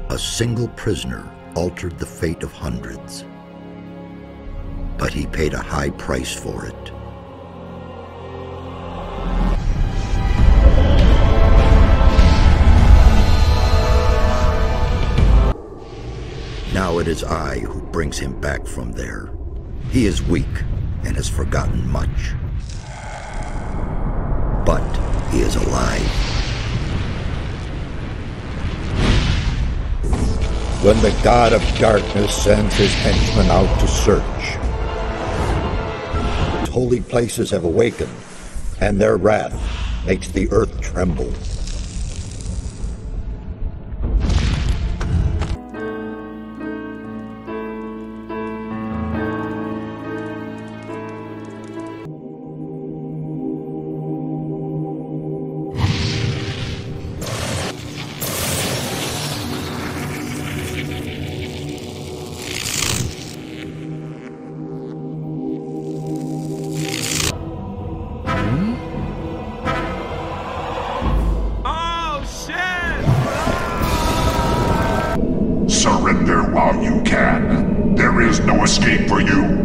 A single prisoner altered the fate of hundreds, but he paid a high price for it. Now it is I who brings him back from there. He is weak and has forgotten much, but he is alive. When the God of Darkness sends his henchmen out to search, holy places have awakened, and their wrath makes the earth tremble. Surrender while you can. There is no escape for you.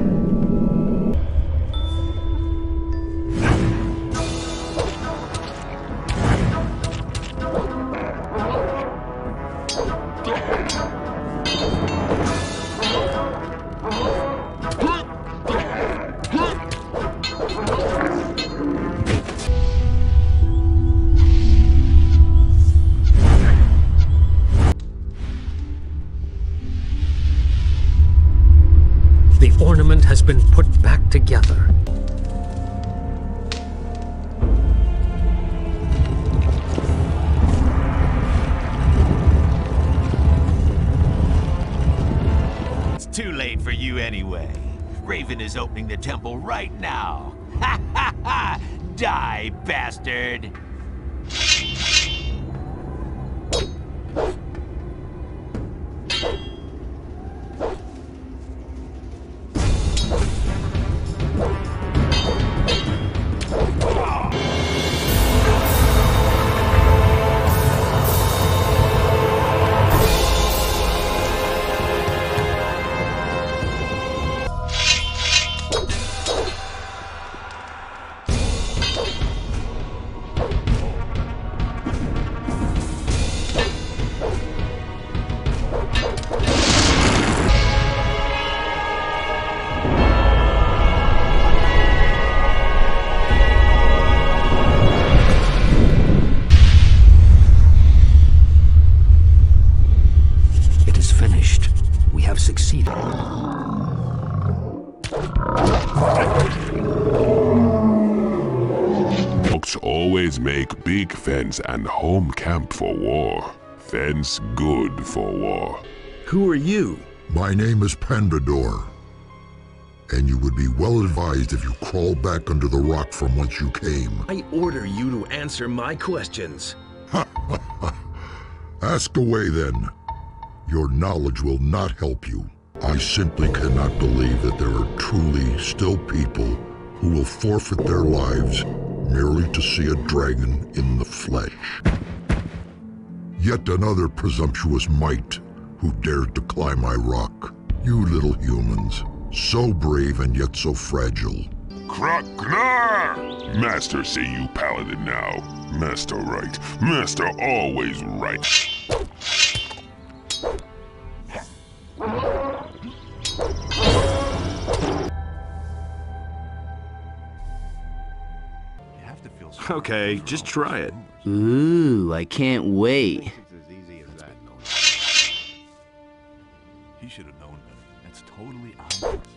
The ornament has been put back together. It's too late for you anyway. Raven is opening the temple right now. Ha ha ha! Die, bastard! Succeeded. Folks always make big fence and home camp for war. Fence good for war. Who are you? My name is Pandador, and you would be well advised if you crawl back under the rock from whence you came. I order you to answer my questions. Ask away then. Your knowledge will not help you. I simply cannot believe that there are truly still people who will forfeit their lives merely to see a dragon in the flesh. Yet another presumptuous mite who dared to climb my rock. You little humans, so brave and yet so fragile. Kraknar! Master say you paladin now. Master right. Master always right. Okay, just try it. Ooh, I can't wait. He should have known better. That's totally obvious.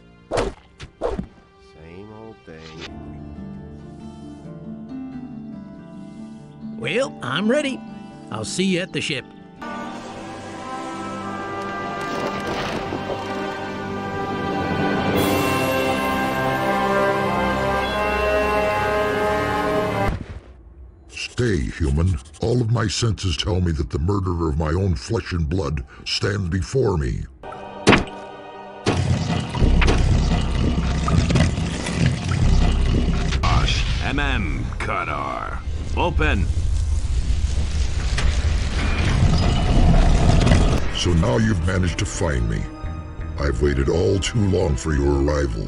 Same old thing. Well, I'm ready. I'll see you at the ship. Stay, human. All of my senses tell me that the murderer of my own flesh and blood stands before me. Kadar. Open. So now you've managed to find me. I've waited all too long for your arrival.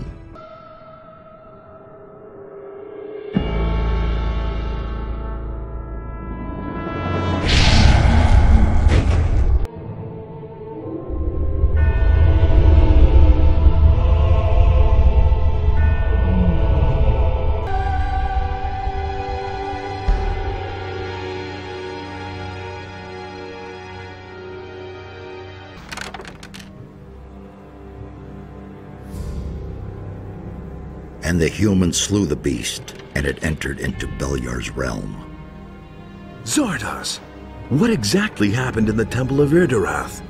And the humans slew the beast, and it entered into Beliar's realm. Zardos! What exactly happened in the Temple of Irdarath?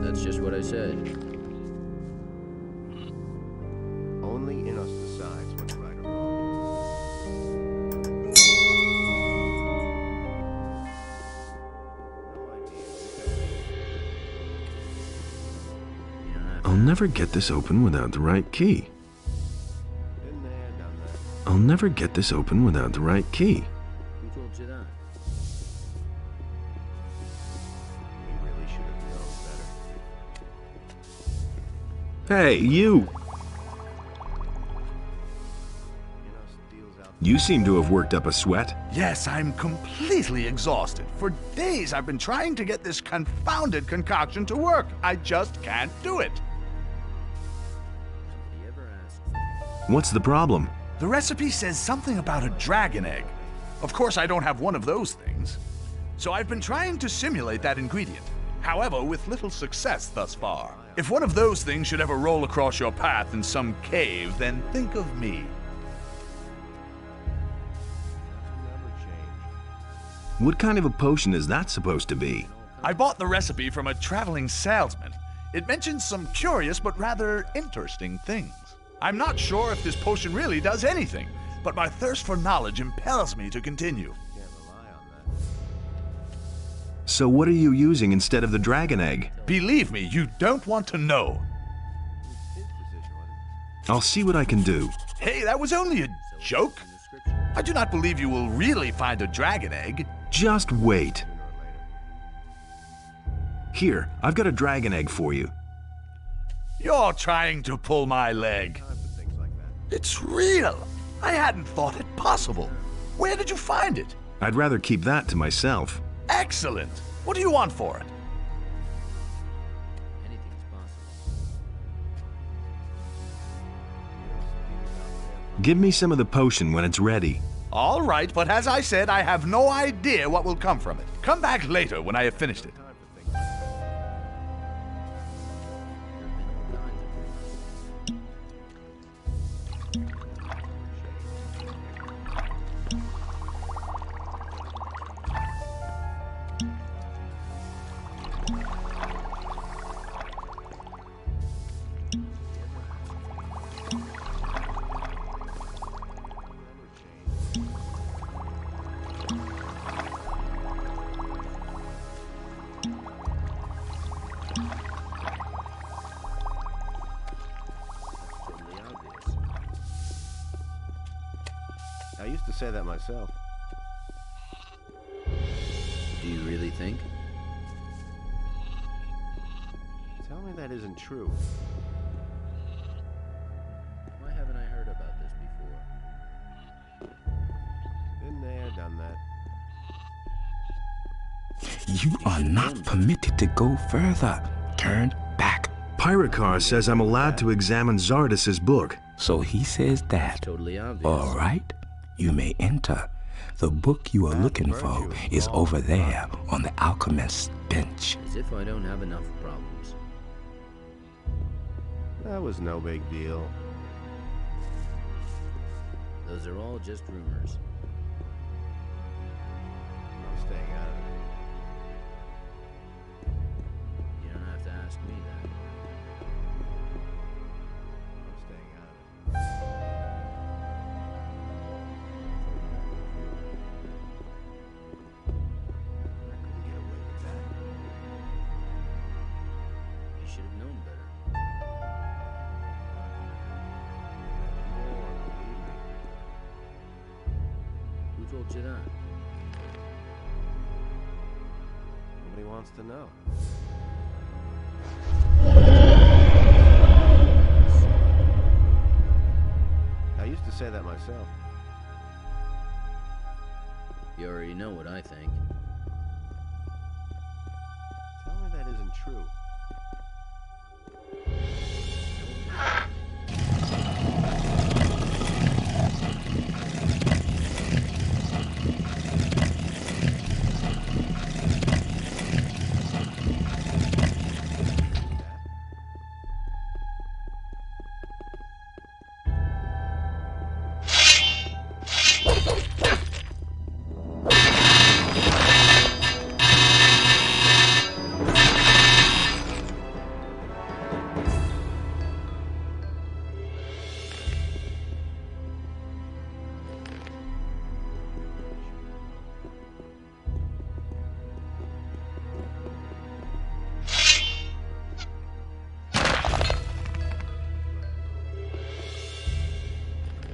That's just what I said. Only Immerse decides what's right or wrong. I'll never get this open without the right key. Been there, done that. I'll never get this open without the right key. Who told you that? We really should have known better. Hey, you! Immerse deals out. You seem to have worked up a sweat. Yes, I'm completely exhausted. For days I've been trying to get this confounded concoction to work. I just can't do it. Nobody ever asked. What's the problem? The recipe says something about a dragon egg. Of course, I don't have one of those things. So I've been trying to simulate that ingredient. However, with little success thus far. If one of those things should ever roll across your path in some cave, then think of me. Never change. What kind of a potion is that supposed to be? I bought the recipe from a traveling salesman. It mentions some curious but rather interesting things. I'm not sure if this potion really does anything, but my thirst for knowledge impels me to continue. Can't rely on that. So what are you using instead of the dragon egg? Believe me, you don't want to know. His decision, wasn't I'll see what I can do. Hey, that was only a joke. I do not believe you will really find a dragon egg. Just wait. it? Sooner or later. Here, I've got a dragon egg for you. You're trying to pull my leg. Time for things like that. It's real. I hadn't thought it possible. Where did you find it? I'd rather keep that to myself. Excellent. What do you want for it? Anything's possible. Give me some of the potion when it's ready. All right, but as I said, I have no idea what will come from it. Come back later when I have finished it. Time for things like that. Totally obvious. I used to say that myself. Do you really think? Tell me that isn't true. Why haven't I heard about this before? Been there, done that. You are not permitted to go further. Turn back. Pyrocar says I'm allowed to examine Zardas's book. So he says that. Totally obvious. All right, you may enter. The book you are looking for is over there on the alchemist's bench. As if I don't have enough problems. That was no big deal. Those are all just rumors. I'm staying out of it. You don't have to ask me that. should have known better. Who told you that? Nobody wants to know. I used to say that myself. You already know what I think. Tell me that isn't true.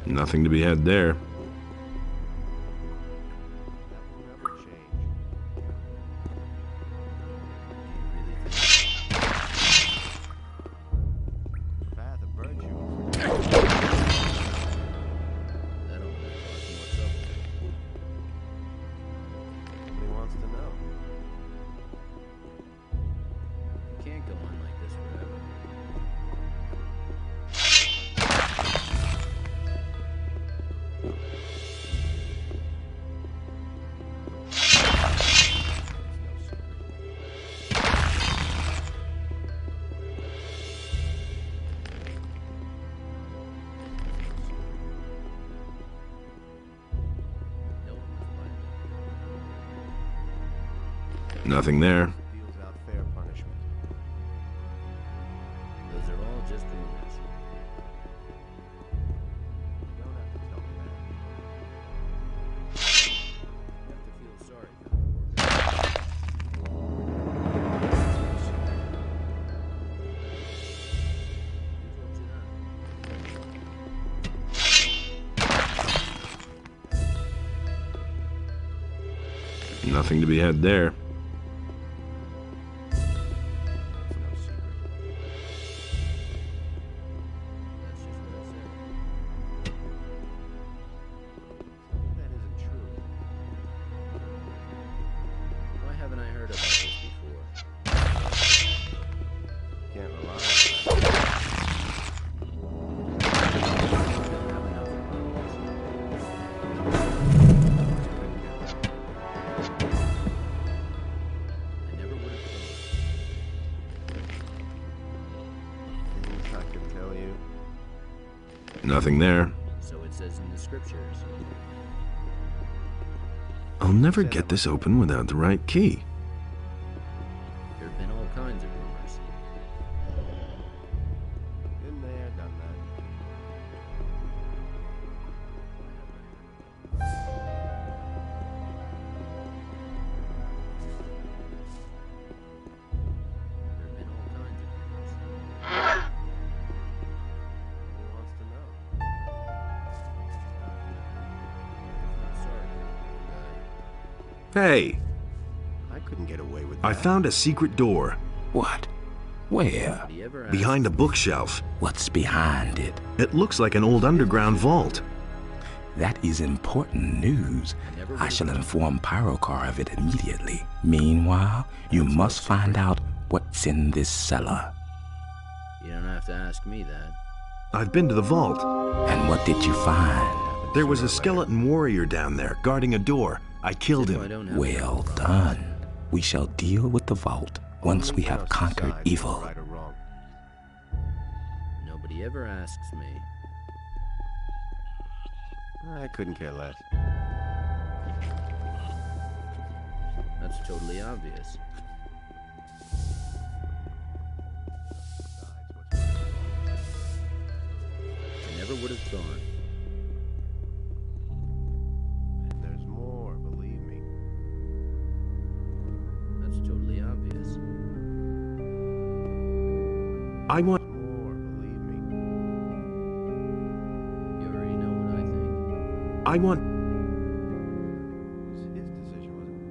Nothing to be had there. Nothing there. Deals out fair punishment. Those are all just rumors. You don't have to tell me that. You have to feel sorry for the poor guy. Nothing to be had there. Nothing there. So it says in the scriptures. I'll never get this open without the right key. There have been all kinds of rumors. Been there, done There have been all kinds of rumors. Nobody wants to know. I'm sorry for the poor guy. Hey, I couldn't get away with that. I found a secret door. What? Where? Nobody ever asked Behind a bookshelf. What's behind it? It looks like an old underground vault. That is important news. I shall inform Pyrocar of it immediately. Meanwhile, you must find out what's in this cellar. You don't have to ask me that. I've been to the vault. And what did you find? There was a skeleton warrior down there, guarding a door. I killed If I him. don't have Well done. We shall deal with the vault once we have conquered evil. Right or wrong. Nobody ever asks me. I couldn't care less. That's totally obvious. I never would have gone. There's more, believe me. That's totally obvious. I want... More, believe me. You already know what I think. I want... It was his decision, wasn't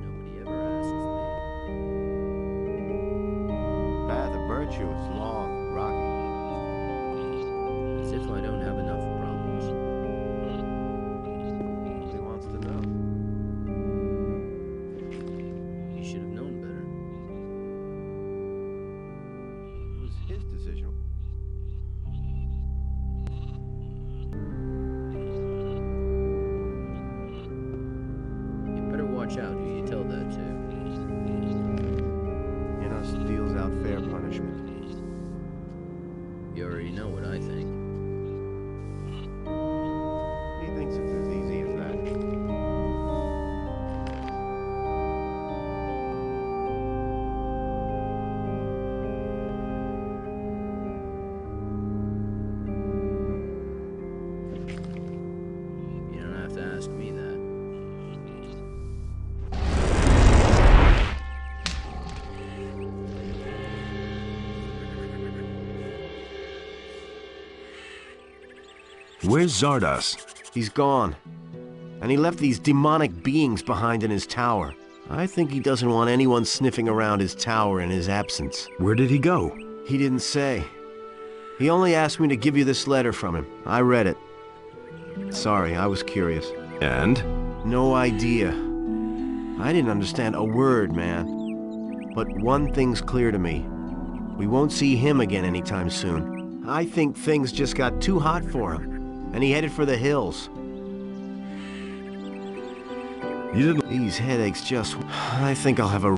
Nobody ever asks it? Path of virtue is long, rocky. me. As if I don't have enough problems. Nobody wants to know. You should have known better. It was his decision. You better watch out who you tell that to. Immerse deals out fair punishment. You already know what I think. He thinks it's as easy as that. You don't have to ask me that. Where's Zardos? He's gone. And he left these demonic beings behind in his tower. I think he doesn't want anyone sniffing around his tower in his absence. Where did he go? He didn't say. He only asked me to give you this letter from him. I read it. Sorry, I was curious. And? No idea. I didn't understand a word, man. But one thing's clear to me. We won't see him again anytime soon. I think things just got too hot for him, and he headed for the hills. You didn't... These headaches just... I think I'll have a...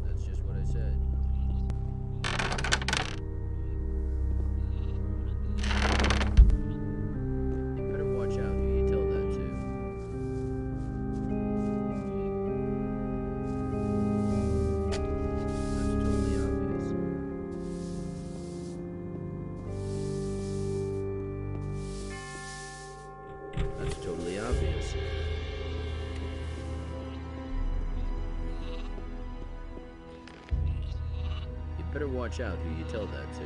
That's just what I said. You better watch out who you tell that to. That's totally obvious. That's totally obvious. You better watch out who you tell that to.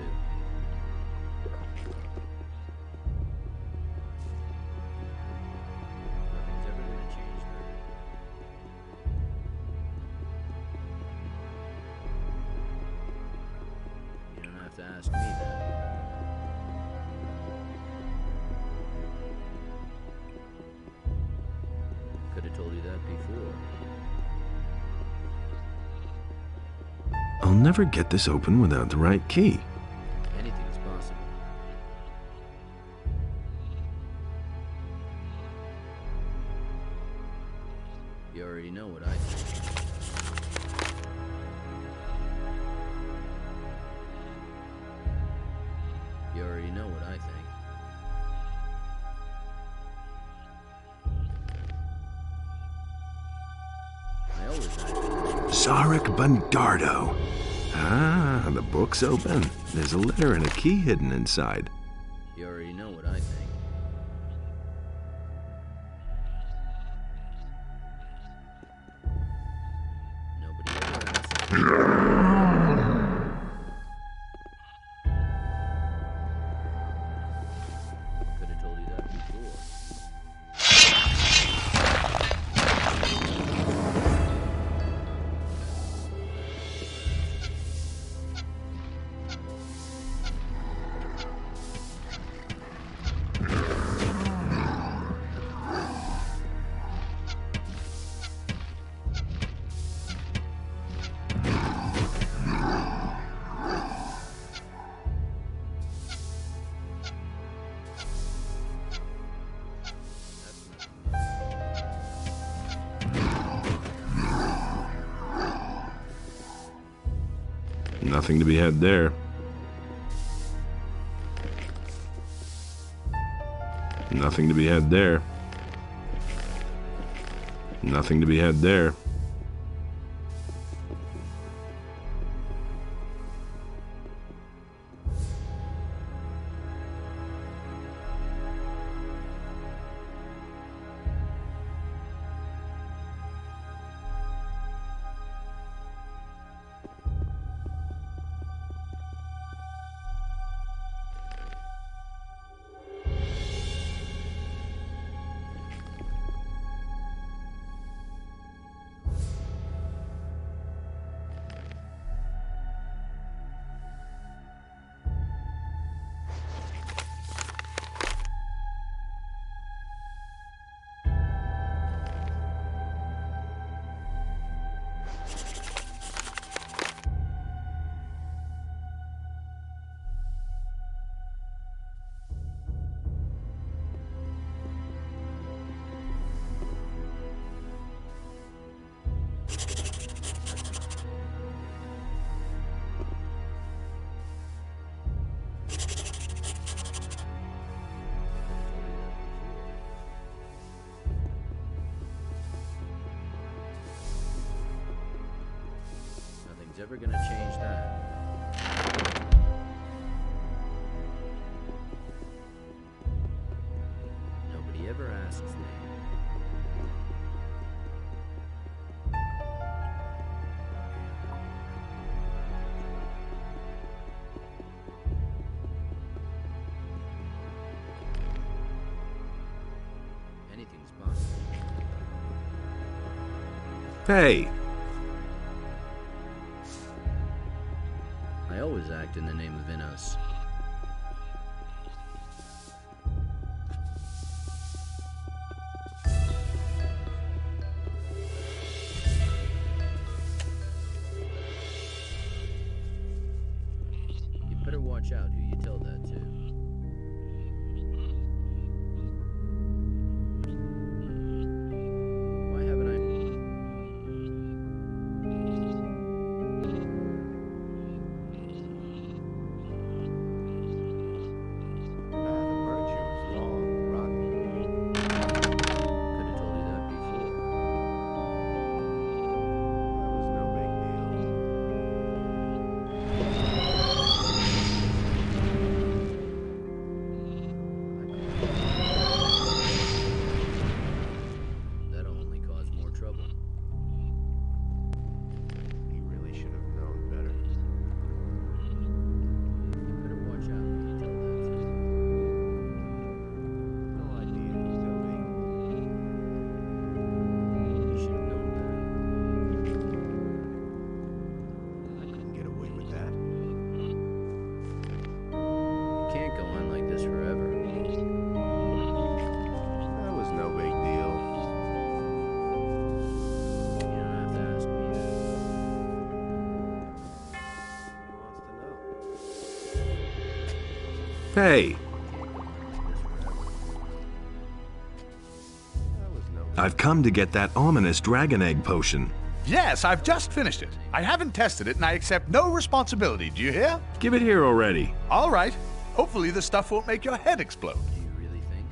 Nothing's ever gonna change that. You don't have to ask me that. Could have told you that before. I'll never get this open without the right key. Anything is possible. You already know what I think. You already know what I think. I always act. Zarek Bundardo. Ah, the book's open. There's a letter and a key hidden inside. You already know what I think. Nobody ever asks. Could have told you that before. Nothing to be had there. Nothing to be had there. Nothing to be had there. Nobody's ever gonna change that. Nobody ever asks me. Anything's possible. Hey! I always act in the name of Immerse. You better watch out who you tell that to. Why haven't I... Can't go on like this forever. That was no big deal. You don't have to ask me that. Who wants to know? Hey! That was no big I've come to get that ominous dragon egg potion. Yes, I've just finished it. I haven't tested it, and I accept no responsibility. Do you hear? Give it here already. All right. Hopefully the stuff won't make your head explode. Do you really think?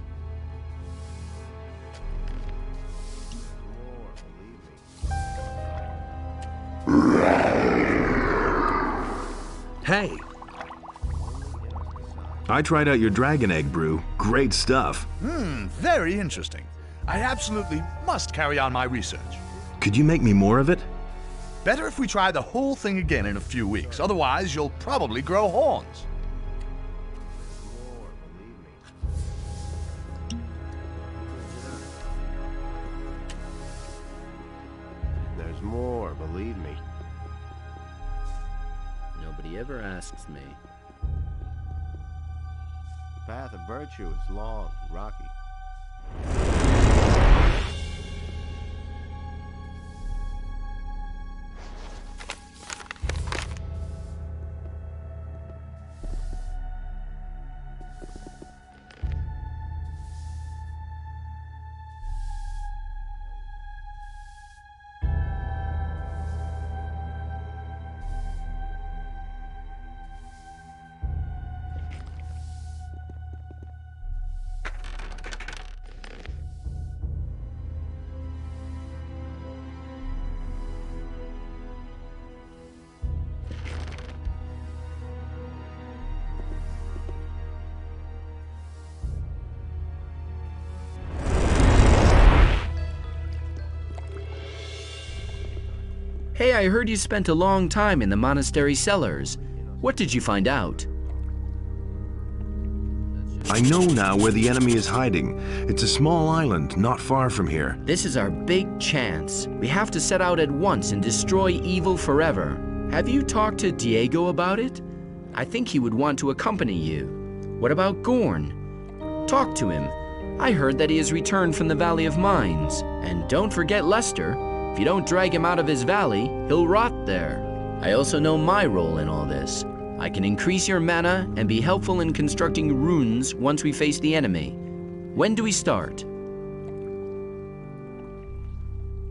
Hey! I tried out your dragon egg brew. Great stuff. Very interesting. I absolutely must carry on my research. Could you make me more of it? Better if we try the whole thing again in a few weeks. Otherwise, you'll probably grow horns. There's more, believe me. Nobody ever asks me. The path of virtue is long, rocky. Hey, I heard you spent a long time in the monastery cellars. What did you find out? I know now where the enemy is hiding. It's a small island not far from here. This is our big chance. We have to set out at once and destroy evil forever. Have you talked to Diego about it? I think he would want to accompany you. What about Gorn? Talk to him. I heard that he has returned from the Valley of Mines. And don't forget Lester. If you don't drag him out of his valley, he'll rot there. I also know my role in all this. I can increase your mana and be helpful in constructing runes once we face the enemy. When do we start?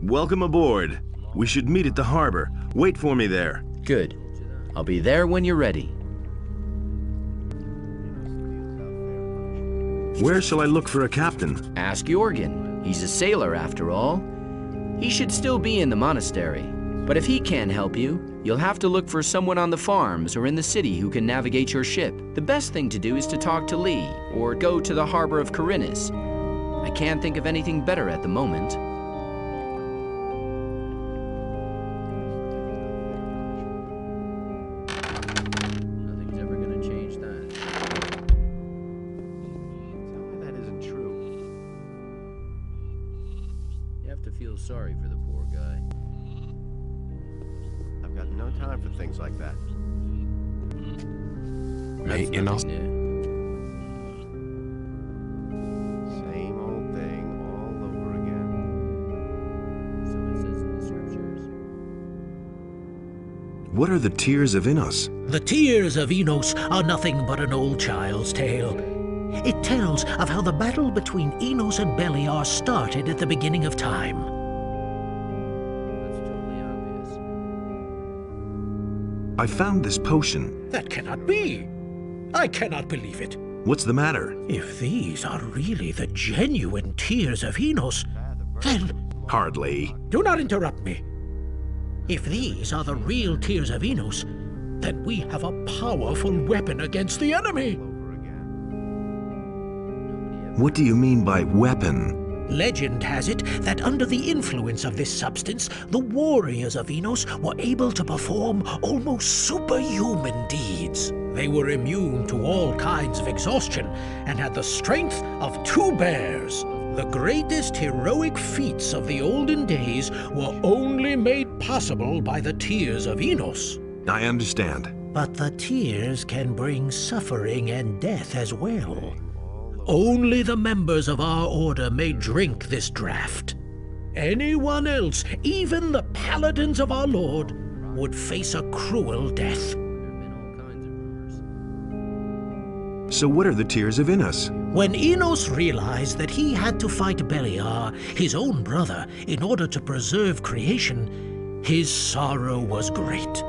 Welcome aboard. We should meet at the harbor. Wait for me there. Good. I'll be there when you're ready. Where shall I look for a captain? Ask Jorgen. He's a sailor after all. He should still be in the monastery. But if he can't help you, You'll have to look for someone on the farms or in the city who can navigate your ship. The best thing to do is to talk to Lee, or go to the harbor of Corinus. I can't think of anything better at the moment. Nothing's ever gonna change that. Tell me that isn't true. You have to feel sorry for the poor guy. I've got no time for things like that. That's You know, nothing new. Same old thing all over again. So it says in the scriptures. What are the tears of Innos? The tears of Enos are nothing but an old child's tale. It tells of how the battle between Enos and Beliar started at the beginning of time. That's totally obvious. I found this potion. That cannot be. I cannot believe it. What's the matter? If these are really the genuine tears of Enos, then... Hardly. Do not interrupt me. If these are the real tears of Enos, then we have a powerful weapon against the enemy. What do you mean by weapon? Legend has it that under the influence of this substance, the warriors of Enos were able to perform almost superhuman deeds. They were immune to all kinds of exhaustion and had the strength of 2 bears. The greatest heroic feats of the olden days were only made possible by the tears of Enos. I understand. But the tears can bring suffering and death as well. Only the members of our order may drink this draught. Anyone else, even the paladins of our Lord, would face a cruel death. So what are the tears of Innos? When Enos realized that he had to fight Beliar, his own brother, in order to preserve creation, his sorrow was great.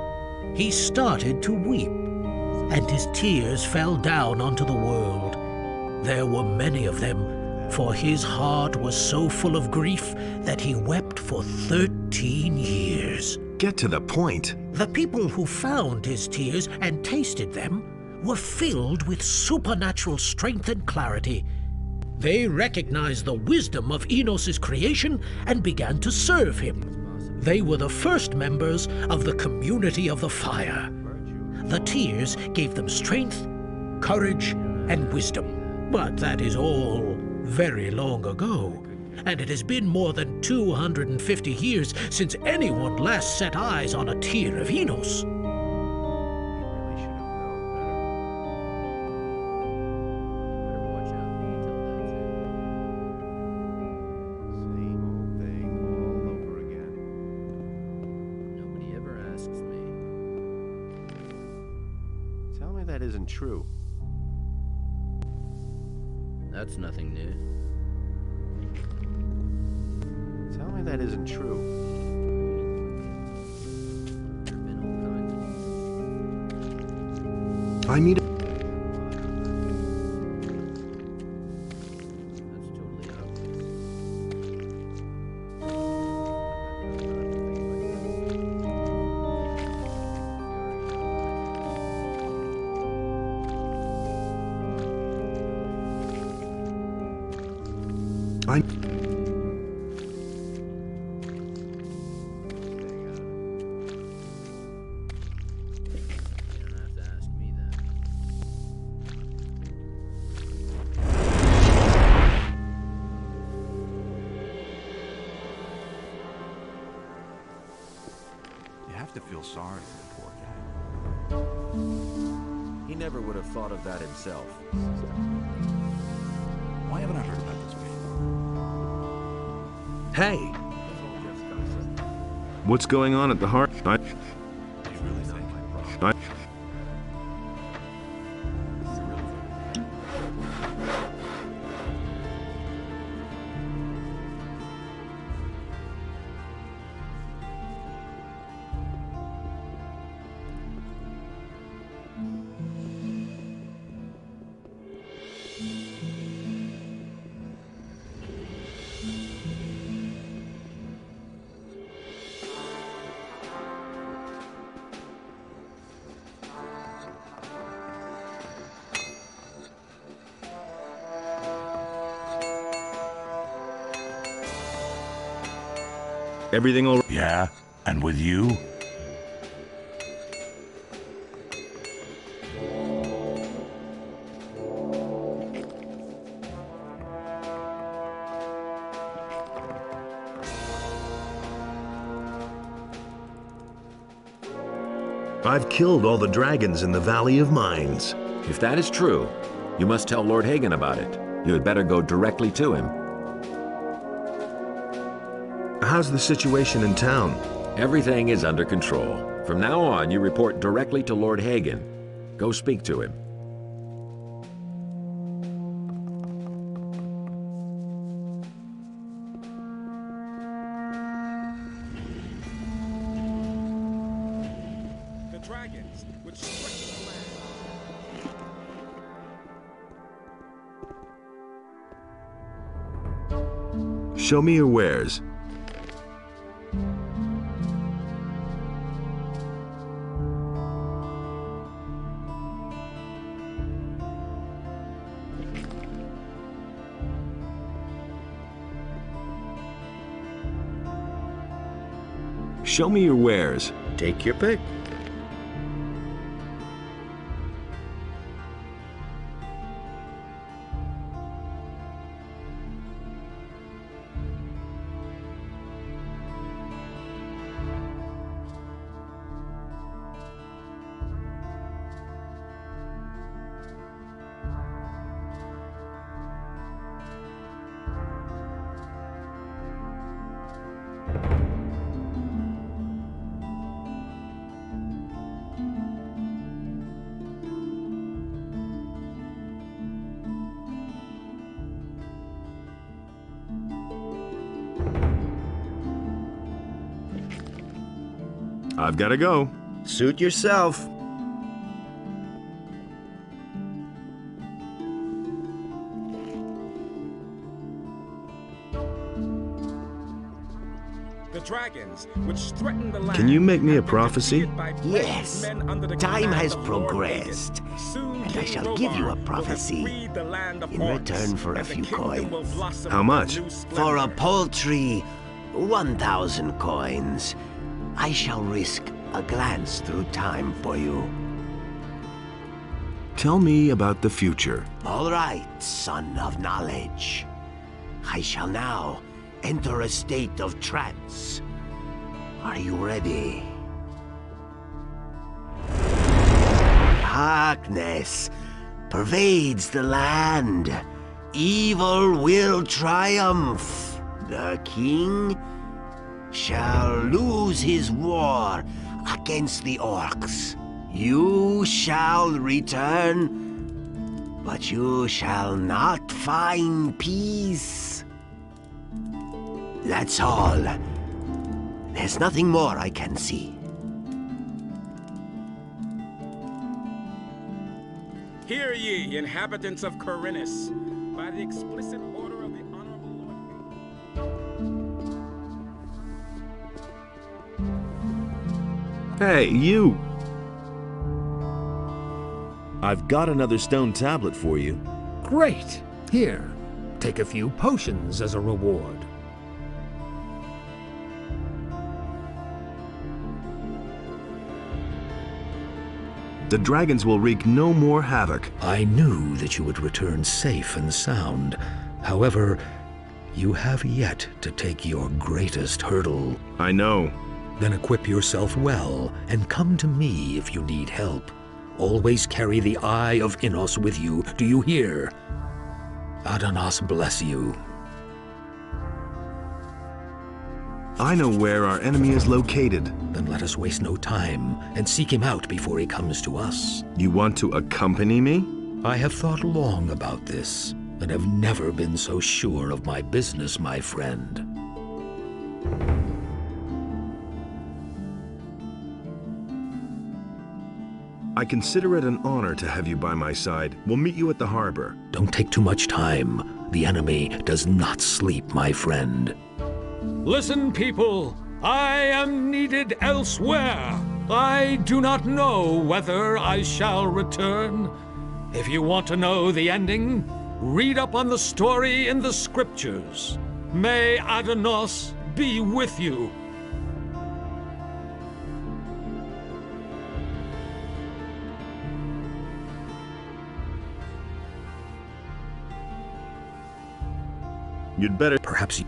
He started to weep, and his tears fell down onto the world. There were many of them, for his heart was so full of grief that he wept for 13 years. Get to the point. The people who found his tears and tasted them were filled with supernatural strength and clarity. They recognized the wisdom of Enos' creation and began to serve him. They were the first members of the community of the fire. The tears gave them strength, courage, and wisdom. But that is all very long ago, and it has been more than 250 years since anyone last set eyes on a tear of Enos. That isn't true. That's nothing new. Tell me that isn't true. There have been all kinds of... I need That's totally obvious. To feel sorry for the poor guy. He never would have thought of that himself. Why haven't I heard about this before? Hey! What's going on at the heart? Everything all right? Yeah, and with you? I've killed all the dragons in the Valley of Mines. If that is true, you must tell Lord Hagen about it. You had better go directly to him. How's the situation in town? Everything is under control. From now on, you report directly to Lord Hagen. Go speak to him. The dragons, which threaten the land. Show me your wares. Show me your wares. Take your pick. I've got to go. Suit yourself. The dragons, which threaten the land. Can you make me a prophecy? Yes. Time has progressed, and I shall give you a prophecy in return for a few coins. How much? For a paltry 1,000 coins. I shall risk a glance through time for you. Tell me about the future. All right, son of knowledge. I shall now enter a state of trance. Are you ready? Darkness pervades the land. Evil will triumph. The king shall lose his war against the orcs. You shall return, but you shall not find peace. That's all. There's nothing more I can see. Hear ye, inhabitants of Corinus, by the explicit order of the Honorable Lord. Hey, you! I've got another stone tablet for you. Great! Here, take a few potions as a reward. The dragons will wreak no more havoc. I knew that you would return safe and sound. However, you have yet to take your greatest hurdle. I know. Then equip yourself well, and come to me if you need help. Always carry the Eye of Innos with you, do you hear? Adanos bless you. I know where our enemy is located. Then let us waste no time and seek him out before he comes to us. You want to accompany me? I have thought long about this, and have never been so sure of my business, my friend. I consider it an honor to have you by my side. We'll meet you at the harbor. Don't take too much time. The enemy does not sleep, my friend. Listen, people. I am needed elsewhere. I do not know whether I shall return. If you want to know the ending, read up on the story in the scriptures. May Adanos be with you. You'd better... Perhaps you...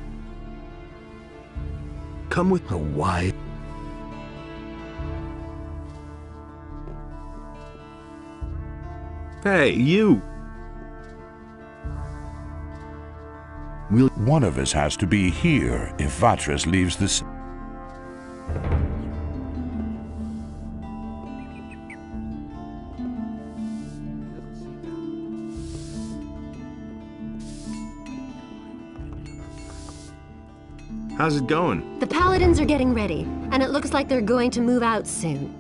Come with a wide... Hey, you! One of us has to be here if Vatras leaves this. How's it going? The Paladins are getting ready, and it looks like they're going to move out soon.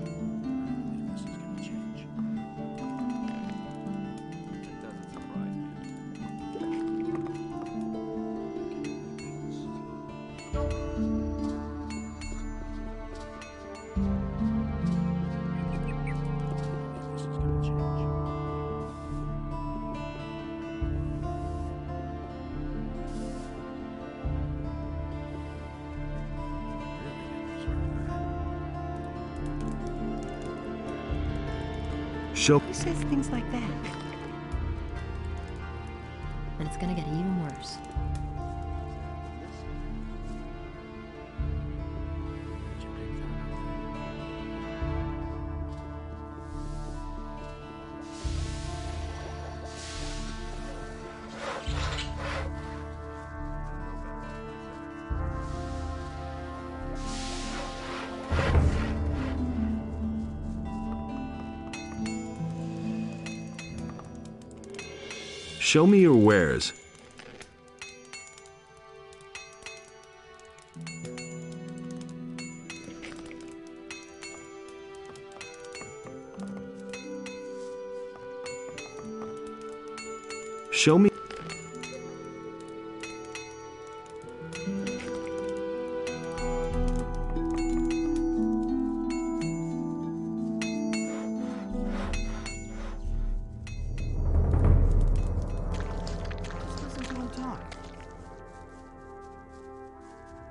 Who says things like that? And it's gonna get even worse. Show me your wares. Show me...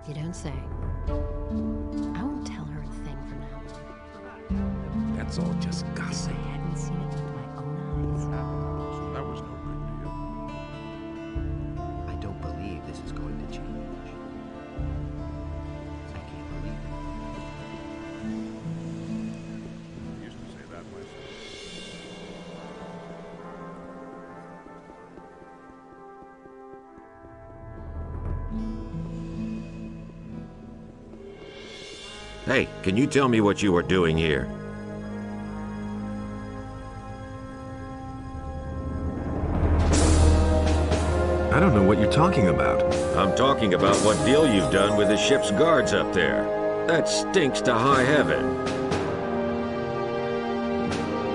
You don't say. I won't tell her a thing from now on. That's all just gossip. I hadn't seen it with my own eyes. That was no big deal. I don't believe this is going to change. I can't believe it. I used to say that myself. Hey, can you tell me what you are doing here? I don't know what you're talking about. I'm talking about what deal you've done with the ship's guards up there. That stinks to high heaven.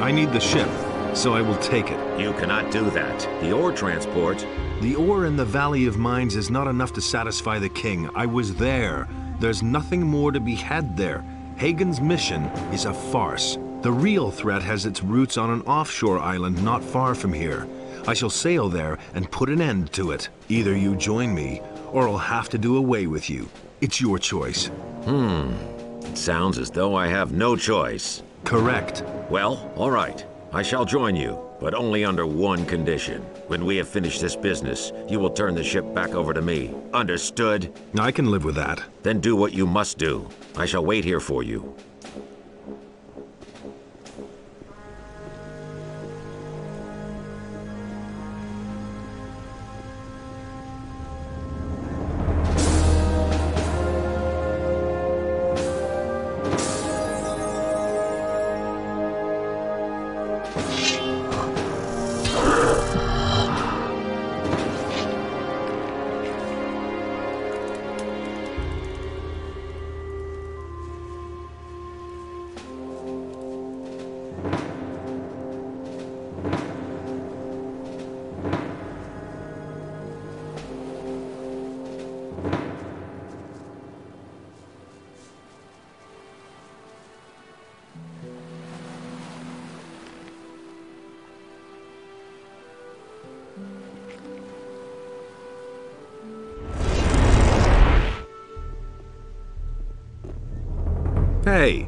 I need the ship, so I will take it. You cannot do that. The ore transport... The ore in the Valley of Mines is not enough to satisfy the king. I was there. There's nothing more to be had there. Hagen's mission is a farce. The real threat has its roots on an offshore island not far from here. I shall sail there and put an end to it. Either you join me, or I'll have to do away with you. It's your choice. It sounds as though I have no choice. Correct. Well, all right. I shall join you, but only under one condition. When we have finished this business, you will turn the ship back over to me. Understood? I can live with that. Then do what you must do. I shall wait here for you. Hey!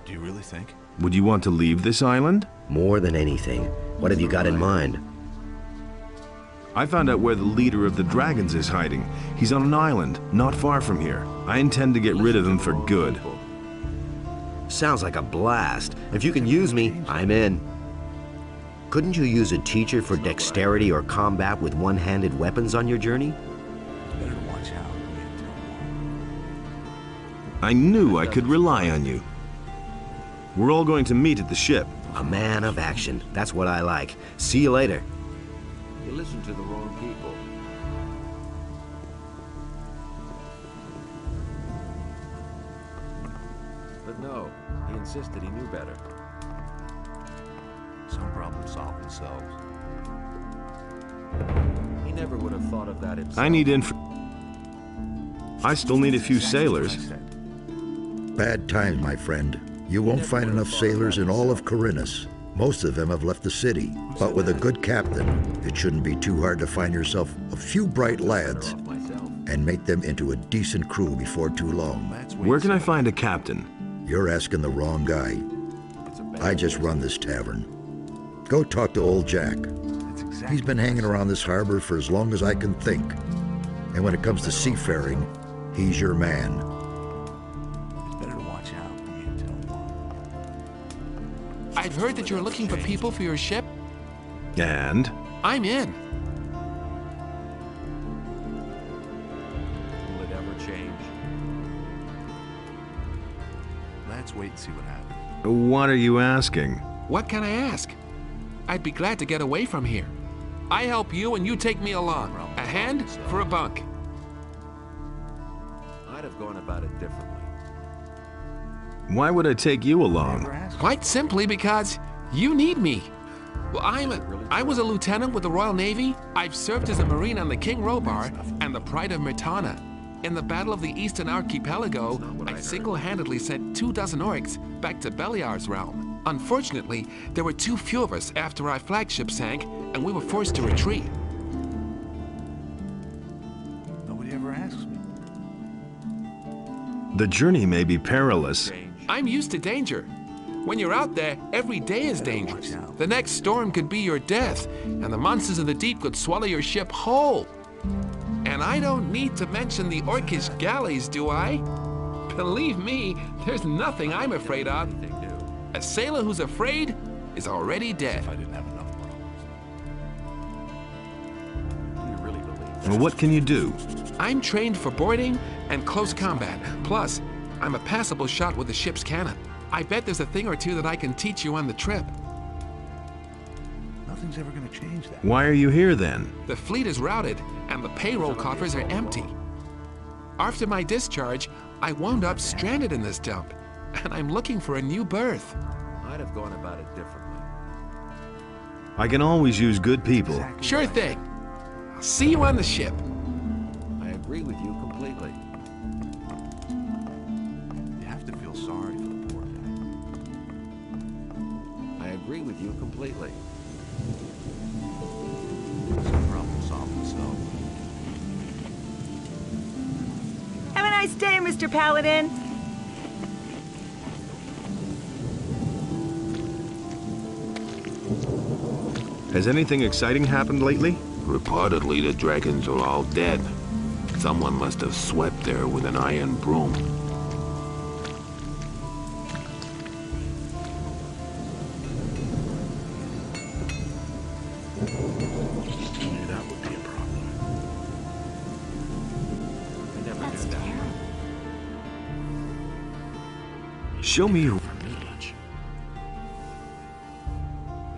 Do you really think? Would you want to leave this island? More than anything. What have you got in mind? I found out where the leader of the dragons is hiding. He's on an island, not far from here. I intend to get rid of him for good. Sounds like a blast. If you can use me, I'm in. Couldn't you use a teacher for dexterity or combat with one-handed weapons on your journey? Better to watch out. I knew I could rely on you. We're all going to meet at the ship. A man of action. That's what I like. See you later. You listen to the wrong people. But no, he insisted he knew better. Some problems solve themselves. He never would have thought of that himself. I need I still need a few sailors. Bad times, my friend. You won't find enough sailors in all of Corinus. Most of them have left the city, but with a good captain, it shouldn't be too hard to find yourself a few bright lads and make them into a decent crew before too long. Where can I find a captain? You're asking the wrong guy. I just run this tavern. Go talk to old Jack. He's been hanging around this harbor for as long as I can think. And when it comes to seafaring, he's your man. I've heard that you're looking for people for your ship. And? I'm in. Will it ever change? Let's wait and see what happens. What are you asking? What can I ask? I'd be glad to get away from here. I help you and you take me along. A hand for a bunk. I'd have gone about it differently. Why would I take you along? Quite simply because you need me. Well, I was a lieutenant with the Royal Navy. I've served as a Marine on the King Robar and the Pride of Myrtana. In the Battle of the Eastern Archipelago, I single-handedly sent 24 orcs back to Beliar's realm. Unfortunately, there were too few of us after our flagship sank, and we were forced to retreat. Nobody ever asks me. The journey may be perilous. I'm used to danger. When you're out there, every day is dangerous. The next storm could be your death, and the monsters of the deep could swallow your ship whole. And I don't need to mention the orcish galleys, do I? Believe me, there's nothing I'm afraid of. A sailor who's afraid is already dead. I didn't have enough problems. Do you really believe that? Well, what can you do? I'm trained for boarding and close combat. Plus, I'm a passable shot with the ship's cannon. I bet there's a thing or two that I can teach you on the trip. Nothing's ever going to change that. Why are you here then? The fleet is routed, and the payroll coffers are empty. After my discharge, I wound up stranded in this dump, and I'm looking for a new berth. I'd have gone about it differently. I can always use good people. Sure thing. I'll see you on the ship. I agree with you completely. You have to feel sorry for the poor guy. I agree with you completely. Some problems solve themselves. Have a nice day, Mr. Paladin. Has anything exciting happened lately? Reportedly, the dragons are all dead. Someone must have swept there with an iron broom. That would be a problem. That's terrible. Show me your...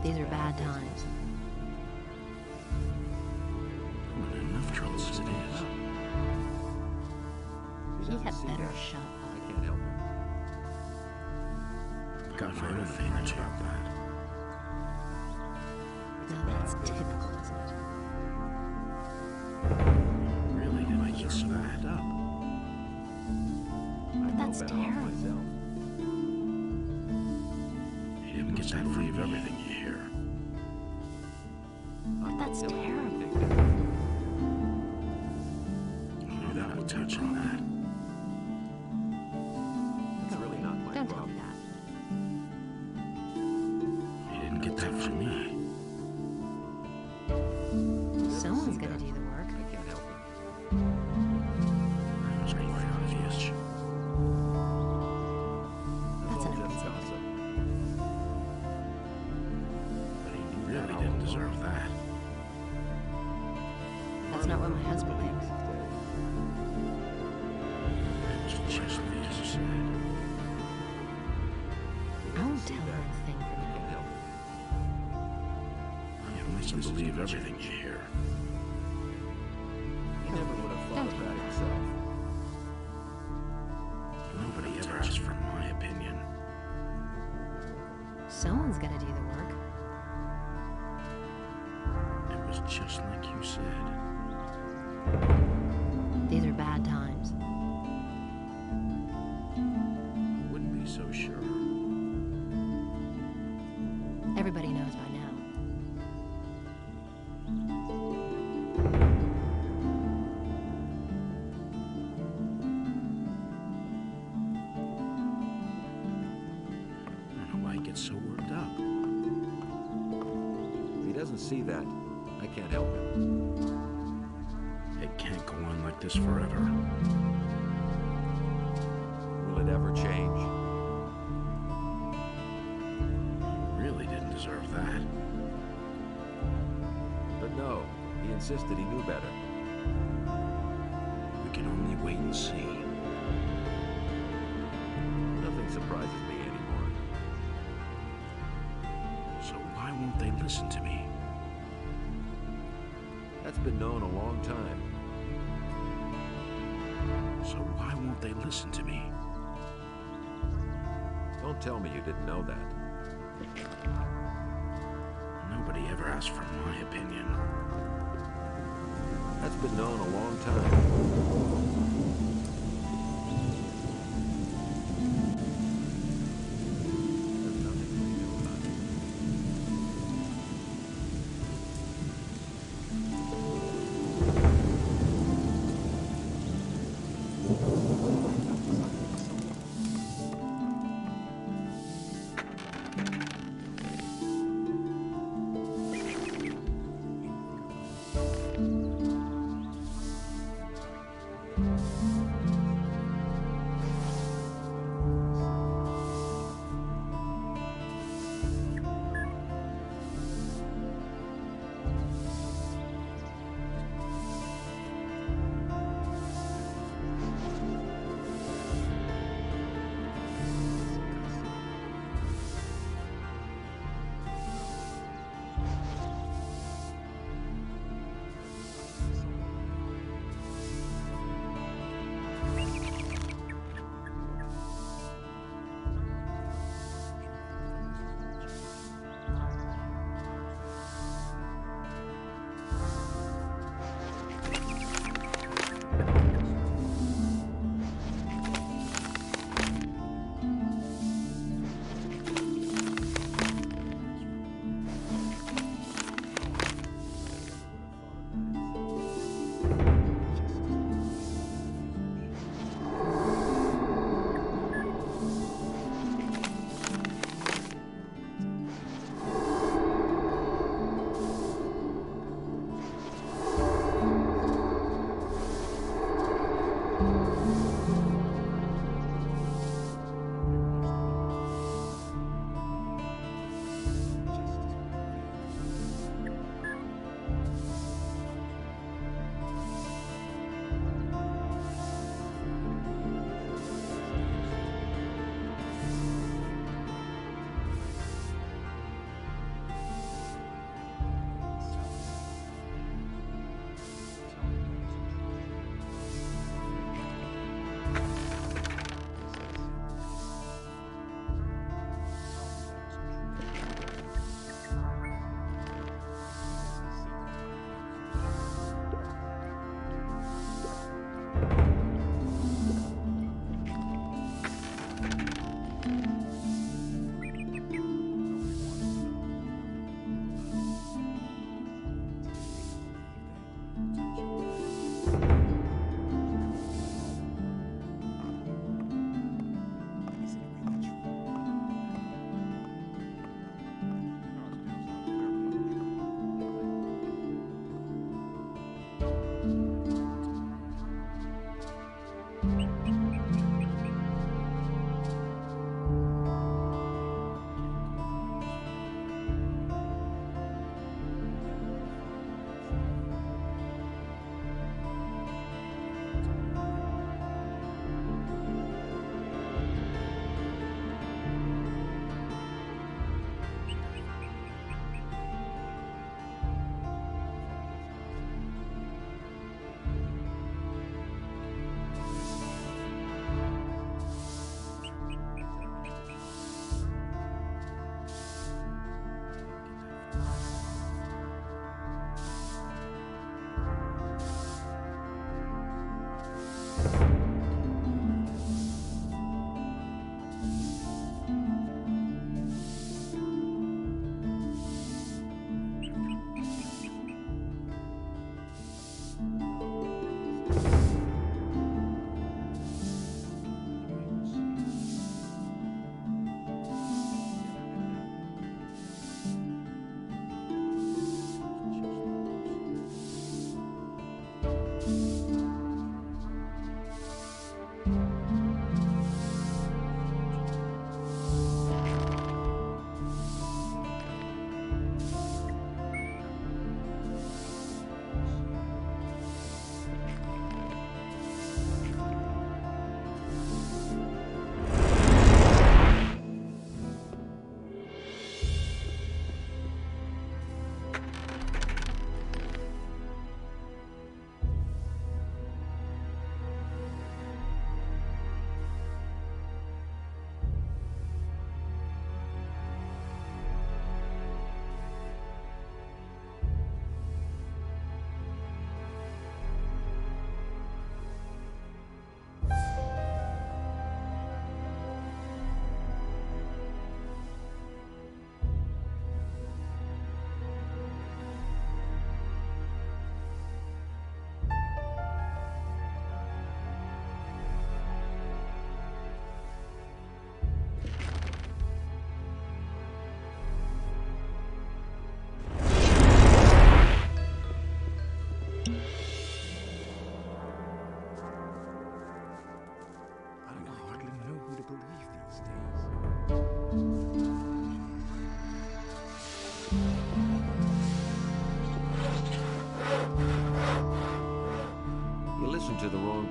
These are bad times. I'm in enough trouble as it is. He had better shut up. I can't help it. I've heard of things about that. Now that's typical, isn't it? Really didn't make you so bad up. But that's terrible. You didn't get that believe everything you hear. But that's terrible. Without me touching that. It's really not my Don't tell me problem. that. You didn't get that from me. Someone's deserve that. That's not what my husband thinks. It was just the as you said. I won't tell her a thing for now. You mustn't believe everything you hear. He never would have thought of that himself. Nobody ever asks for my opinion. Someone's gotta do the work. It was just like you said. These are bad times. I wouldn't be so sure. Everybody knows by now. I don't know why he gets so worked up. If he doesn't see that, I can't help it. It can't go on like this forever. Will it ever change? He really didn't deserve that. But no, he insisted he knew better. We can only wait and see. Nothing surprises me anymore. So why won't they listen to me? That's been known a long time. So why won't they listen to me? Don't tell me you didn't know that. Nobody ever asked for my opinion. That's been known a long time. There's nothing we can do about it.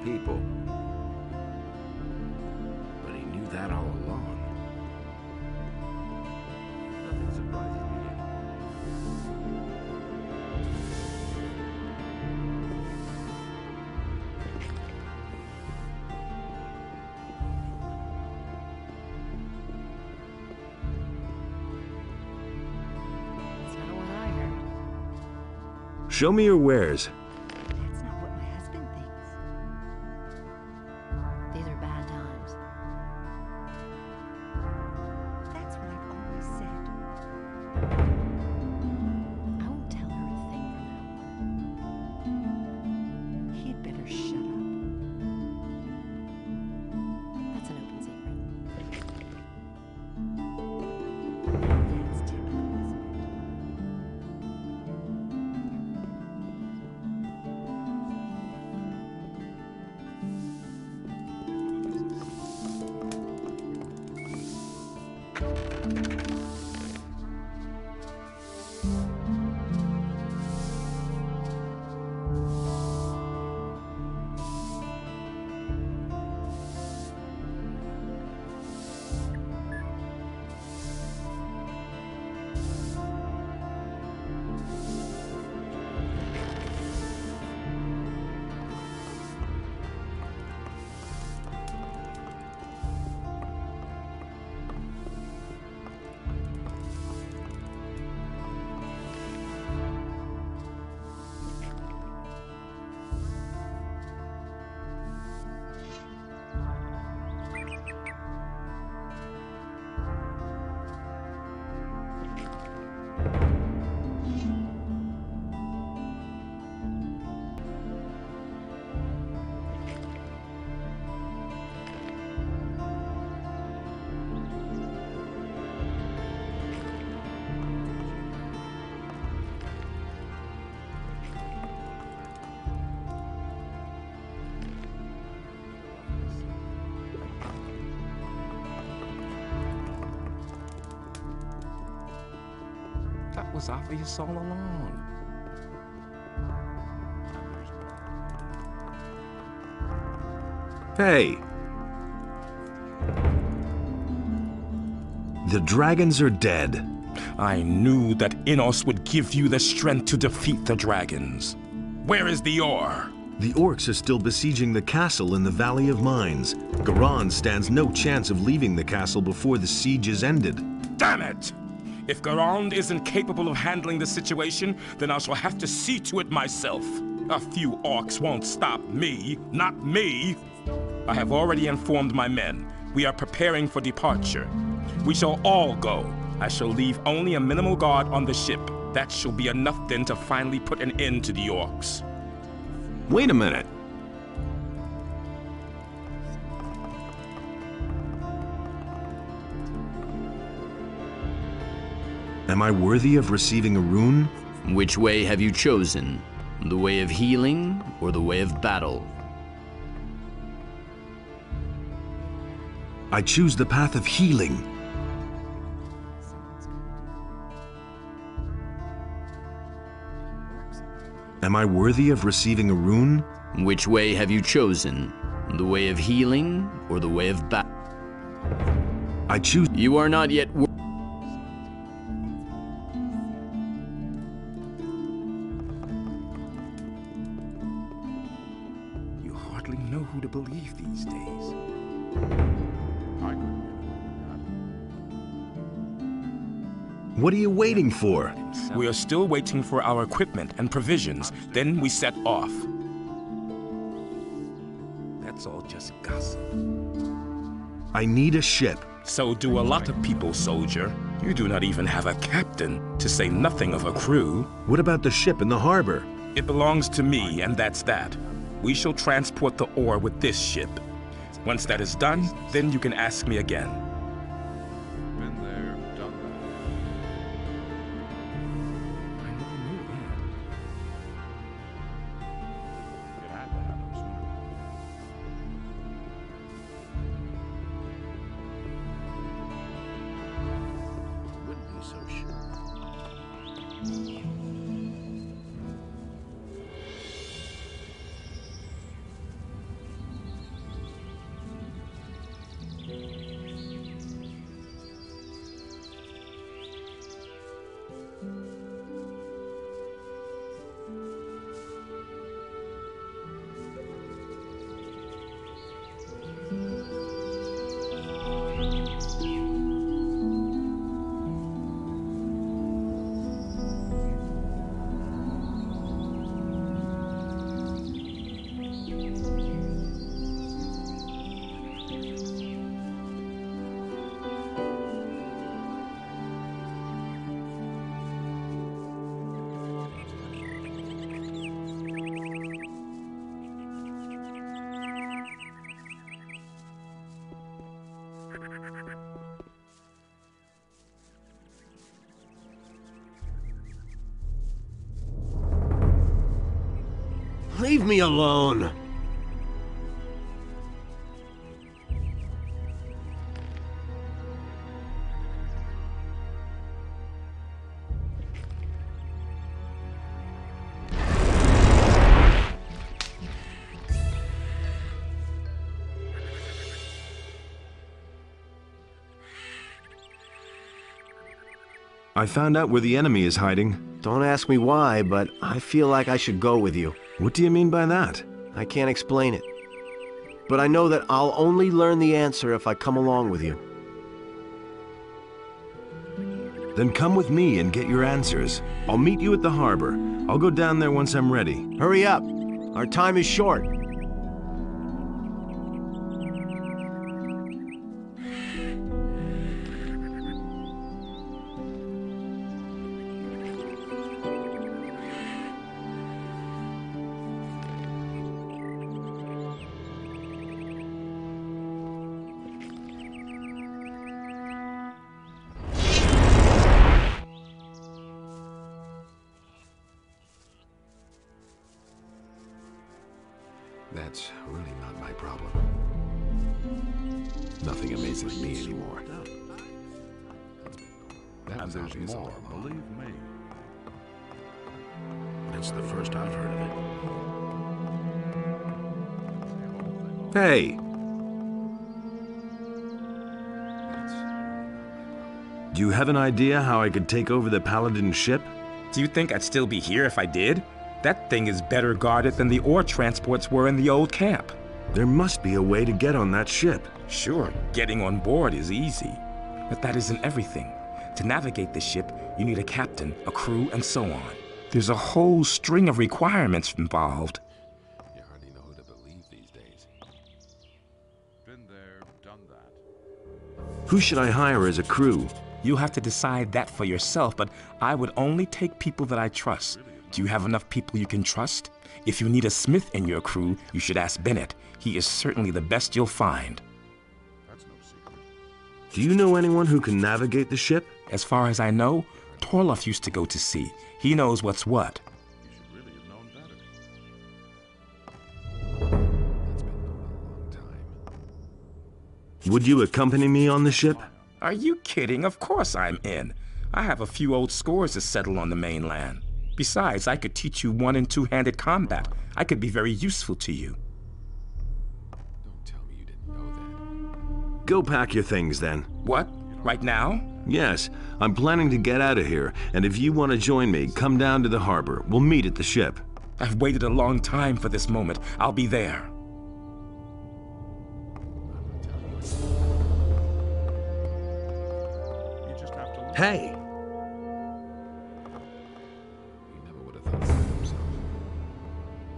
people. But he knew that all along. Nothing surprises me That's not what I heard. Show me your wares. That's not what my husband thinks. These are bad times. That's what I've always said. I won't tell her a thing from now on. He'd better shut up. That's an open secret. That's typical, isn't it? that was obvious all along. Hey! The dragons are dead. I knew that Immerse would give you the strength to defeat the dragons. Where is the ore? The orcs are still besieging the castle in the Valley of Mines. Garan stands no chance of leaving the castle before the siege is ended. Damn it! If Garand isn't capable of handling the situation, then I shall have to see to it myself. A few orcs won't stop me, not me! I have already informed my men. We are preparing for departure. We shall all go. I shall leave only a minimal guard on the ship. That shall be enough then to finally put an end to the orcs. Wait a minute. Am I worthy of receiving a rune? Which way have you chosen? The way of healing or the way of battle? I choose the path of healing. Am I worthy of receiving a rune? Which way have you chosen? The way of healing or the way of battle? I choose... You are not yet... You hardly know who to believe these days. What are you waiting for? We are still waiting for our equipment and provisions. Then we set off. That's all just gossip. I need a ship. So do a lot of people, soldier. You do not even have a captain, to say nothing of a crew. What about the ship in the harbor? It belongs to me, and that's that. We shall transport the ore with this ship. Once that is done, then you can ask me again. Been there, done that. I never knew that. It had to happen sooner. Wouldn't be so sure. Leave me alone. I found out where the enemy is hiding. Don't ask me why, but I feel like I should go with you. What do you mean by that? I can't explain it. But I know that I'll only learn the answer if I come along with you. Then come with me and get your answers. I'll meet you at the harbor. I'll go down there once I'm ready. Hurry up. Our time is short. That's really not my problem. Nothing amazes me anymore. That was obvious all along. Believe me. It's the first I've heard of it. Hey! Do you have an idea how I could take over the Paladin ship? Do you think I'd still be here if I did? That thing is better guarded than the ore transports were in the old camp. There must be a way to get on that ship. Sure, getting on board is easy. But that isn't everything. To navigate the ship, you need a captain, a crew, and so on. There's a whole string of requirements involved. You hardly know who to believe these days. Been there, done that. Who should I hire as a crew? You'll have to decide that for yourself, but I would only take people that I trust. Do you have enough people you can trust? If you need a smith in your crew, you should ask Bennett. He is certainly the best you'll find. That's no secret. Do you know anyone who can navigate the ship? As far as I know, Torloff used to go to sea. He knows what's what. You should really have known better. That's been known a long time. Would you accompany me on the ship? Are you kidding? Of course I'm in. I have a few old scores to settle on the mainland. Besides, I could teach you one- and two-handed combat. I could be very useful to you. Don't tell me you didn't know that. Go pack your things then. What? Right now? Yes, I'm planning to get out of here, and if you want to join me, come down to the harbor. We'll meet at the ship. I've waited a long time for this moment. I'll be there. You just have to. Hey!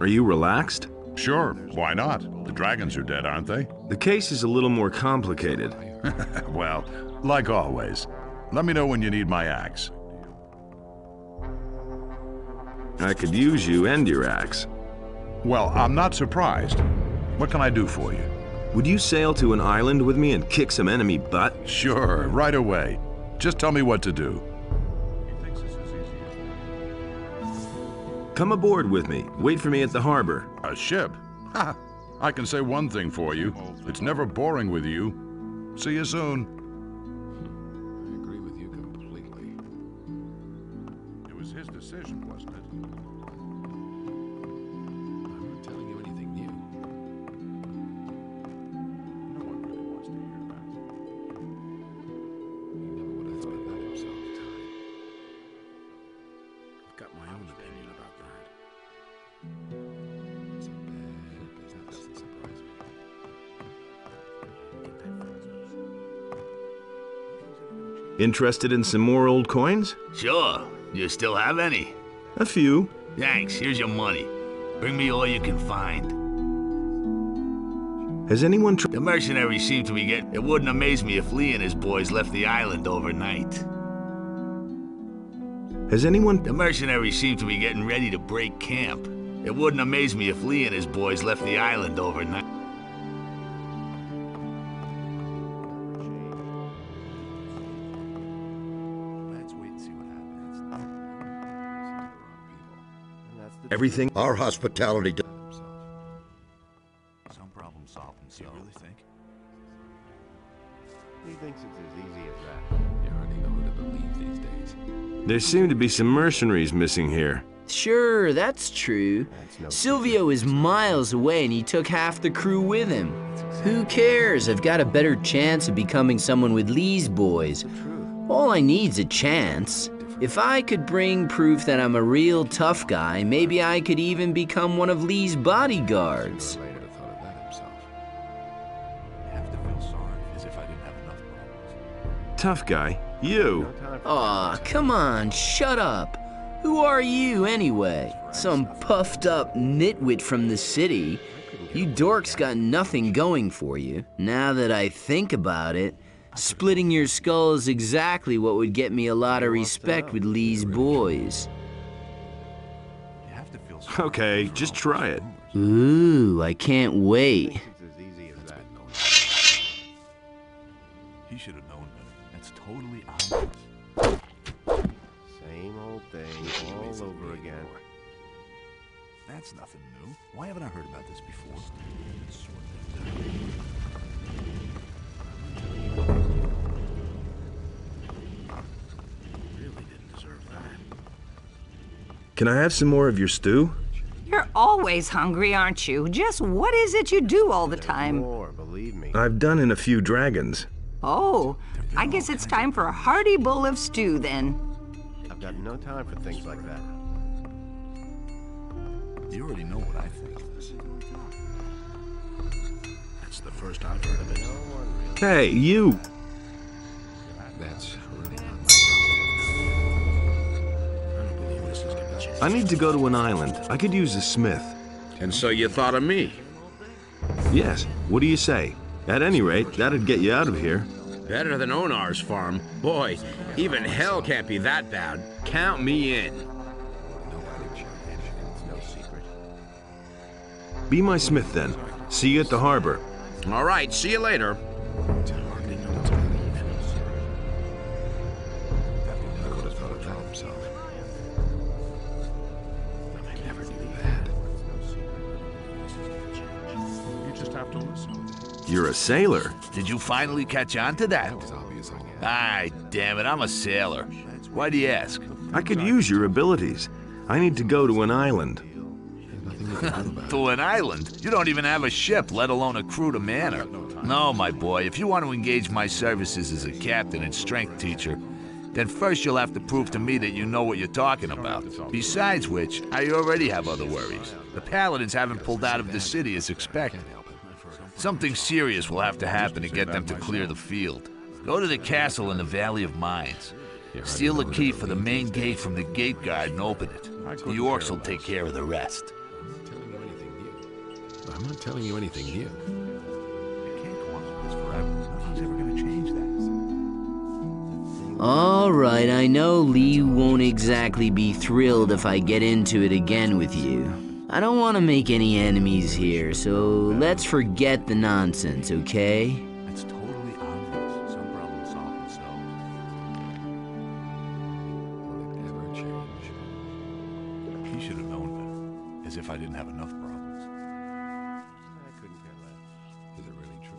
Are you relaxed? Sure, why not? The dragons are dead, aren't they? The case is a little more complicated. Well, like always. Let me know when you need my axe. I could use you and your axe. Well, I'm not surprised. What can I do for you? Would you sail to an island with me and kick some enemy butt? Sure, right away. Just tell me what to do. Come aboard with me. Wait for me at the harbor. A ship? Ha! I can say one thing for you. It's never boring with you. See you soon. I agree with you completely. It was his decision, wasn't it? I'm not telling you anything new. No one really wants to hear that. He never would have thought that himself, Ty. I've got my own opinion about that. It's a bad business. That doesn't surprise me. Interested in some more old coins? Sure. You still have any? A few. Thanks. Here's your money. Bring me all you can find. Has anyone The mercenaries seem to be getting... It wouldn't amaze me if Lee and his boys left the island overnight. Has anyone... The mercenaries seem to be getting ready to break camp. It wouldn't amaze me if Lee and his boys left the island overnight. Everything... Our hospitality... There seem to be some mercenaries missing here. Sure, that's true. Silvio is miles away and he took half the crew with him. Who cares? I've got a better chance of becoming someone with Lee's boys. All I need's a chance. If I could bring proof that I'm a real tough guy, maybe I could even become one of Lee's bodyguards. Tough guy? You? Aw, come on, shut up. Who are you, anyway? Some puffed up nitwit from the city. You dorks got nothing going for you. Now that I think about it, splitting your skull is exactly what would get me a lot of respect with Lee's boys. Okay, just try it. Ooh, I can't wait. He should have known better. That's totally obvious. Same old thing, all over again. That's nothing new. Why haven't I heard about this before? Really didn't deserve that. Can I have some more of your stew? You're always hungry, aren't you? Just what is it you do all the time? More, believe me. I've done in a few dragons. Oh, I guess it's time for a hearty bowl of stew then. I've got no time for things like that. You already know what I think of this. That's the first I've heard of it. Hey, you! That's really I don't believe this is gonna change. I need to go to an island. I could use a smith. And so you thought of me? Yes, what do you say? At any rate, that'd get you out of here. Better than Onar's farm. Boy, even hell can't be that bad. Count me in. Be my smith then. See you at the harbor. All right, see you later. You're a sailor. Did you finally catch on to that? Aye, damn it, I'm a sailor. Why do you ask? I could use your abilities. I need to go to an island. To an island? You don't even have a ship, let alone a crew to man her. No, my boy, if you want to engage my services as a captain and strength teacher, then first you'll have to prove to me that you know what you're talking about. Besides which, I already have other worries. The Paladins haven't pulled out of the city as expected. Something serious will have to happen to get them to clear the field. Go to the castle in the Valley of Mines. Steal the key for the main gate from the gate guard and open it. The orcs will take care of the rest. I'm not telling you anything new. It can't go on like this forever. Nothing's ever gonna change that. All right, I know Lee won't exactly be thrilled if I get into it again with you. I don't want to make any enemies here, so let's forget the nonsense, okay? It's totally obvious. Some problems solve themselves. Will it ever change? He should have known better. As if I didn't have enough problems. I couldn't care less. Is it really true?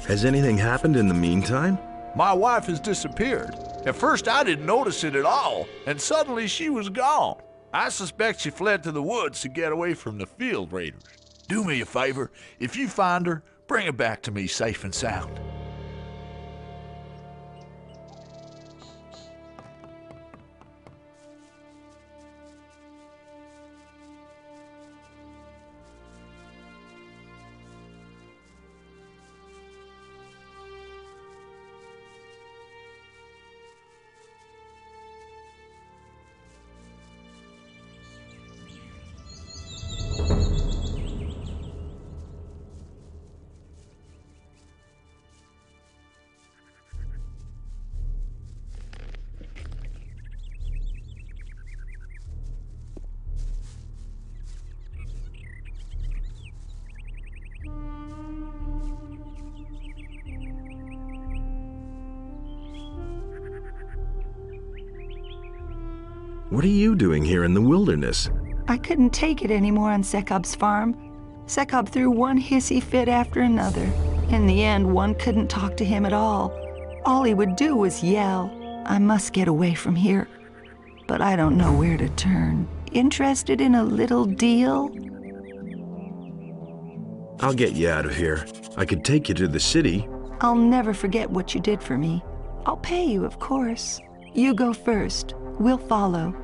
Has anything happened in the meantime? My wife has disappeared. At first I didn't notice it at all, and suddenly she was gone. I suspect she fled to the woods to get away from the field raiders. Do me a favor, if you find her, bring her back to me safe and sound. What are you doing here in the wilderness? I couldn't take it anymore on Sekob's farm. Sekob threw one hissy fit after another. In the end, one couldn't talk to him at all. All he would do was yell. I must get away from here, but I don't know where to turn. Interested in a little deal? I'll get you out of here. I could take you to the city. I'll never forget what you did for me. I'll pay you, of course. You go first. We'll follow.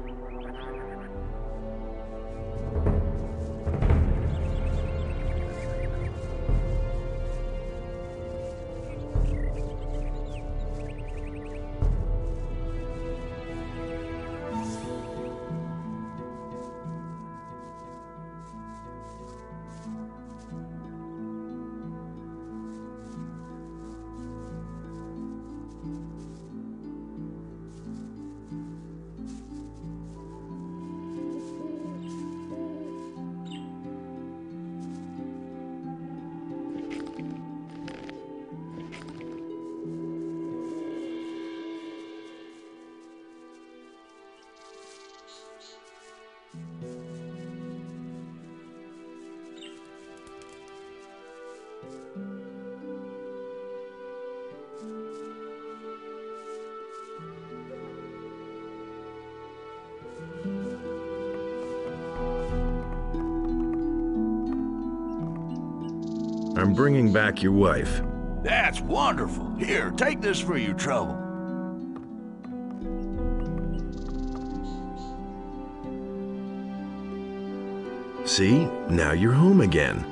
I'm bringing back your wife. That's wonderful. Here, take this for your trouble. See? Now you're home again.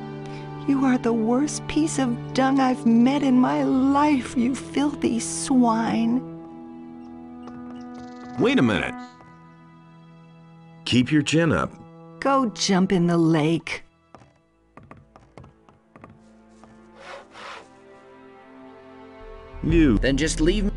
You are the worst piece of dung I've met in my life, you filthy swine. Wait a minute. Keep your chin up. Go jump in the lake. You. Then just leave me.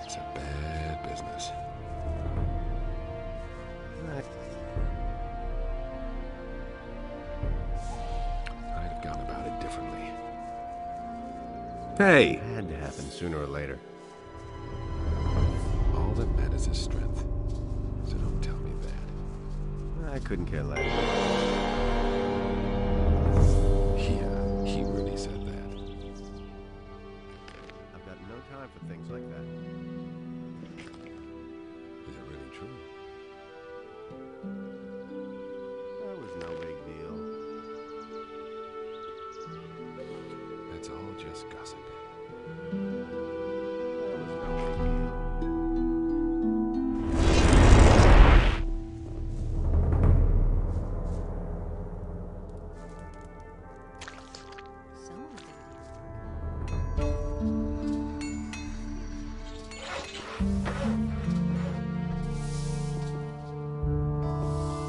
It's a bad business. I'd have gone about it differently. Hey! It had to happen sooner or later. All that matters is strength. So don't tell me that. I couldn't care less. Yeah, he really said that. I've got no time for things like that. Is it really true? That was no big deal. That's all just gossip. That was no big deal.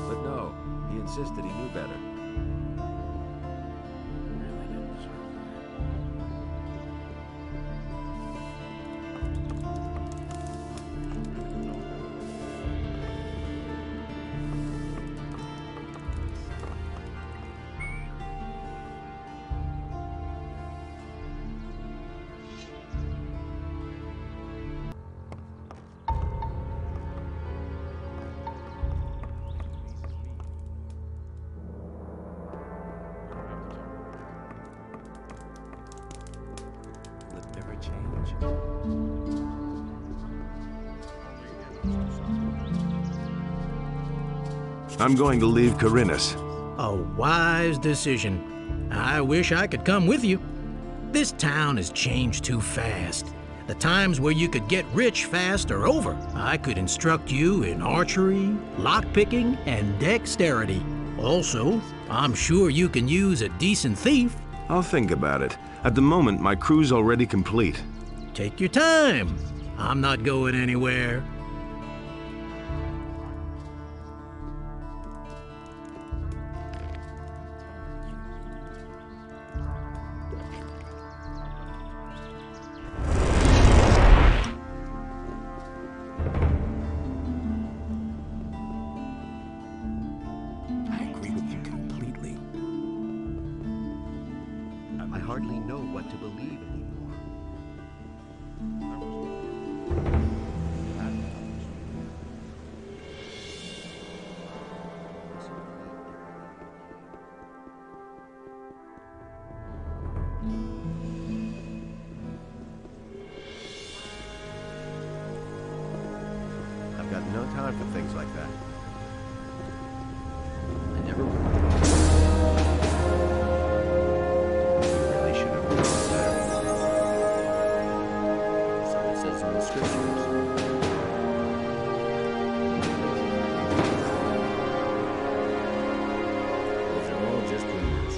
But no, he insisted he knew better. Will it never change? I'm going to leave Corinus. A wise decision. I wish I could come with you. This town has changed too fast. The times where you could get rich fast are over. I could instruct you in archery, lockpicking, and dexterity. Also, I'm sure you can use a decent thief. I'll think about it. At the moment, my crew's already complete. Take your time. I'm not going anywhere. time for things like that. I never would. You really should have known better. So it says in the scriptures. Those are all just rumors.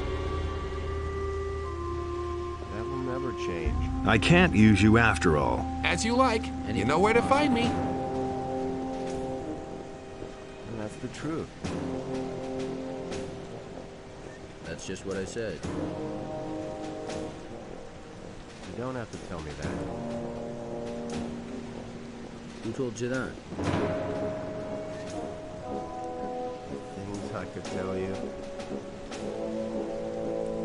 That will never change. I can't use you after all. As you like. You know where to find me. And that's the truth. That's just what I said. You don't have to tell me that. Who told you that? Things I could tell you.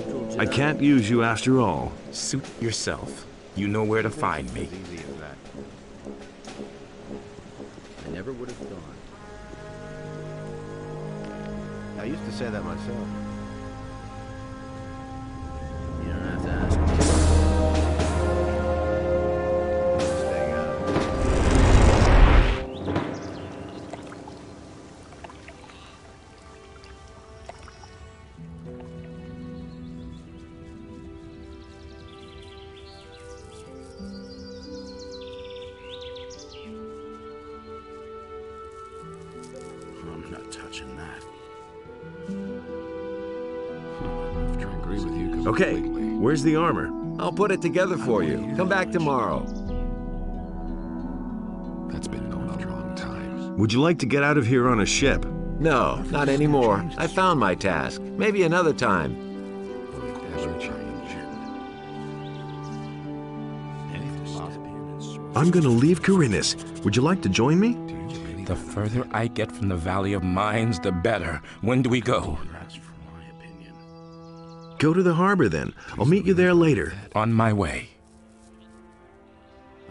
Who told you I that? can't use you after all. Suit yourself. You know where to find me. As easy as that. I never would have thought. I used to say that myself. You don't have to ask me. Staying out of it. I'm not touching that. I agree with you. Okay, where's the armor? I'll put it together for you. Come back tomorrow. That's been going on a long time. Would you like to get out of here on a ship? No, not anymore. I found my task. Maybe another time. I'm gonna leave Corinus. Would you like to join me? The further I get from the Valley of Mines, the better. When do we go? Go to the harbor then. I'll meet you there later. On my way.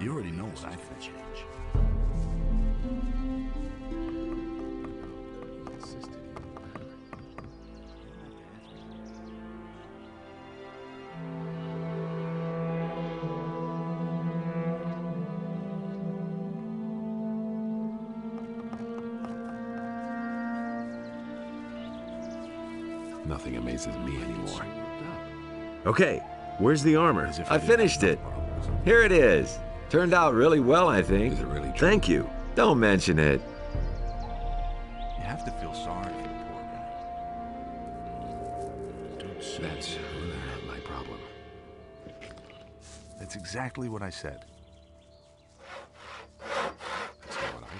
You already know what I think. Nothing amazes me anymore. Okay, where's the armor? I finished it. Here it is. Turned out really well, I think. Is it really true? Thank you. Don't mention it. You have to feel sorry for the poor guy. That's really not my problem. That's exactly what I said. That's not what I heard.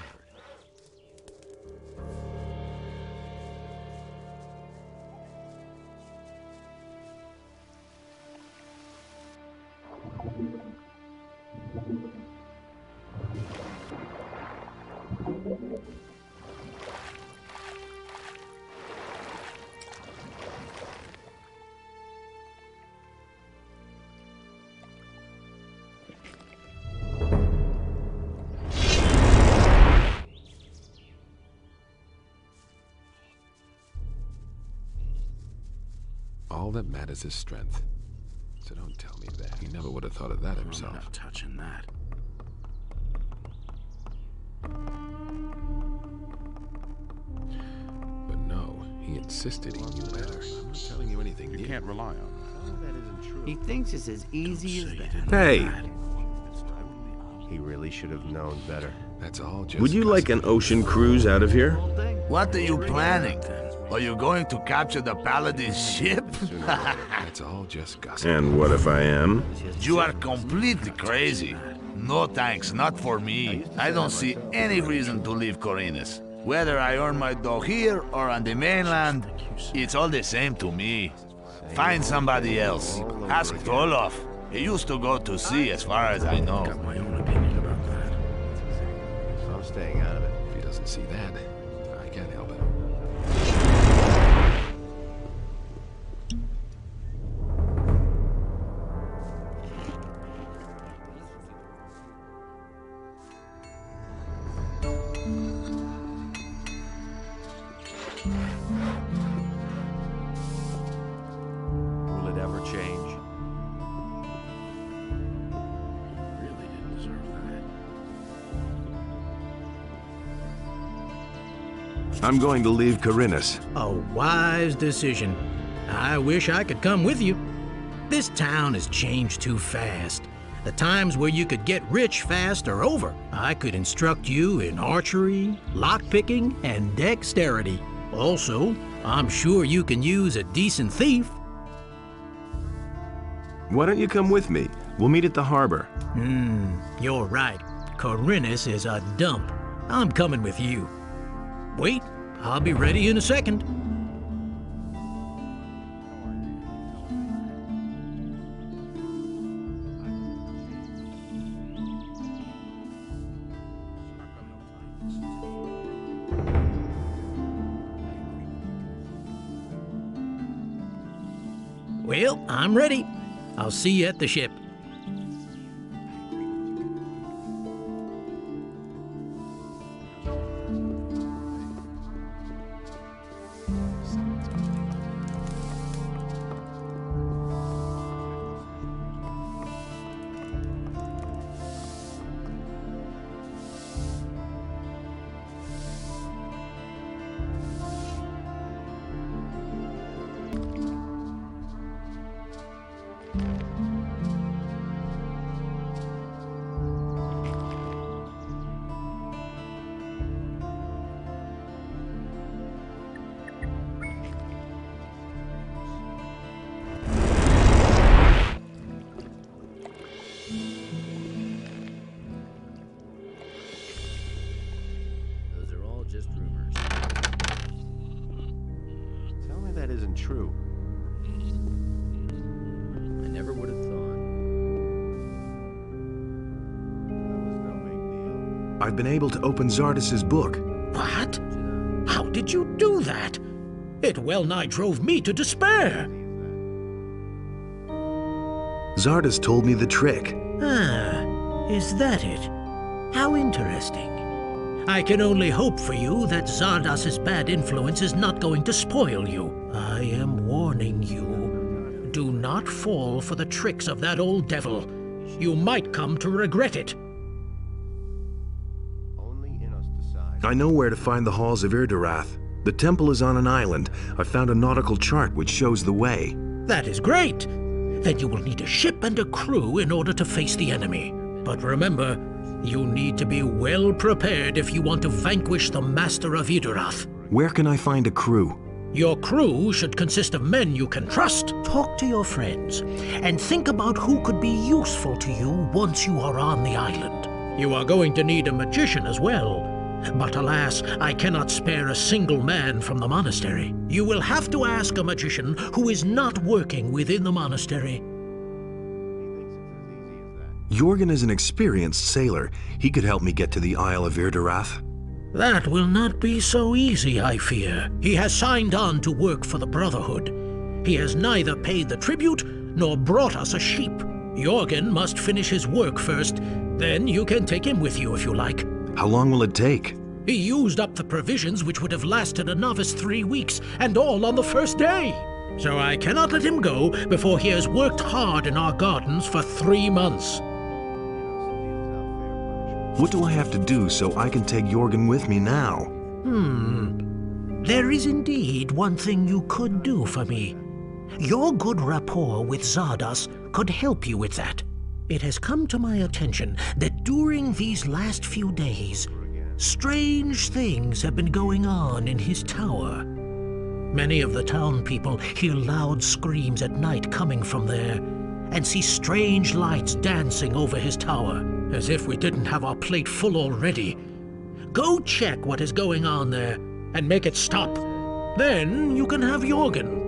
All that matters is strength. So don't tell me that. He never would have thought of that himself. I'm not touching that. But no, he insisted he knew better. I'm not telling you anything You new. can't rely on That isn't true. He thinks it's as easy as that. Hey, He really should have known better. That's all just would you like an ocean cruise out of here? What are you planning? Are you going to capture the Paladin's ship? That's all just gossip. And what if I am? You are completely crazy. No thanks, not for me. I don't see any reason to leave Corinus. Whether I earn my dough here or on the mainland, it's all the same to me. Find somebody else. Ask Roloff. He used to go to sea as far as I know. Got my own opinion about that. So I'm staying out of it. If he doesn't see that, I can't help it. Will it ever change? Really didn't deserve that. I'm going to leave Corinus. A wise decision. I wish I could come with you. This town has changed too fast. The times where you could get rich fast are over. I could instruct you in archery, lockpicking, and dexterity. Also, I'm sure you can use a decent thief. Why don't you come with me? We'll meet at the harbor. You're right. Corinus is a dump. I'm coming with you. Wait, I'll be ready in a second. Well, I'm ready. I'll see you at the ship. just rumors. Tell me that isn't true. I never would have thought. I've been able to open Zardas's book. What? How did you do that? It well nigh drove me to despair. Zardas told me the trick. Ah, is that it? How interesting. I can only hope for you that Zardas's bad influence is not going to spoil you. I am warning you. Do not fall for the tricks of that old devil. You might come to regret it. I know where to find the halls of Irdarath. The temple is on an island. I found a nautical chart which shows the way. That is great. Then you will need a ship and a crew in order to face the enemy. But remember, you need to be well prepared if you want to vanquish the Master of Irdarath. Where can I find a crew? Your crew should consist of men you can trust. Talk to your friends and think about who could be useful to you once you are on the island. You are going to need a magician as well. But alas, I cannot spare a single man from the monastery. You will have to ask a magician who is not working within the monastery. Jorgen is an experienced sailor. He could help me get to the Isle of Irdarath. That will not be so easy, I fear. He has signed on to work for the Brotherhood. He has neither paid the tribute nor brought us a sheep. Jorgen must finish his work first. Then you can take him with you if you like. How long will it take? He used up the provisions which would have lasted a novice 3 weeks, and all on the first day. So I cannot let him go before he has worked hard in our gardens for 3 months. What do I have to do so I can take Jorgen with me now? There is indeed one thing you could do for me. Your good rapport with Zardas could help you with that. It has come to my attention that during these last few days, strange things have been going on in his tower. Many of the town people hear loud screams at night coming from there, and see strange lights dancing over his tower, as if we didn't have our plate full already. Go check what is going on there, and make it stop. Then you can have Jorgen.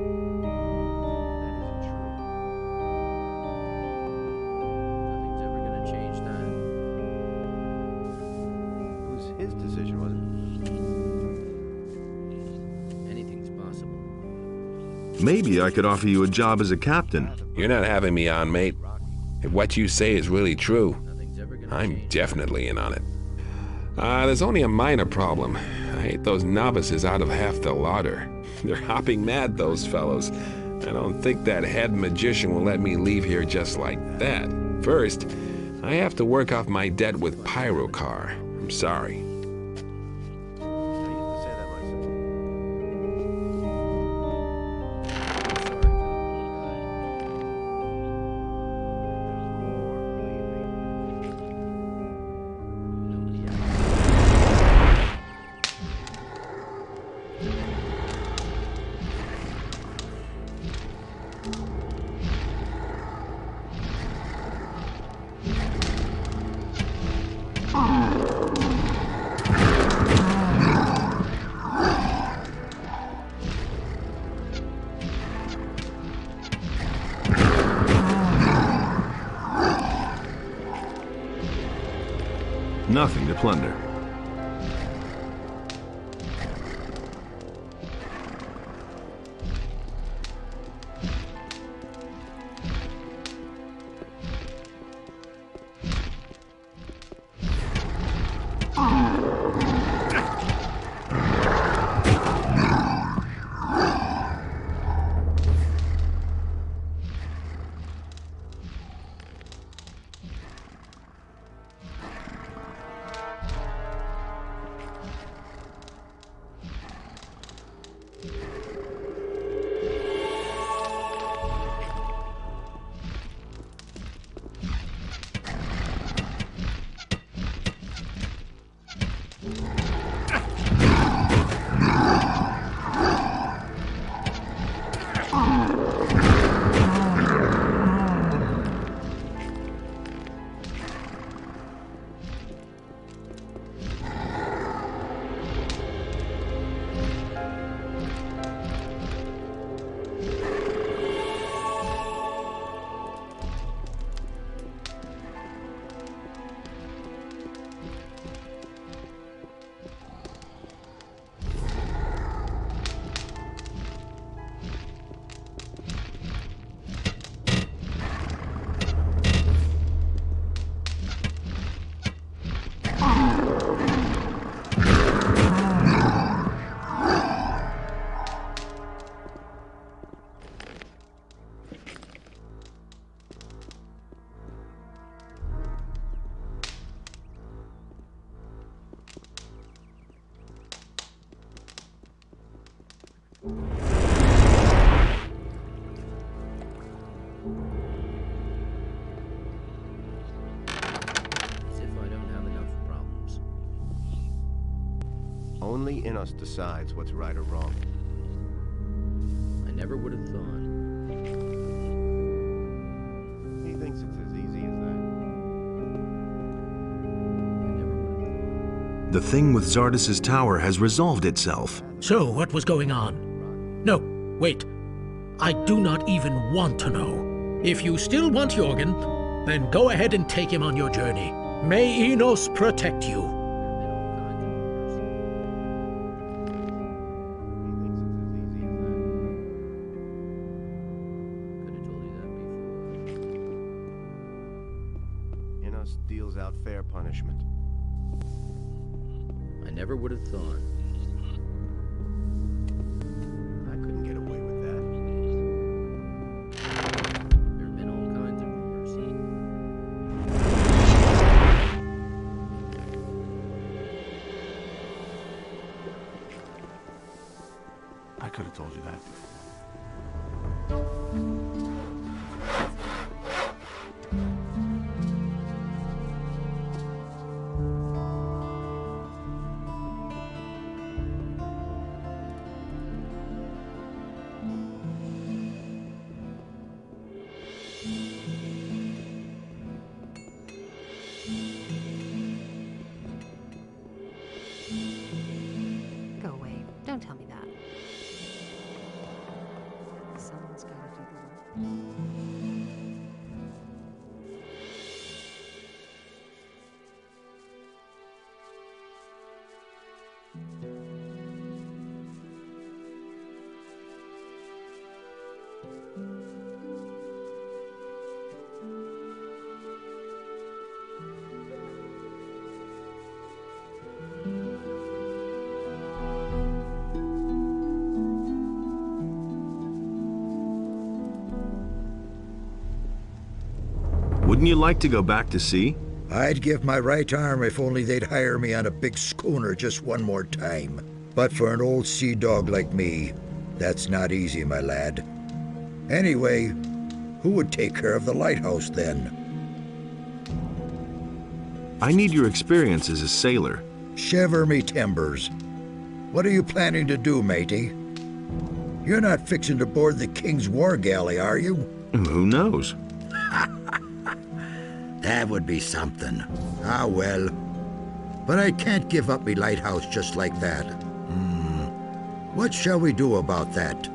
His decision, wasn't it? Anything's possible. Maybe I could offer you a job as a captain. You're not having me on, mate. If what you say is really true, I'm definitely in on it. There's only a minor problem. I hate those novices out of half the larder. They're hopping mad, those fellows. I don't think that head magician will let me leave here just like that. First, I have to work off my debt with Pyrocar. I'm sorry. Nothing to plunder. Only Immerse decides what's right or wrong. I never would have thought. He thinks it's as easy as that. The thing with Zardis's tower has resolved itself. So, what was going on? No, wait. I do not even want to know. If you still want Jorgen, then go ahead and take him on your journey. May Immerse protect you. Deals out fair punishment. I never would have thought. I couldn't get away with that. There have been all kinds of rumors. I could have told you that. Go away. Don't tell me that. Someone's got to do the work. Wouldn't you like to go back to sea? I'd give my right arm if only they'd hire me on a big schooner just one more time. But for an old sea dog like me, that's not easy, my lad. Anyway, who would take care of the lighthouse then? I need your experience as a sailor. Shiver me timbers. What are you planning to do, matey? You're not fixing to board the King's war galley, are you? Who knows? That would be something. Ah, well. But I can't give up me lighthouse just like that. What shall we do about that?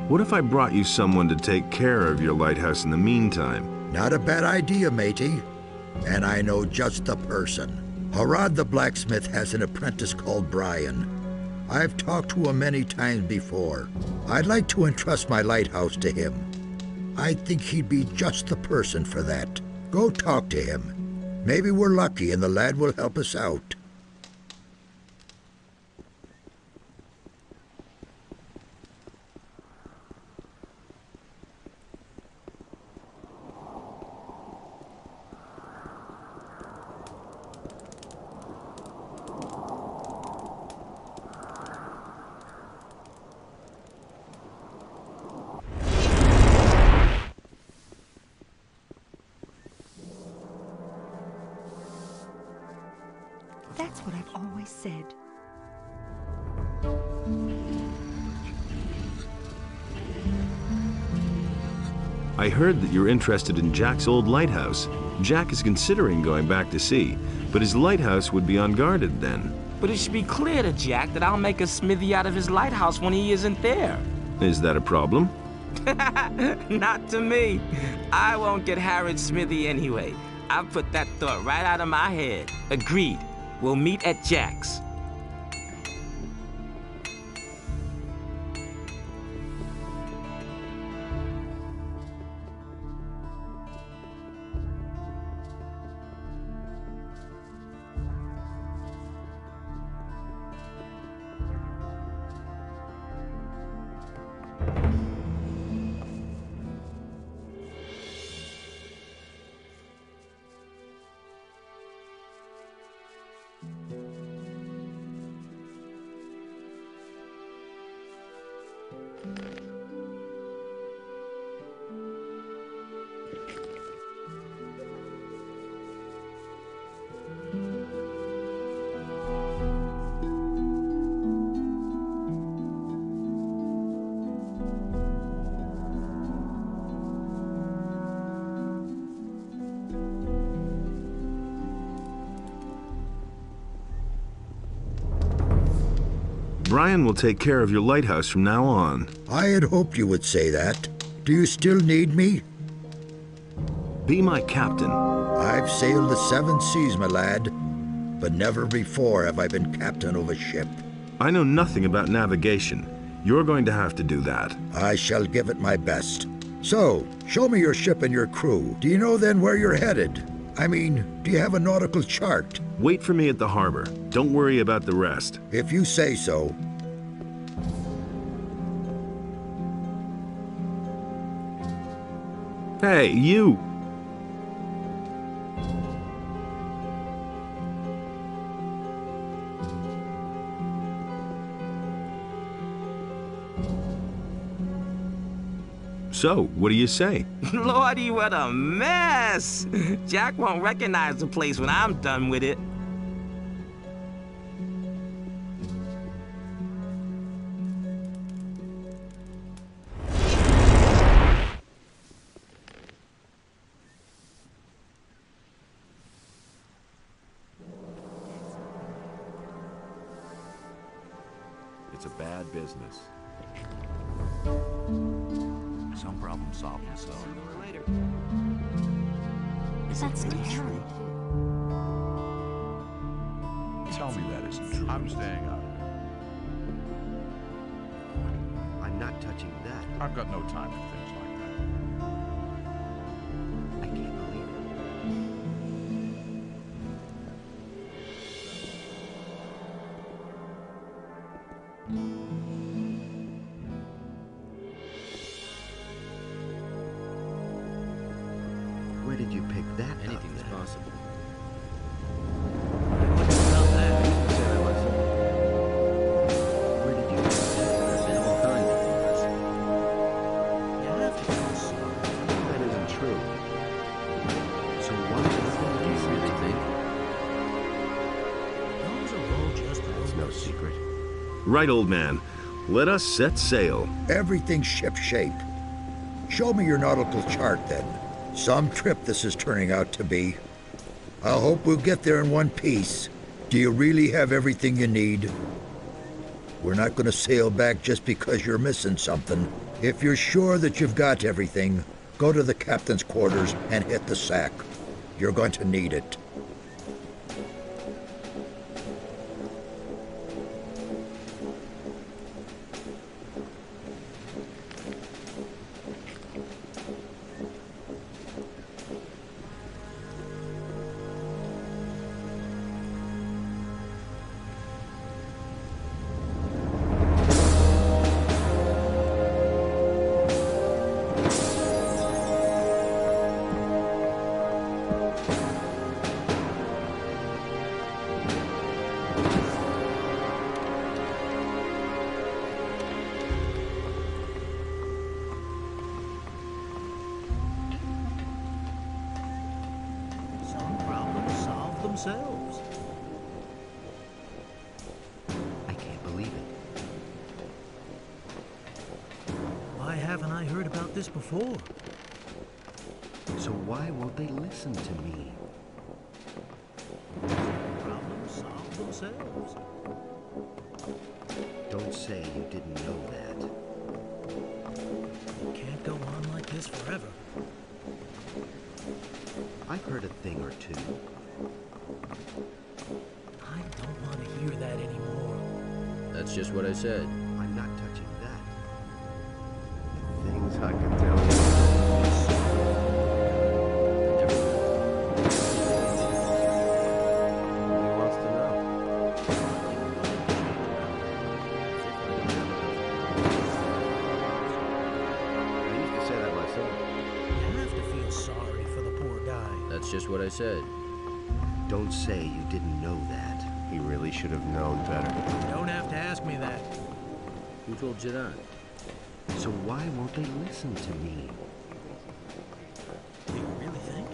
What if I brought you someone to take care of your lighthouse in the meantime? Not a bad idea, matey. and I know just the person. Harad the blacksmith has an apprentice called Brian. I've talked to him many times before. I'd like to entrust my lighthouse to him. I think he'd be just the person for that. Go talk to him. Maybe we're lucky and the lad will help us out. That's what I've always said. I heard that you're interested in Jack's old lighthouse. Jack is considering going back to sea, but his lighthouse would be unguarded then. But it should be clear to Jack that I'll make a smithy out of his lighthouse when he isn't there. Is that a problem? Not to me. I won't get Harrod's smithy anyway. I've put that thought right out of my head. Agreed. We'll meet at Jack's. Brian will take care of your lighthouse from now on. I had hoped you would say that. Do you still need me? Be my captain. I've sailed the 7 seas, my lad, but never before have I been captain of a ship. I know nothing about navigation. You're going to have to do that. I shall give it my best. So, show me your ship and your crew. Do you know then where you're headed? I mean, do you have a nautical chart? Wait for me at the harbor. Don't worry about the rest. If you say so. Hey, you! So, what do you say? Lordy, what a mess! Jack won't recognize the place when I'm done with it. It's a bad business. Some problem solved themselves. Later. That's terrible. Tell me that isn't true. I'm staying out. I'm not touching that. I've got no time for things like that. I can't believe it. Where did you pick that? Anything's possible. Where did you pick that? There have been all kinds of wars. You have to go slow. That isn't true. So what is it? Do you really think? Those are all just It's no secret. Right, old man. Let us set sail. Everything's ship-shape. Show me your nautical chart, then. Some trip this is turning out to be. I hope we'll get there in one piece. Do you really have everything you need? We're not going to sail back just because you're missing something. If you're sure that you've got everything, go to the captain's quarters and hit the sack. You're going to need it. Themselves. I can't believe it. Why haven't I heard about this before? So why won't they listen to me? Problems solve themselves. Don't say you didn't know that. It can't go on like this forever. I've heard a thing or two. I don't want to hear that anymore. That's just what I said. I'm not touching that. Things I can tell you. He wants to know. I used to say that myself. You have to feel sorry for the poor guy. That's just what I said. Don't say you didn't know that. He really should have known better. You don't have to ask me that. Who told you that? So why won't they listen to me? Do you really think?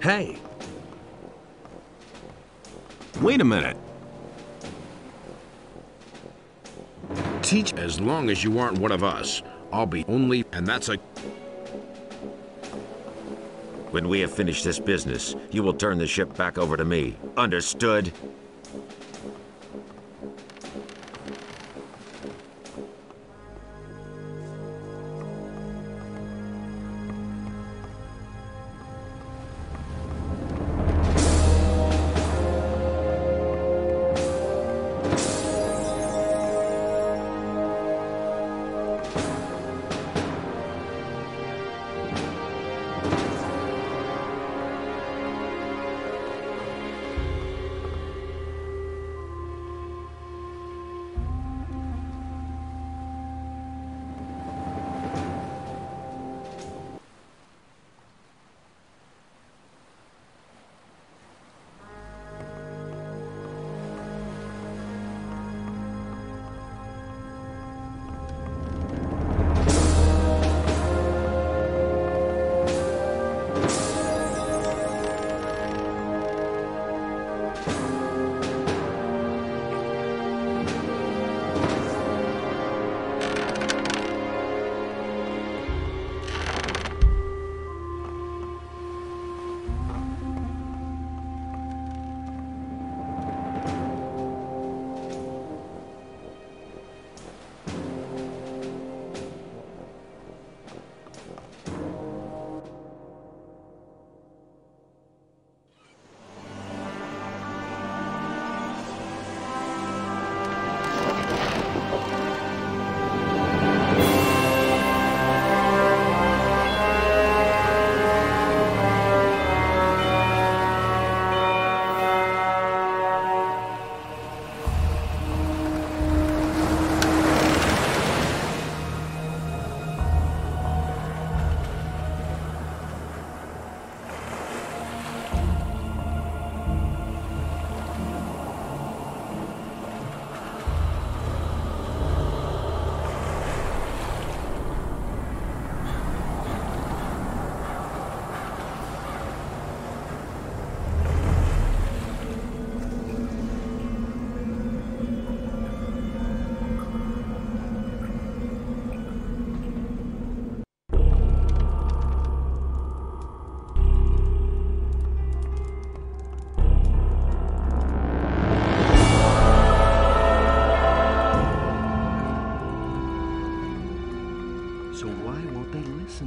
Hey! Wait a minute. Teach as long as you aren't one of us. I'll be only, and that's a... When we have finished this business, you will turn the ship back over to me. Understood?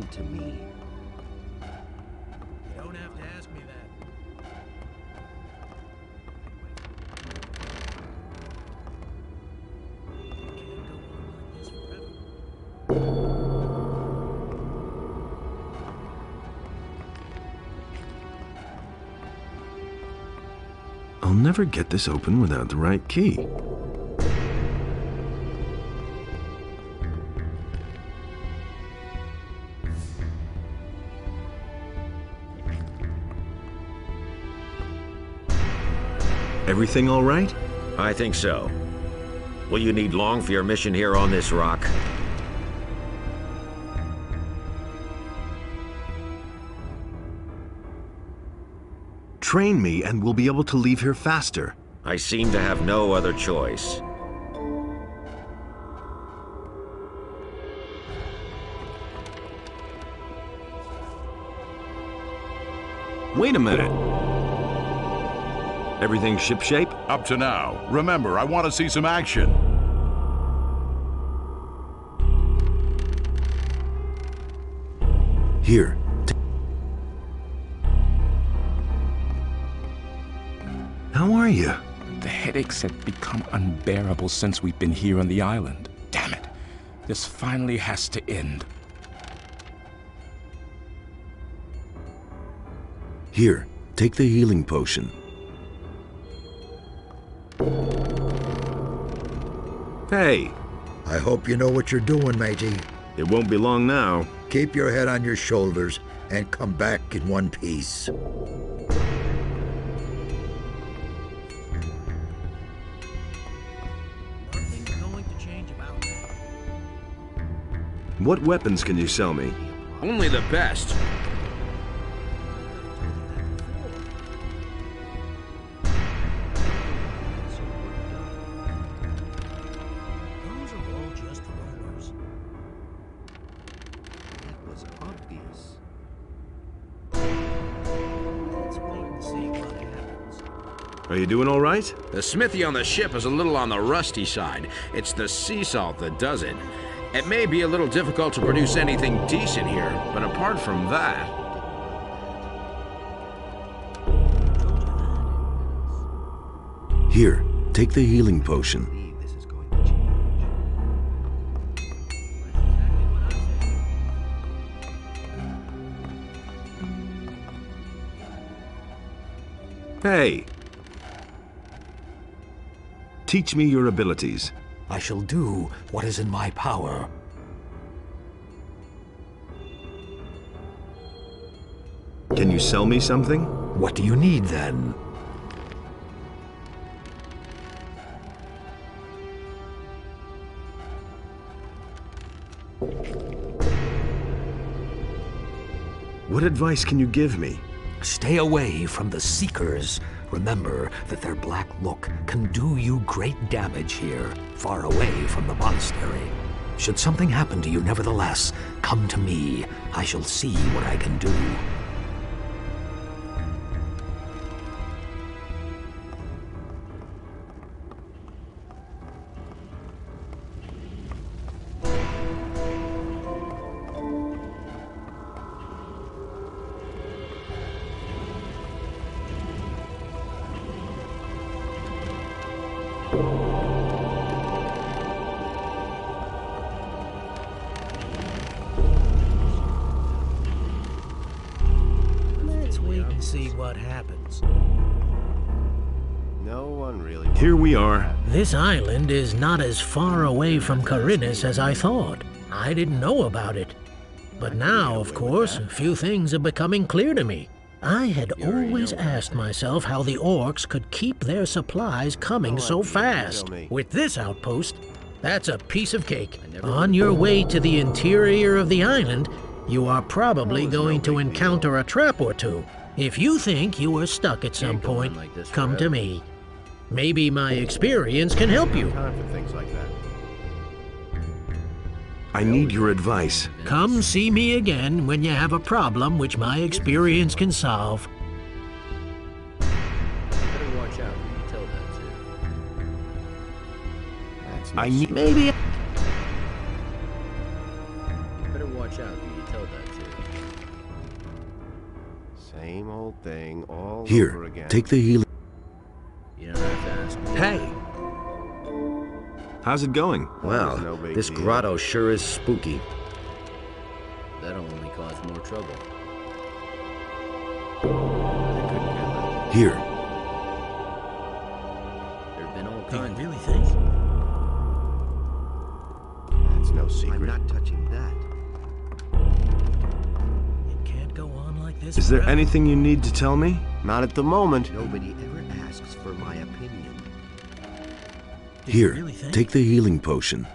Come to me. You don't have to ask me that. I'll never get this open without the right key. Everything all right? I think so. Will you need long for your mission here on this rock? Train me and we'll be able to leave here faster. I seem to have no other choice. Wait a minute. Everything shipshape? Up to now. Remember, I want to see some action. Here. How are you? The headaches have become unbearable since we've been here on the island. Damn it. This finally has to end. Here, take the healing potion. Hey! I hope you know what you're doing, matey. It won't be long now. Keep your head on your shoulders and come back in one piece. What weapons can you sell me? Only the best. Those are all just rumors. That was obvious. Let's wait and see what happens. Are you doing all right? The smithy on the ship is a little on the rusty side. It's the sea salt that does it. It may be a little difficult to produce anything decent here, but apart from that... Here, take the healing potion. This is going to change. Hey! Teach me your abilities. I shall do what is in my power. Can you sell me something? What do you need, then? What advice can you give me? Stay away from the Seekers. Remember that their black look can do you great damage here, far away from the monastery. Should something happen to you nevertheless, come to me. I shall see what I can do. Let's wait and see what happens. No one really. Here we are. This island is not as far away from Carinus as I thought. I didn't know about it. But now, of course, a few things are becoming clear to me. I had always asked myself how the orcs could keep their supplies coming so fast. With this outpost, that's a piece of cake. On your way to the interior of the island, you are probably going to encounter a trap or two. If you think you are stuck at some point, come to me. Maybe my experience can help you. Time for things like that. I need your advice. Come see me again when you have a problem which my experience can solve. Better watch out who you tell that to. I need... Maybe... Better watch out who you tell that to. Same old thing all Here, over again. take the healing. You don't have to ask me. Hey! How's it going? Well, no big this deal. grotto sure is spooky. That'll only cause more trouble. Here. There've been all Do you kinds. really think? That's no secret. I'm not touching that. It can't go on like this. Is there forever. anything you need to tell me? Not at the moment. Nobody ever asks for my opinion. Do you Here, really think? take the healing potion.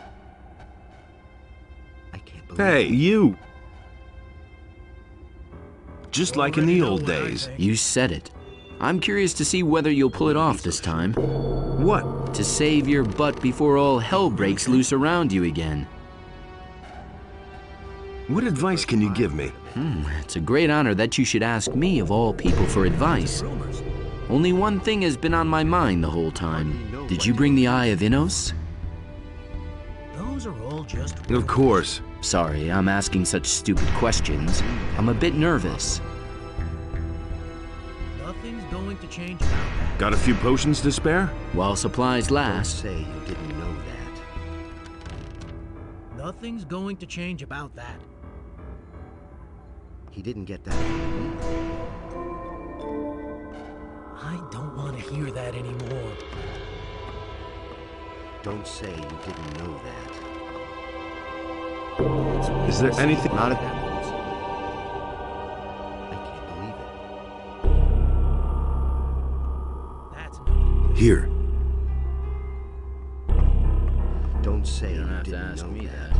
I can't believe Hey, it. you! Just like in the Already know old what I days. think. You said it. I'm curious to see whether you'll pull it off this time. What? To save your butt before all hell breaks loose around you again. What advice can you give me? It's a great honor that you should ask me of all people for advice. Rumors. Only one thing has been on my mind the whole time. Did you bring the Eye of Innos? Those are all just Of course. Sorry, I'm asking such stupid questions. I'm a bit nervous. Nothing's going to change about that. Got a few potions to spare? While supplies Don't last, say you didn't know that. Nothing's going to change about that. He didn't get that from me. I don't want to hear that anymore. Don't say you didn't know that. Is there anything? Not at Happens. I can't believe it. That's enough. Here. Don't say You you don't have to didn't ask know me that. that.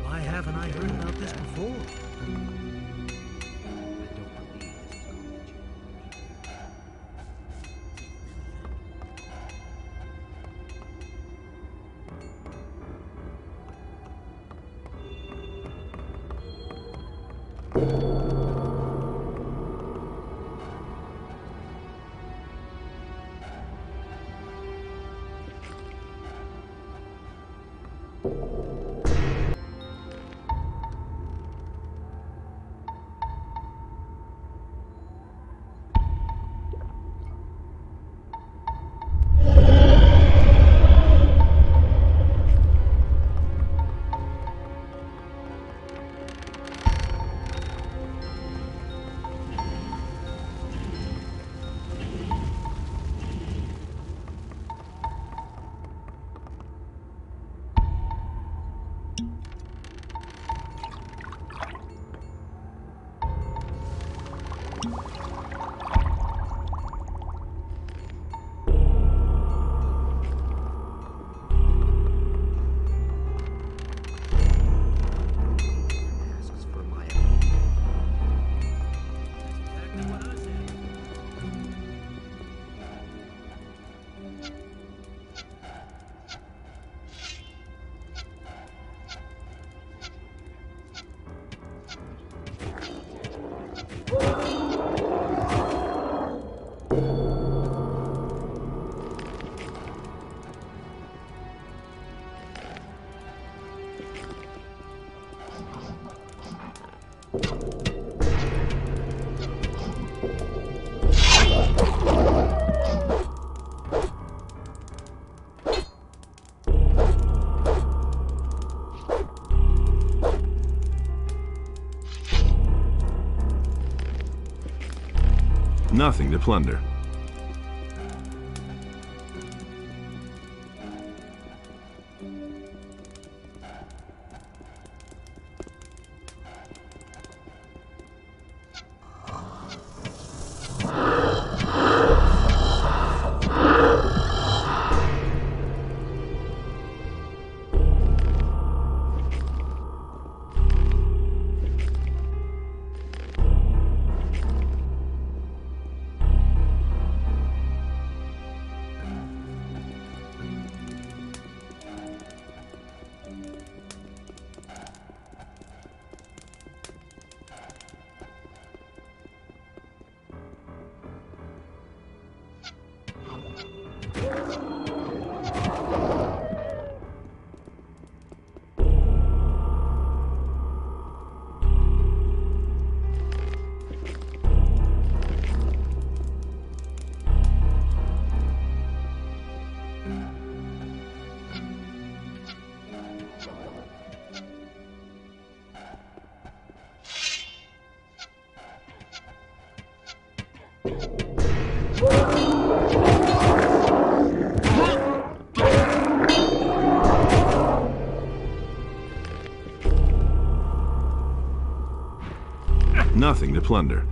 Why haven't I heard about this before? I don't believe this is going to change. Asks for my opinion. Exactly what I said. Nothing to plunder. nothing to plunder.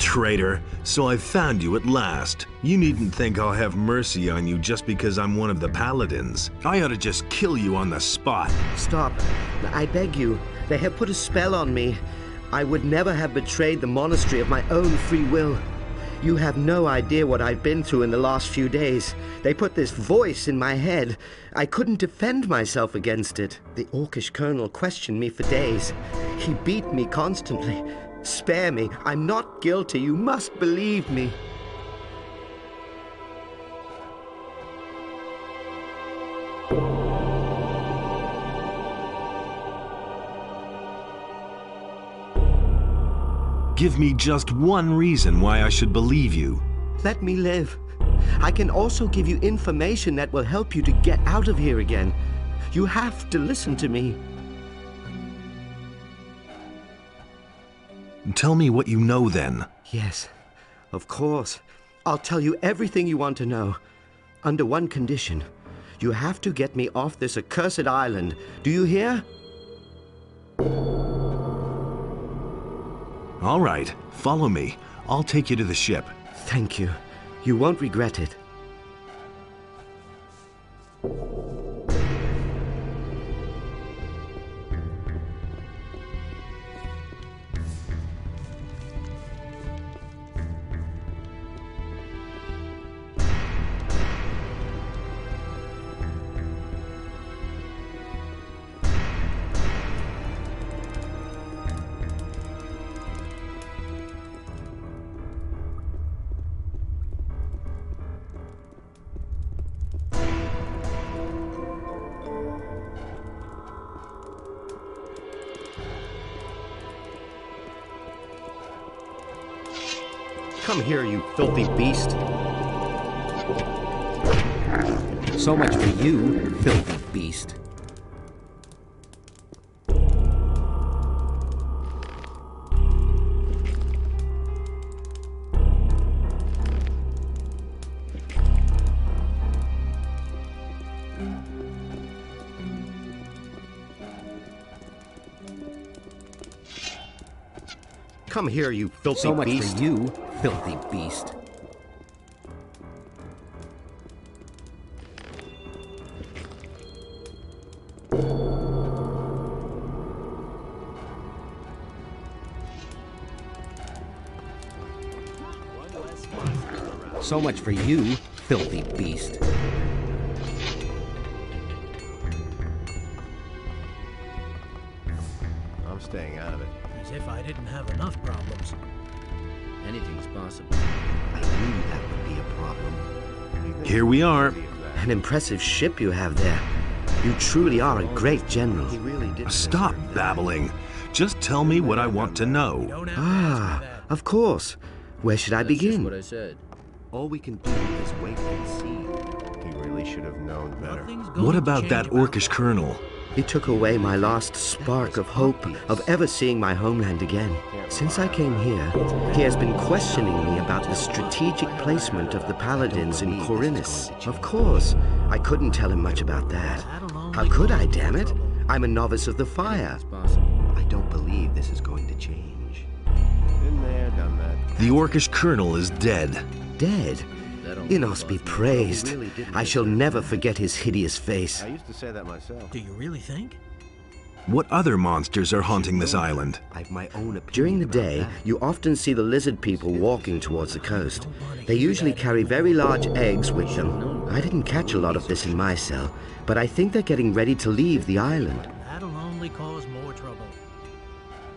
traitor. So I've found you at last. You needn't think I'll have mercy on you just because I'm one of the paladins. I ought to just kill you on the spot. Stop. I beg you. They have put a spell on me. I would never have betrayed the monastery of my own free will. You have no idea what I've been through in the last few days. They put this voice in my head. I couldn't defend myself against it. The Orcish colonel questioned me for days. He beat me constantly. Spare me. I'm not guilty. You must believe me. Give me just one reason why I should believe you. Let me live. I can also give you information that will help you to get out of here again. You have to listen to me. Tell me what you know then. Yes, of course. I'll tell you everything you want to know. Under one condition. You have to get me off this accursed island. Do you hear? All right, follow me. I'll take you to the ship. Thank you. You won't regret it. Come here, you filthy beast. So much for you, filthy beast. Come here, you filthy beast. So much for you, filthy beast. So much for you, filthy beast. I'm staying out of it. As if I didn't have enough problems. Anything's possible. I knew that would be a problem. Here we are. An impressive ship you have there. You truly are a great general. Stop babbling. Just tell me what I want to know. Ah, of course. Where should I begin? That's what I said. All we can do is wait and see. He really should have known better. What about that Orcish colonel? He took away my last spark of hope of ever seeing my homeland again. Since I came here, he has been questioning me about the strategic placement of the paladins in Khorinis. Of course, I couldn't tell him much about that. How could I, damn it? I'm a novice of the fire. I don't believe this is going to change. Been there, done that. The Orcish colonel is dead. Dead? Innos be praised. I shall never forget his hideous face. I used to say that myself. Do you really think? What other monsters are haunting this island? I've my own opinion. During the day, you often see the lizard people walking towards the coast. They usually carry very large eggs with them. I didn't catch a lot of this in my cell, but I think they're getting ready to leave the island. That'll only cause more trouble.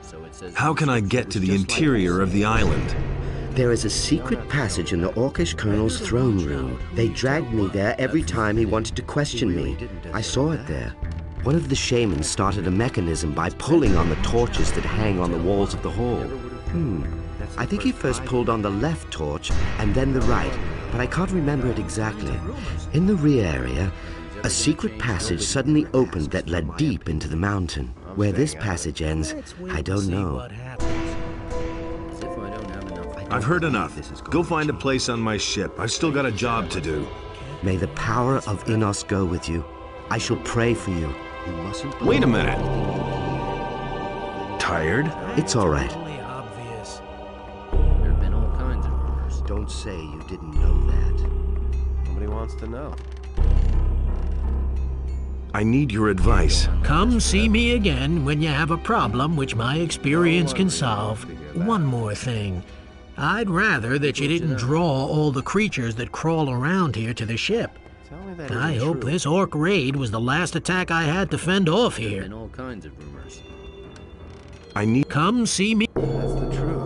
So it says. How can I get to the interior of the island? There is a secret passage in the Orcish colonel's throne room. They dragged me there every time he wanted to question me. I saw it there. One of the shamans started a mechanism by pulling on the torches that hang on the walls of the hall. I think he first pulled on the left torch and then the right, but I can't remember it exactly. In the rear area, a secret passage suddenly opened that led deep into the mountain. Where this passage ends, I don't know. I've heard enough. Go find a place on my ship. I've still got a job to do. May the power of Innos go with you. I shall pray for you. You mustn't. Wait a minute. Tired? It's all right. There have been all Don't say you didn't know that. Nobody wants to know. I need your advice. Come see me again when you have a problem which my experience can solve. One more thing. I'd rather that you didn't draw all the creatures that crawl around here to the ship. I hope this orc raid was the last attack I had to fend off here. And all kinds of rumors. I need... Come see me. That's the truth.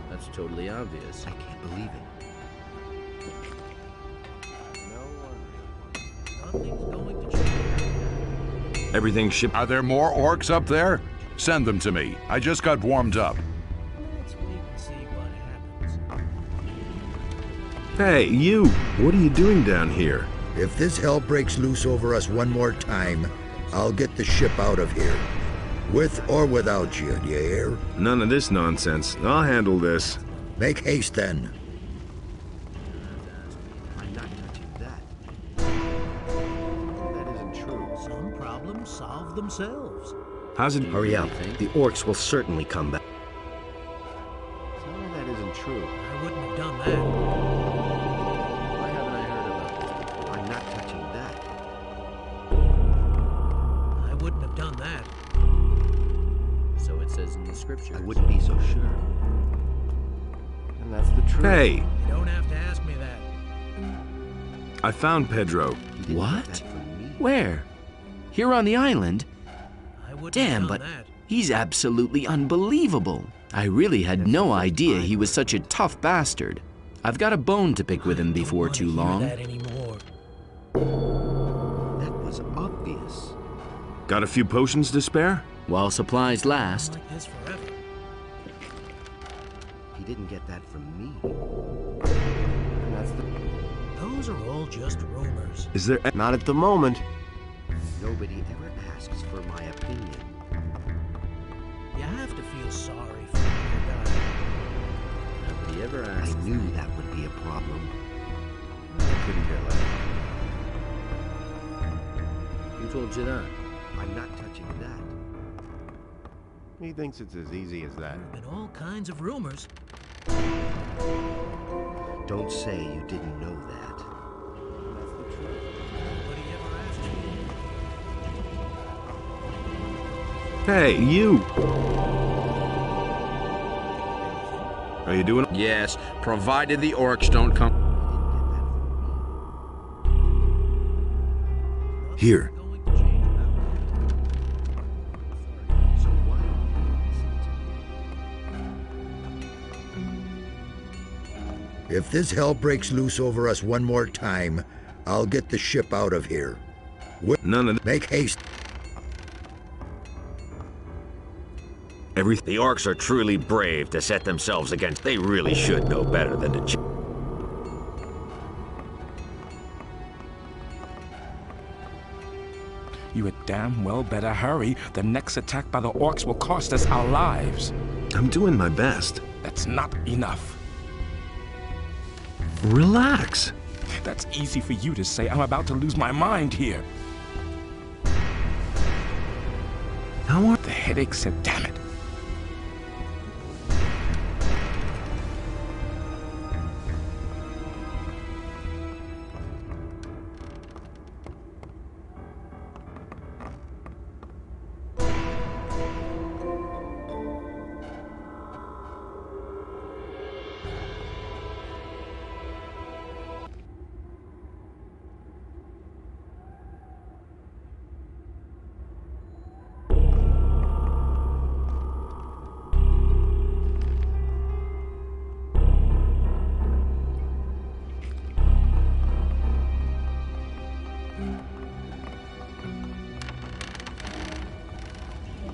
That's totally obvious. I can't believe it. Everything shipped. Are there more orcs up there? Send them to me. I just got warmed up. Hey, you! What are you doing down here? If this hell breaks loose over us one more time, I'll get the ship out of here. With or without you hear? None of this nonsense. I'll handle this. Make haste then. I'm not touching that. That isn't true. Some problems solve themselves. How's it? Hurry up. The orcs will certainly come back. Some of that isn't true. I wouldn't have done that. Why haven't I heard about this? I'm not touching that. I wouldn't have done that. So it says in the scriptures. I wouldn't be so sure. And that's the truth. Hey! You don't have to ask me that. I found Pedro. What? Where? Here on the island? Damn, but he's absolutely unbelievable. I really had no idea he was such a tough bastard. I've got a bone to pick with him before too long. That was obvious. Got a few potions to spare? While supplies last. He didn't get that from me. And that's the... Those are all just rumors. Is there... Not at the moment. Nobody ever asks for my opinion. You have to feel sorry for your guy. Nobody ever asked. I knew that would be a problem. I couldn't care less. Who told you that? I'm not touching that. He thinks it's as easy as that. And all kinds of rumors. Don't say you didn't know that. That's the truth. Nobody ever asked you. Hey, you! Are you doing... Yes, provided the orcs don't come. Here. If this hell breaks loose over us one more time, I'll get the ship out of here. None of... Make haste. The orcs are truly brave to set themselves against. They really should know better than to... You had damn well better hurry. The next attack by the orcs will cost us our lives. I'm doing my best. That's not enough. Relax. That's easy for you to say. I'm about to lose my mind here. How are... The headache said, damn it.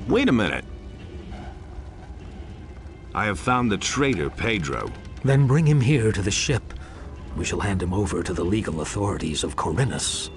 Wait a minute. I have found the traitor, Pedro. Then bring him here to the ship. We shall hand him over to the legal authorities of Corinus.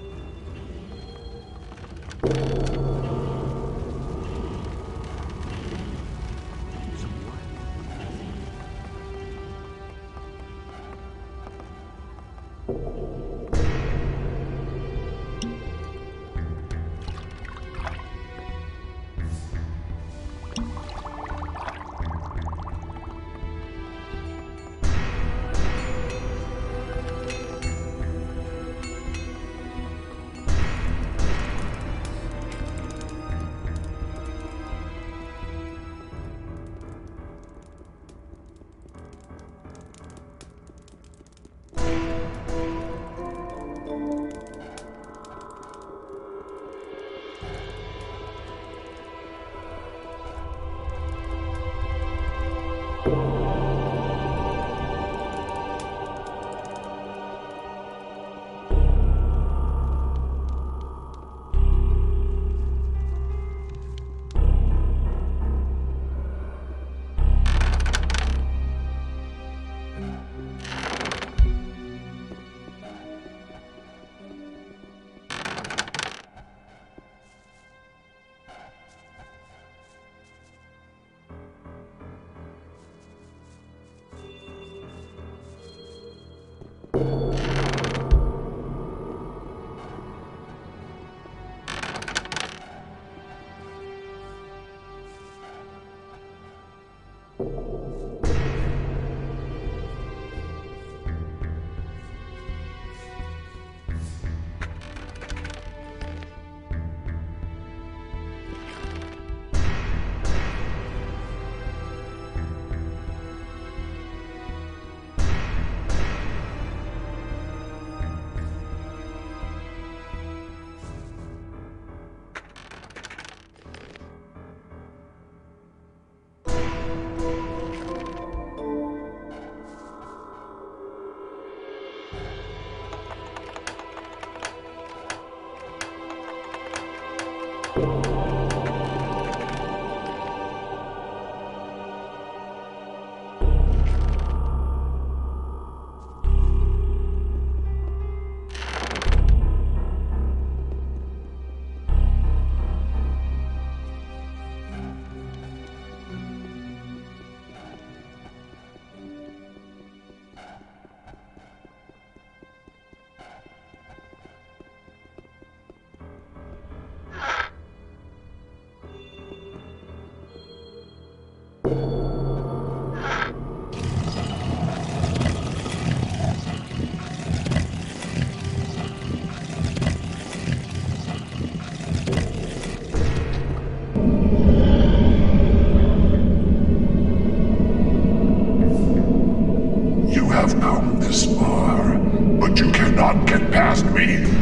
have come this far, but you cannot get past me.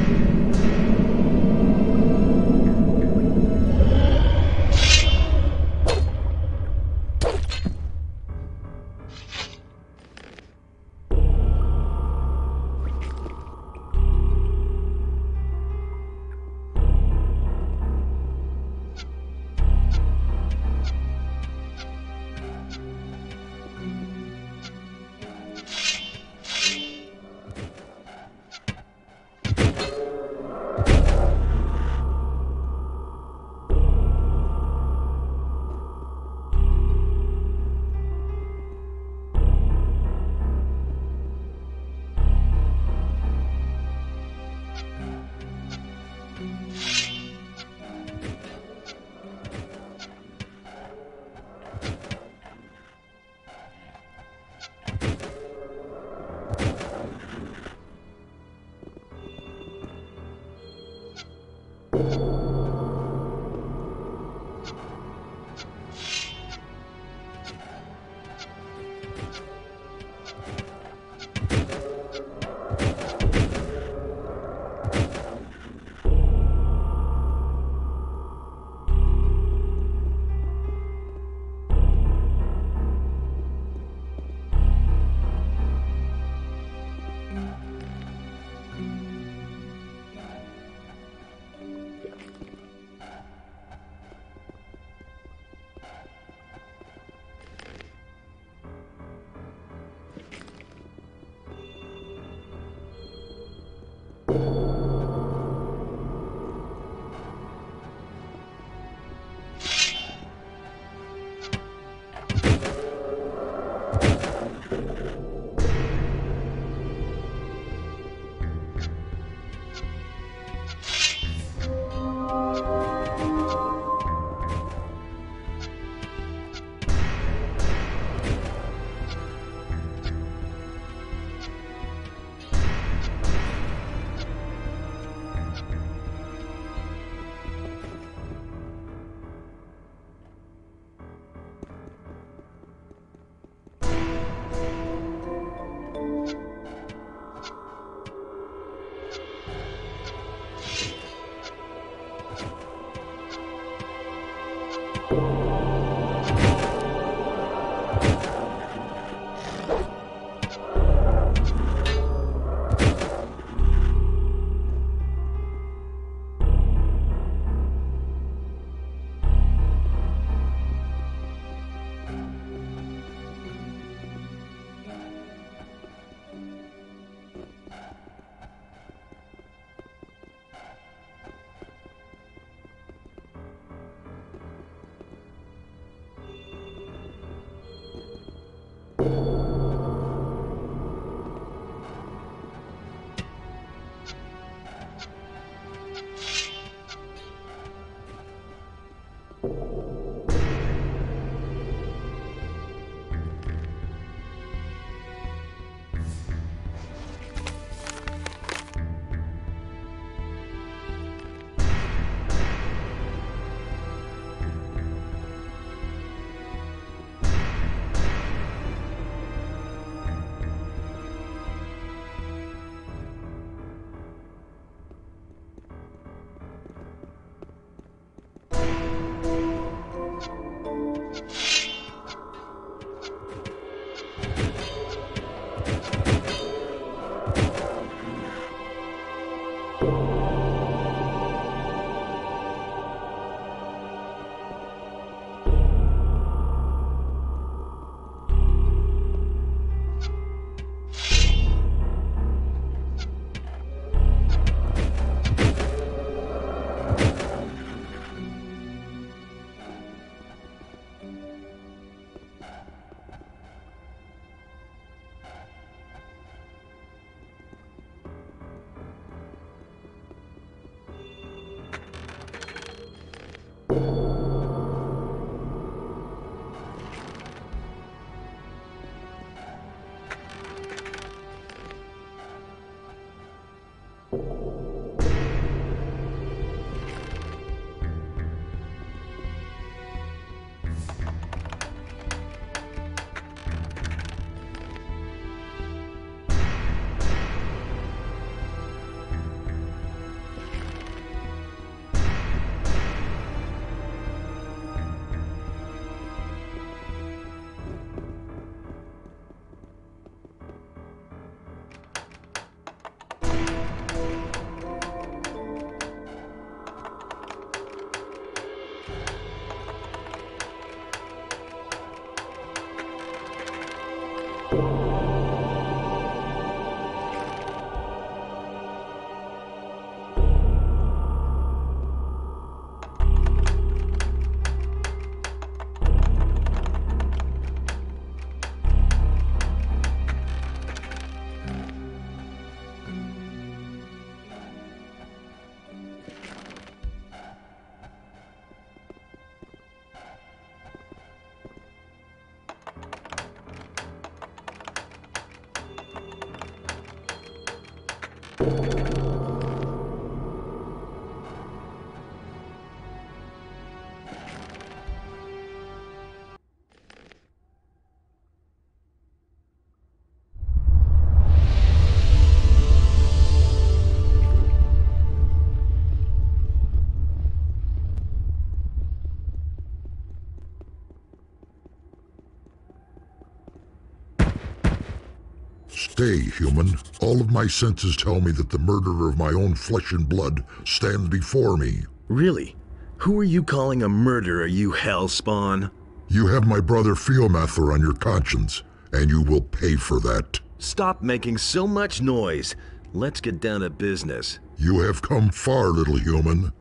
Stay, human. All of my senses tell me that the murderer of my own flesh and blood stands before me. Really? Who are you calling a murderer, you hellspawn? You have my brother Fiomather on your conscience, and you will pay for that. Stop making so much noise. Let's get down to business. You have come far, little human,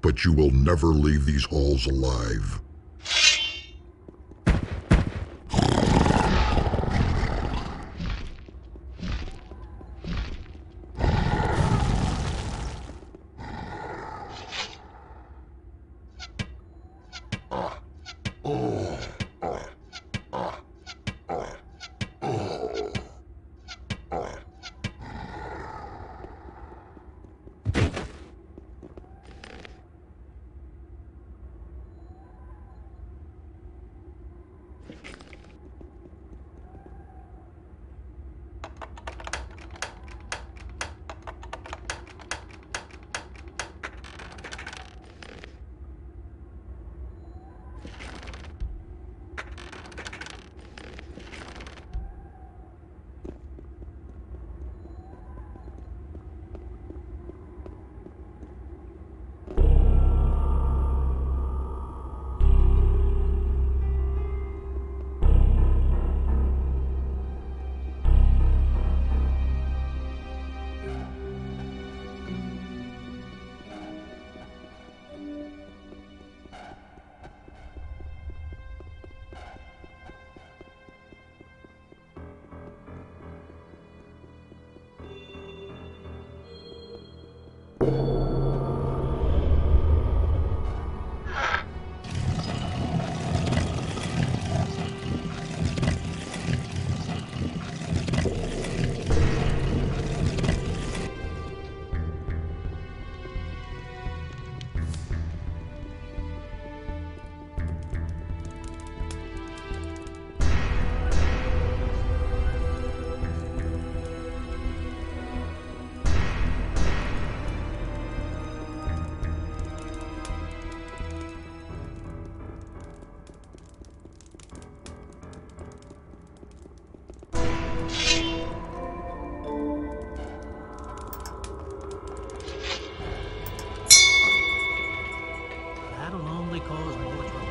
but you will never leave these halls alive. cause more trouble.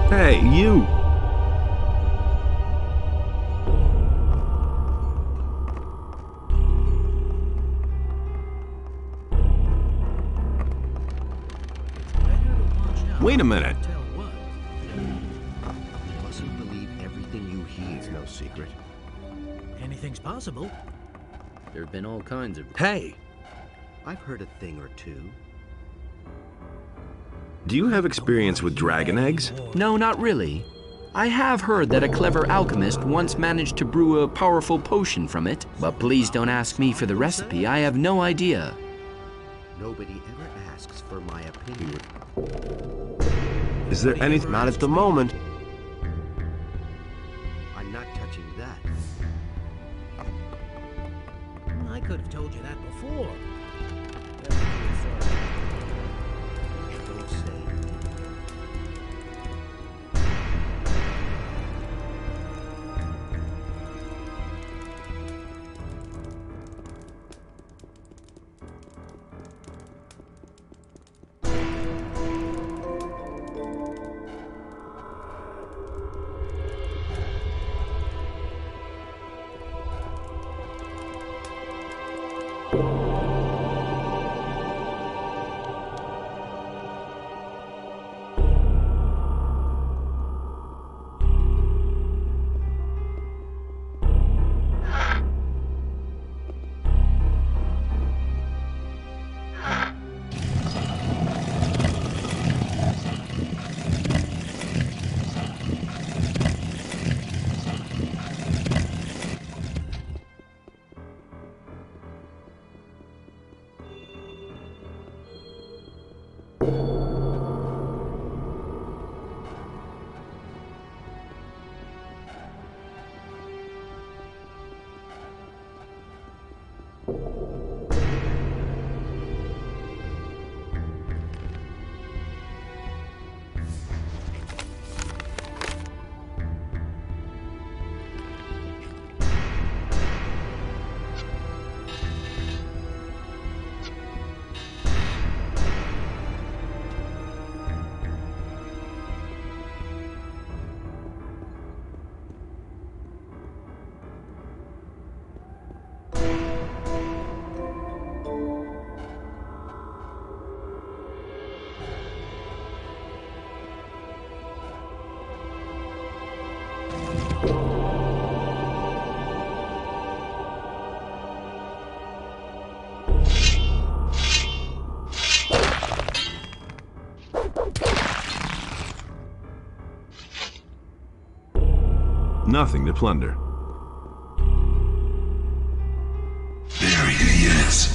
Hey, you! Wait a minute. You mustn't believe everything you hear. It's no secret. Anything's possible. There have been all kinds of... Hey! I've heard a thing or two. Do you have experience with dragon eggs? No, not really. I have heard that a clever alchemist once managed to brew a powerful potion from it, but please don't ask me for the recipe. I have no idea. Nobody ever asks for my opinion. Is there anything? Not at the moment. I'm not touching that. I could have told you that before. Don't say. Nothing to plunder. There he is.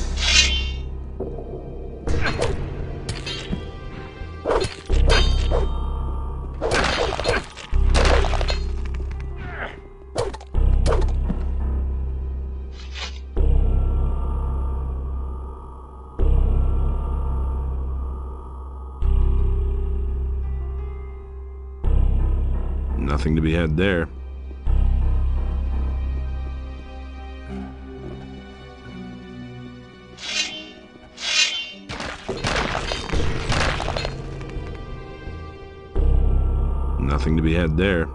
Nothing to be had there. Nothing to be had there.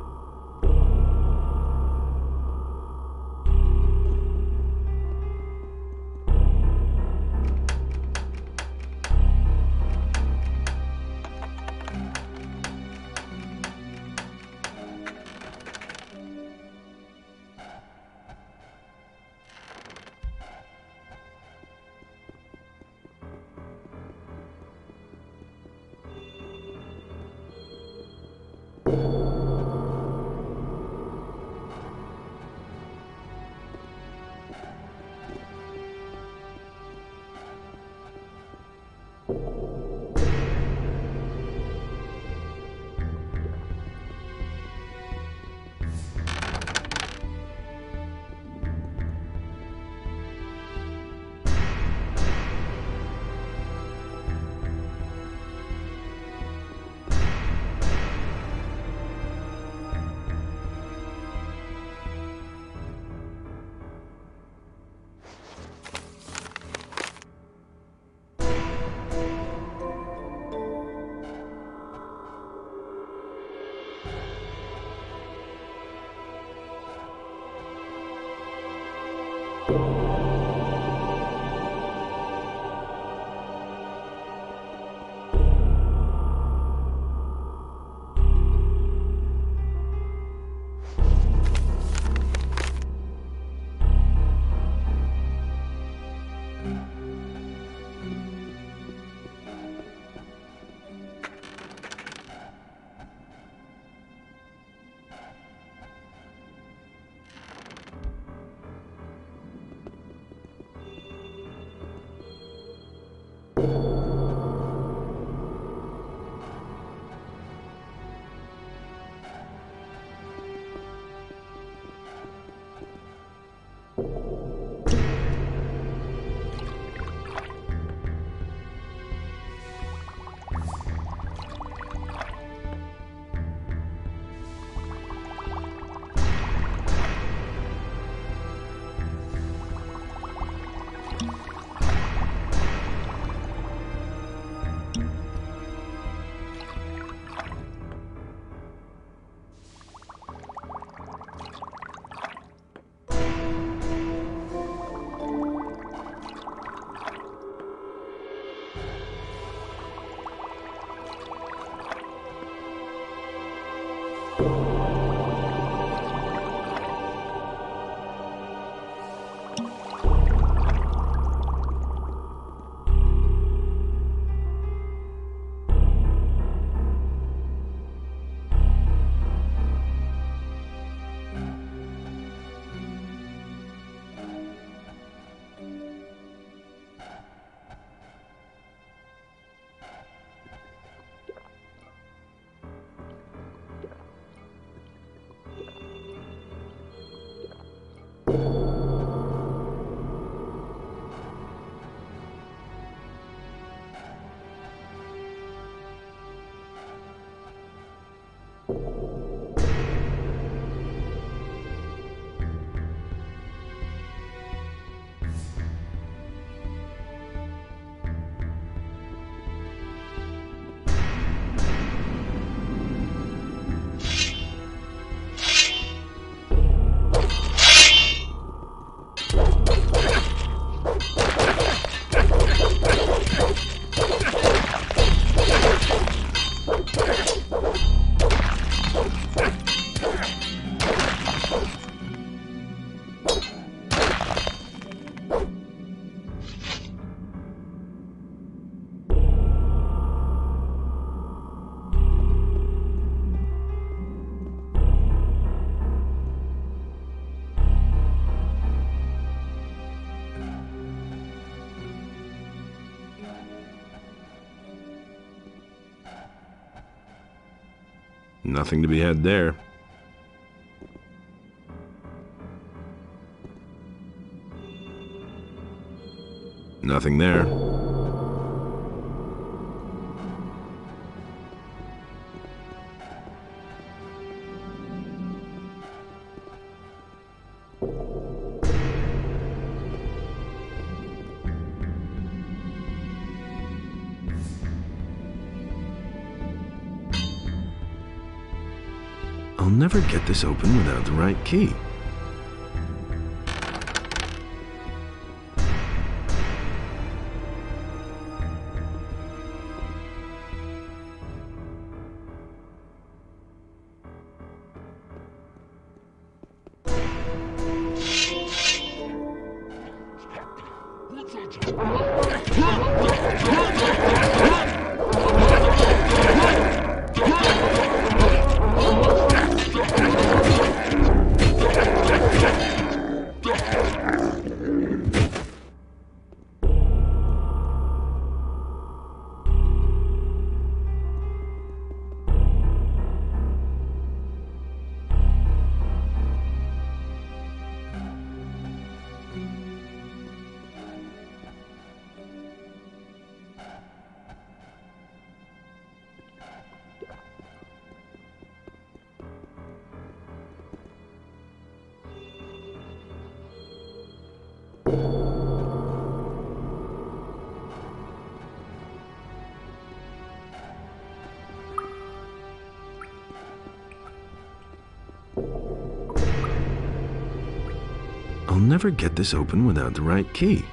Nothing to be had there. Nothing there. I'll never get this open without the right key. I'll never get this open without the right key.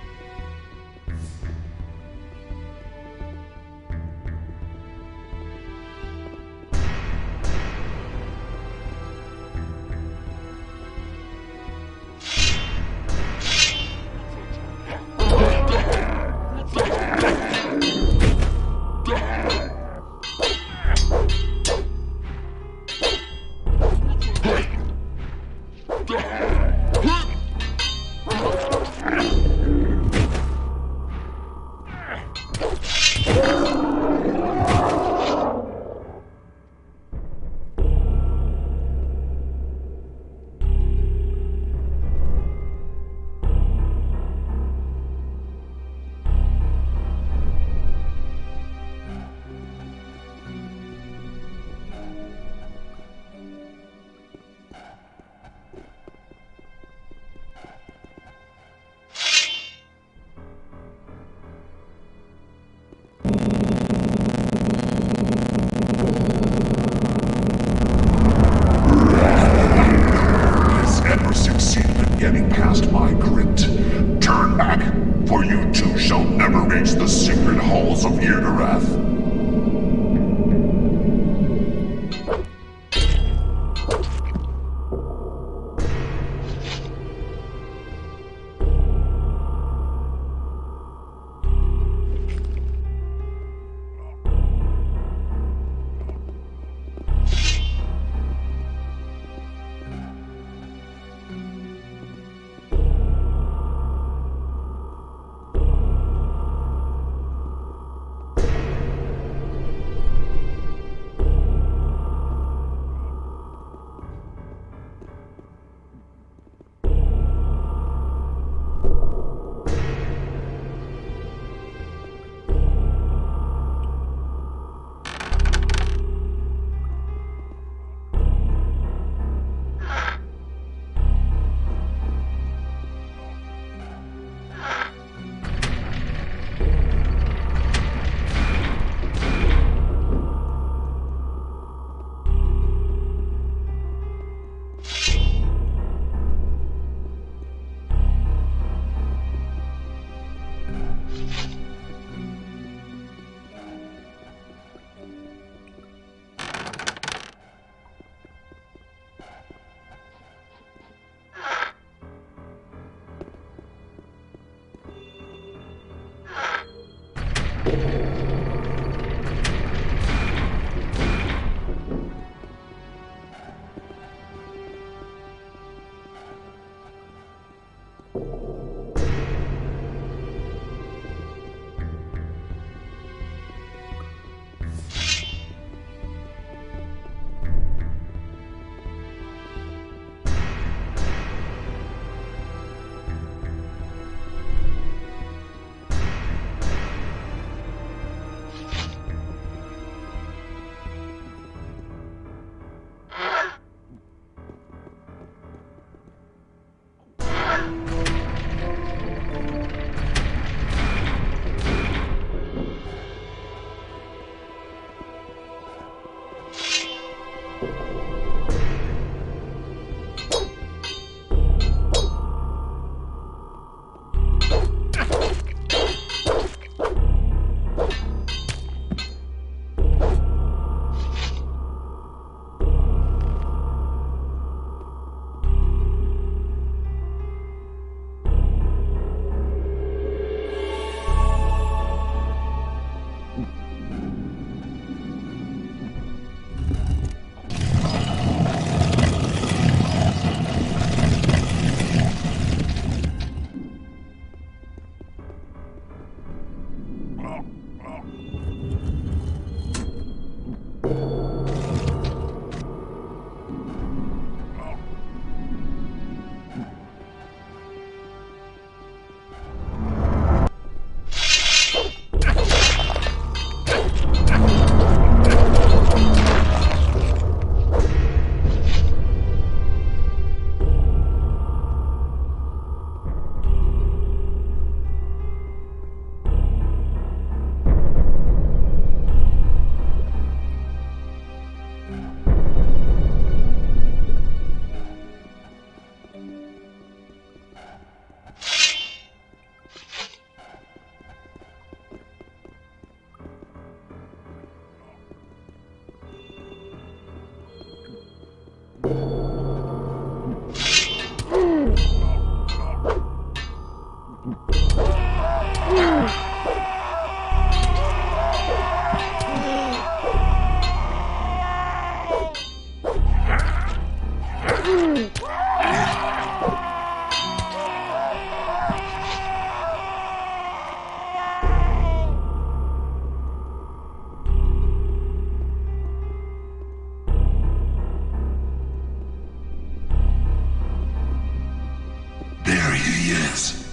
he is.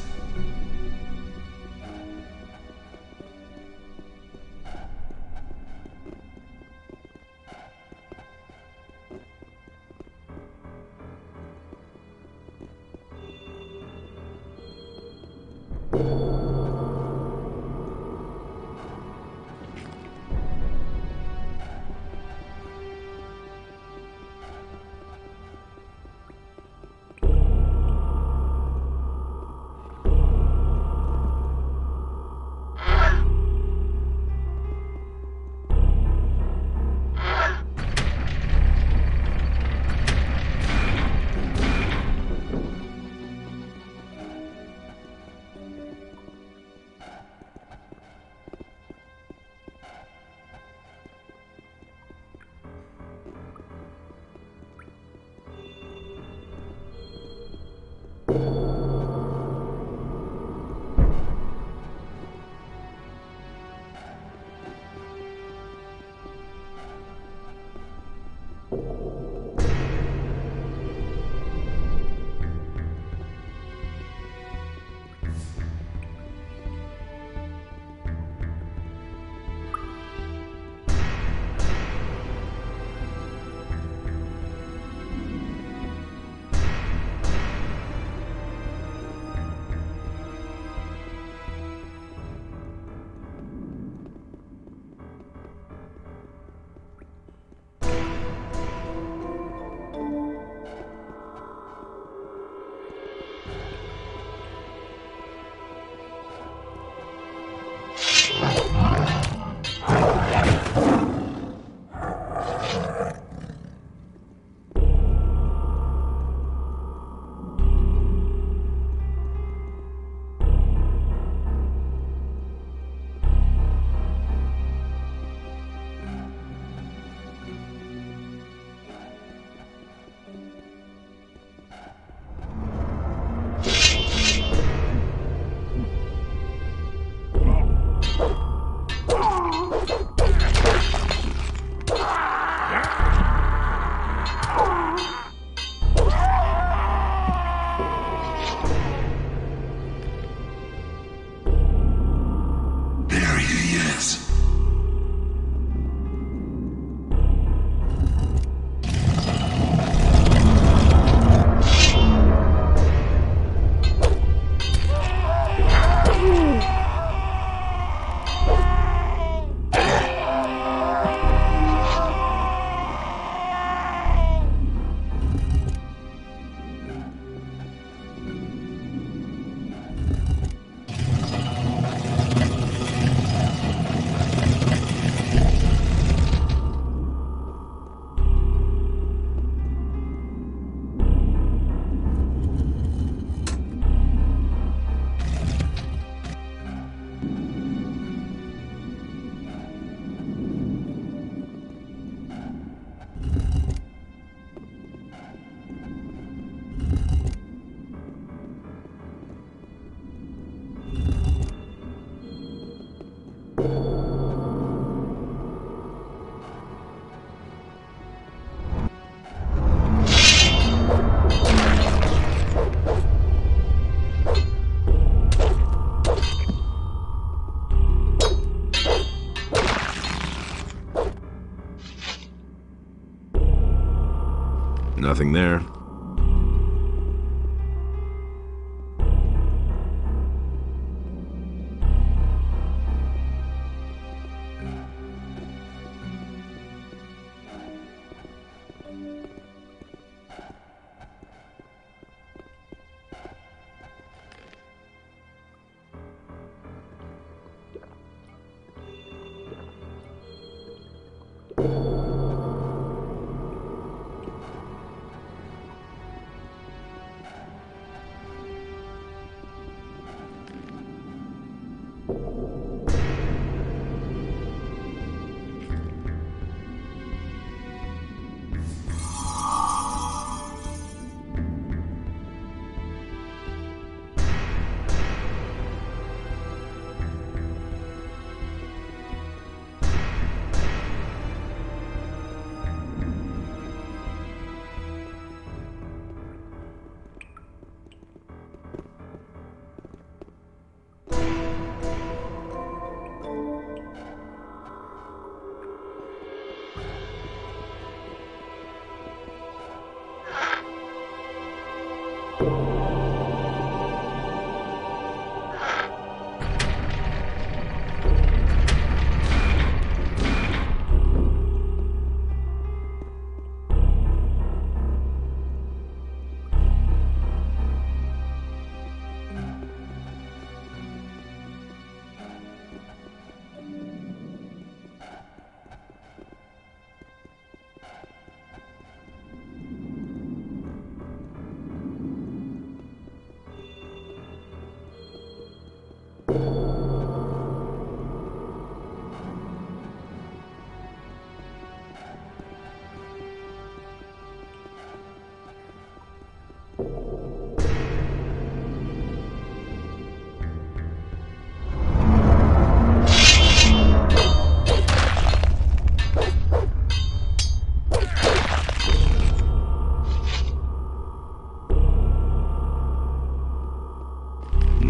Nothing there.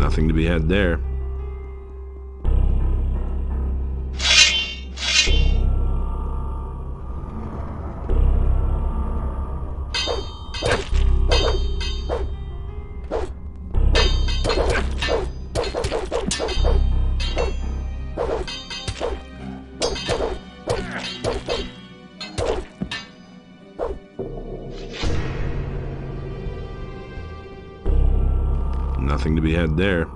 Nothing to be had there. Nothing to be had there.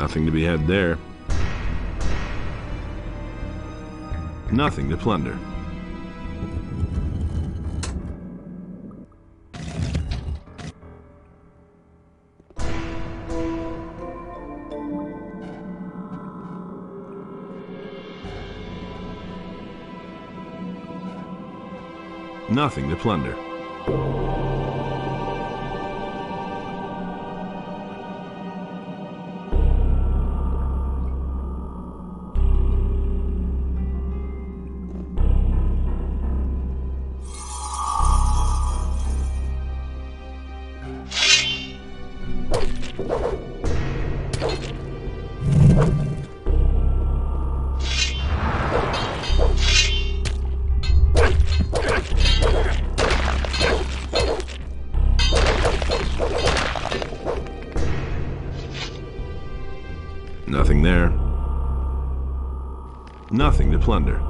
Nothing to be had there. Nothing to plunder. Nothing to plunder. Nothing there. Nothing to plunder.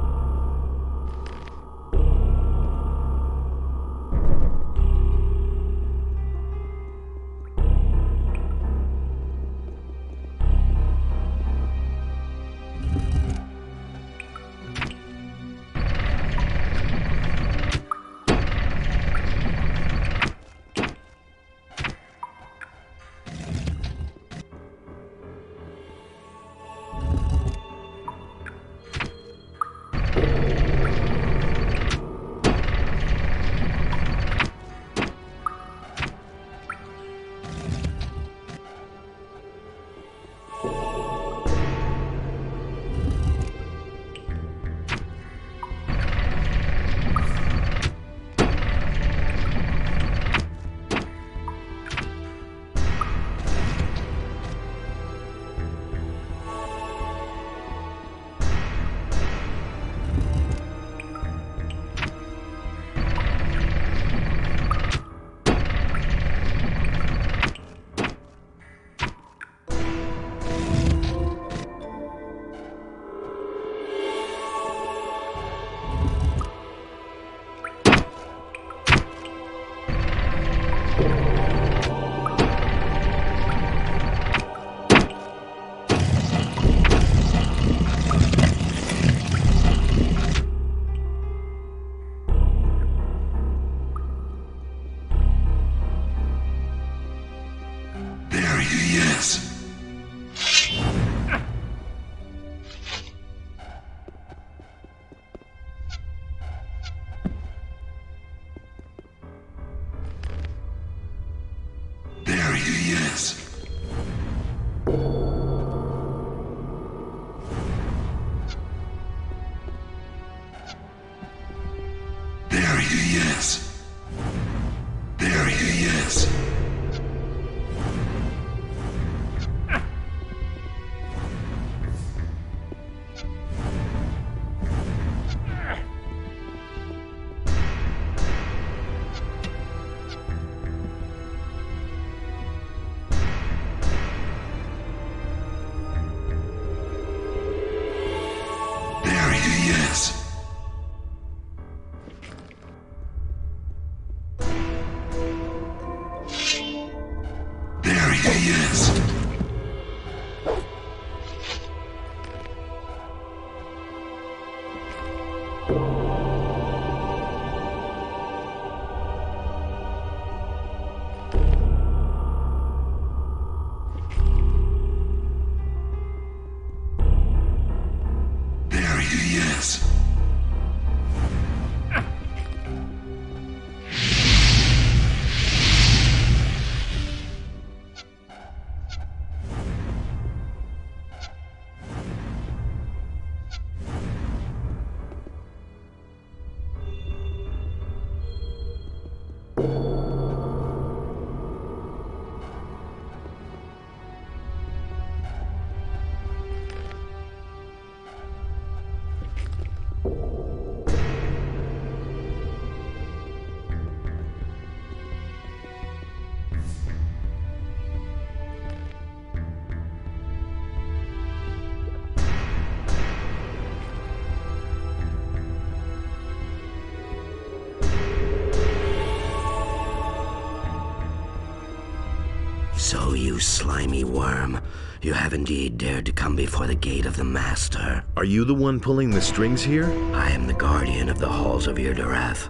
So, you slimy worm, You have indeed dared to come before the gate of the Master. Are you the one pulling the strings here? I am the guardian of the halls of Irdarath,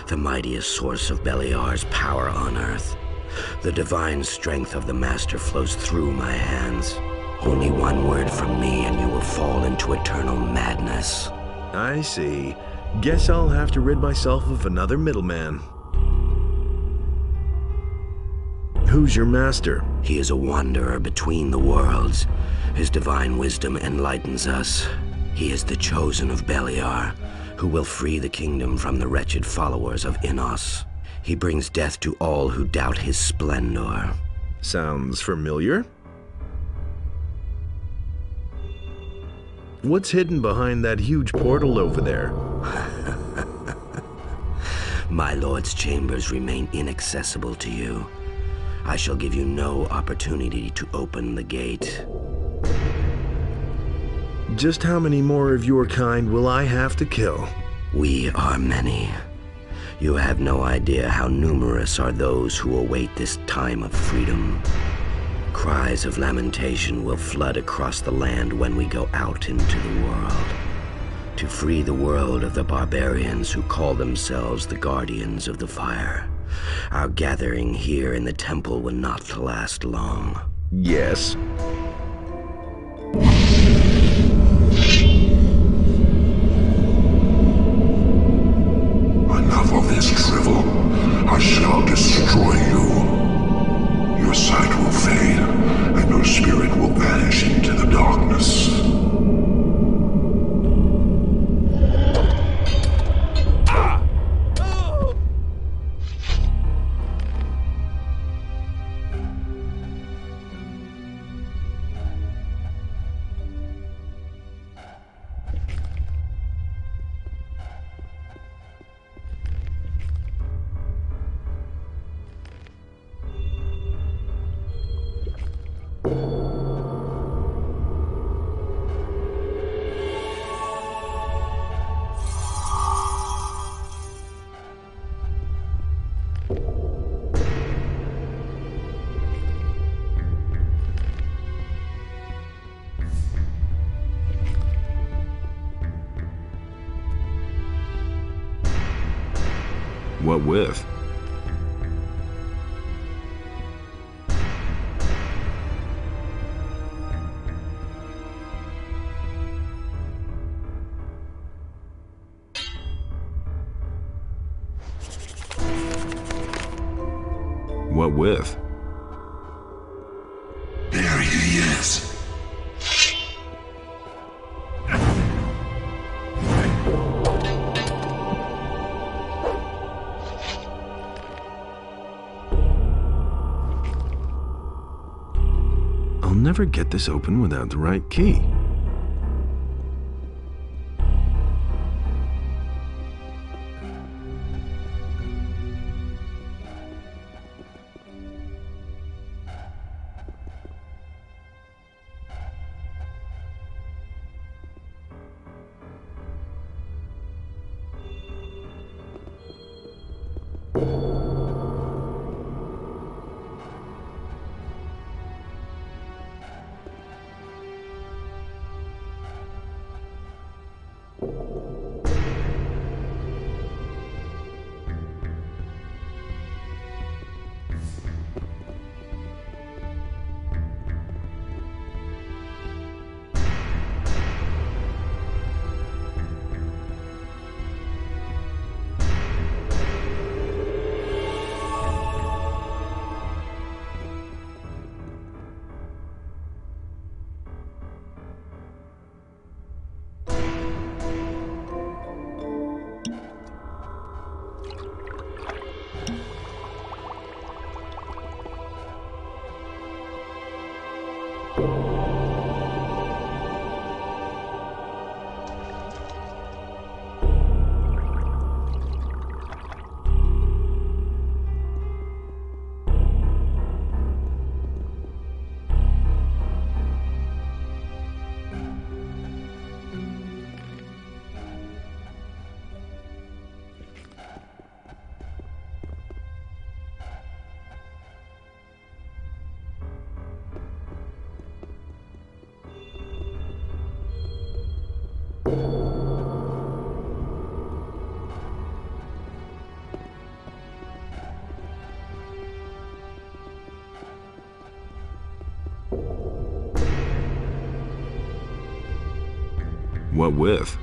the mightiest source of Beliar's power on Earth. The divine strength of the Master flows through my hands. Only one word from me and you will fall into eternal madness. I see. Guess I'll have to rid myself of another middleman. Who's your master? He is a wanderer between the worlds. His divine wisdom enlightens us. He is the chosen of Beliar, who will free the kingdom from the wretched followers of Innos. He brings death to all who doubt his splendor. Sounds familiar. What's hidden behind that huge portal over there? My lord's chambers remain inaccessible to you. I shall give you no opportunity to open the gate. Just how many more of your kind will I have to kill? We are many. You have no idea how numerous are those who await this time of freedom. Cries of lamentation will flood across the land when we go out into the world. To free the world of the barbarians who call themselves the Guardians of the Fire. Our gathering here in the temple will not last long. Yes. Enough of this drivel. I shall destroy you. Your sight will fade, and your spirit will vanish into the darkness. What with? What with? There he is. I'll never get this open without the right key. What with?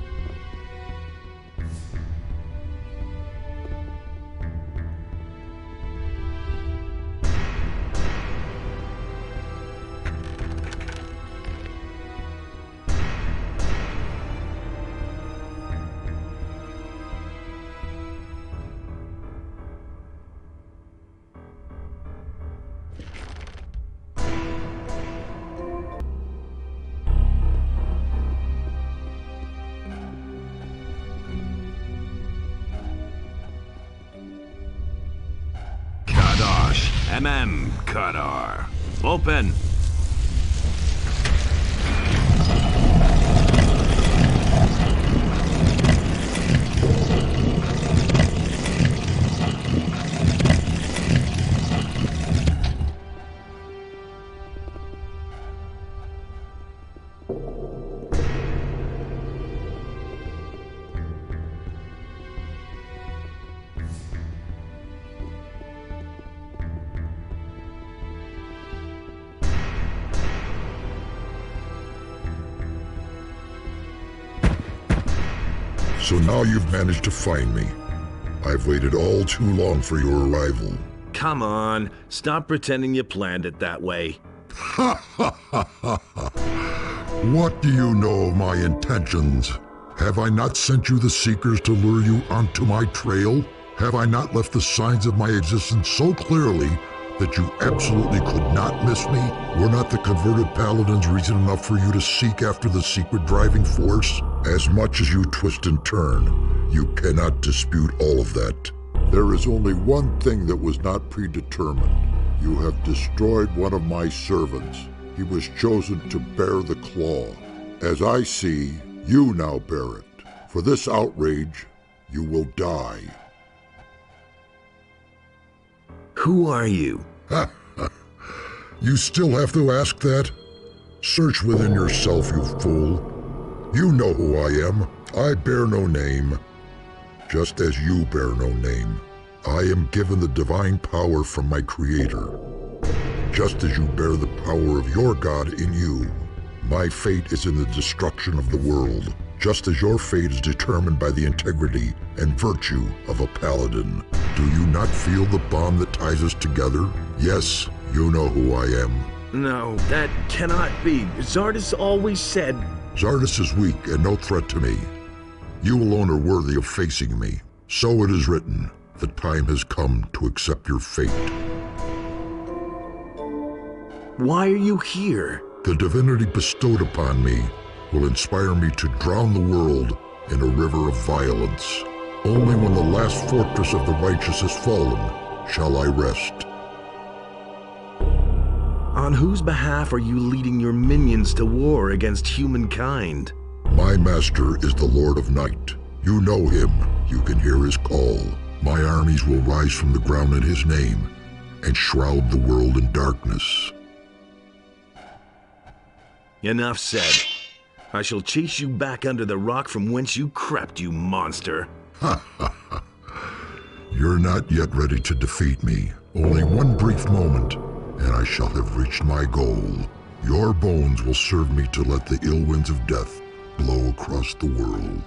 Kadar. Open! So now you've managed to find me. I've waited all too long for your arrival. Come on, stop pretending you planned it that way. Ha ha ha ha ha! What do you know of my intentions? Have I not sent you the Seekers to lure you onto my trail? Have I not left the signs of my existence so clearly that you absolutely could not miss me? Were not the converted paladins reason enough for you to seek after the secret driving force? As much as you twist and turn, you cannot dispute all of that. There is only one thing that was not predetermined. You have destroyed one of my servants. He was chosen to bear the claw. As I see, you now bear it. For this outrage, you will die. Who are you? You still have to ask that? Search within yourself, you fool. You know who I am. I bear no name, just as you bear no name. I am given the divine power from my Creator, just as you bear the power of your God in you. My fate is in the destruction of the world, just as your fate is determined by the integrity and virtue of a paladin. Do you not feel the bond that ties us together? Yes, you know who I am. No, that cannot be. Zardis always said... Zardis is weak and no threat to me. You alone are worthy of facing me. So it is written, the time has come to accept your fate. Why are you here? The divinity bestowed upon me will inspire me to drown the world in a river of violence. Only when the last fortress of the righteous has fallen shall I rest. On whose behalf are you leading your minions to war against humankind? My master is the Lord of Night. You know him. You can hear his call. My armies will rise from the ground in his name and shroud the world in darkness. Enough said. I shall chase you back under the rock from whence you crept, you monster. Ha ha ha. You're not yet ready to defeat me. Only one brief moment, and I shall have reached my goal. Your bones will serve me to let the ill winds of death blow across the world.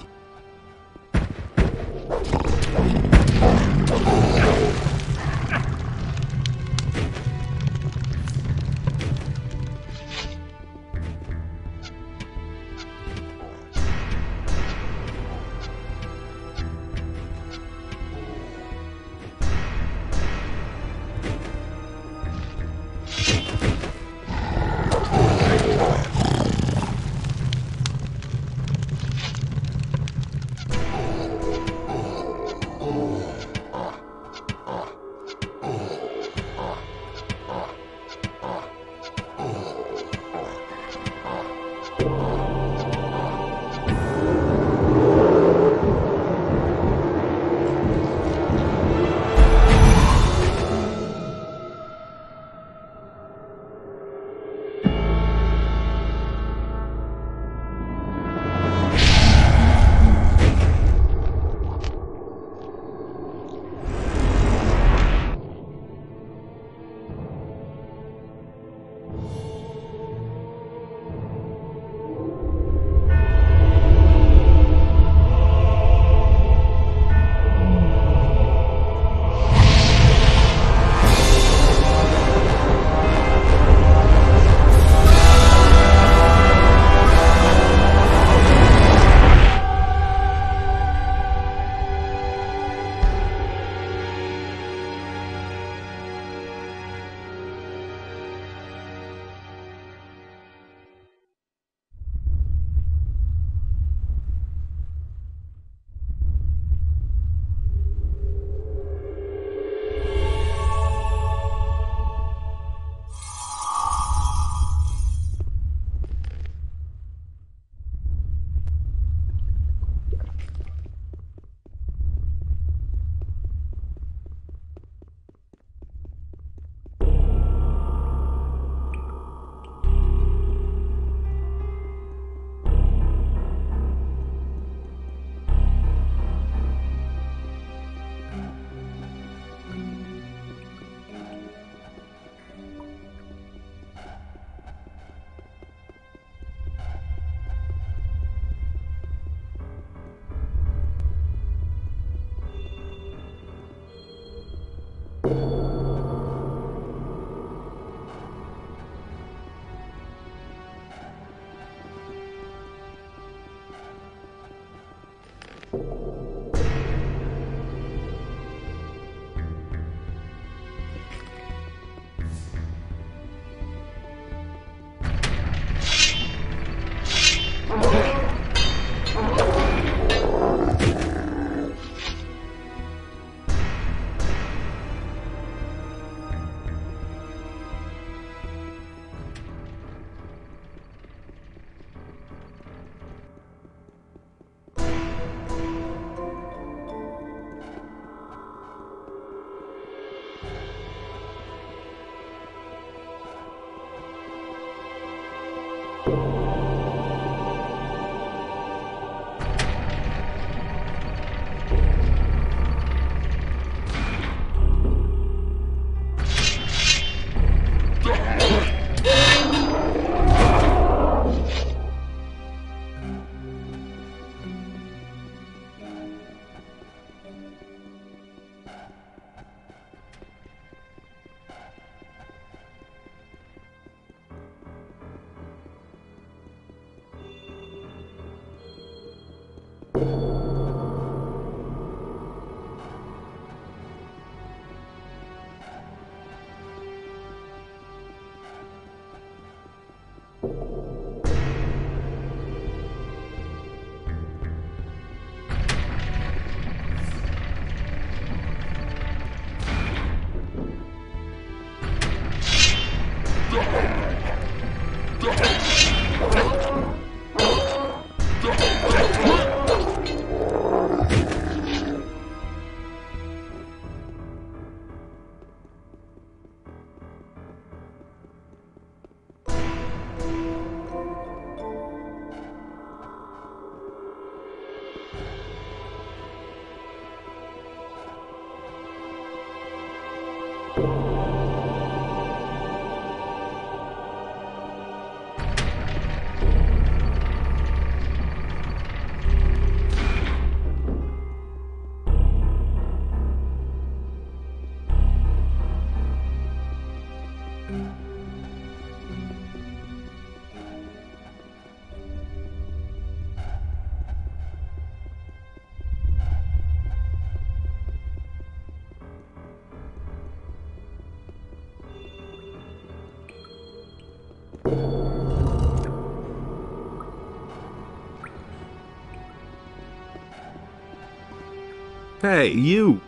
Hey, you!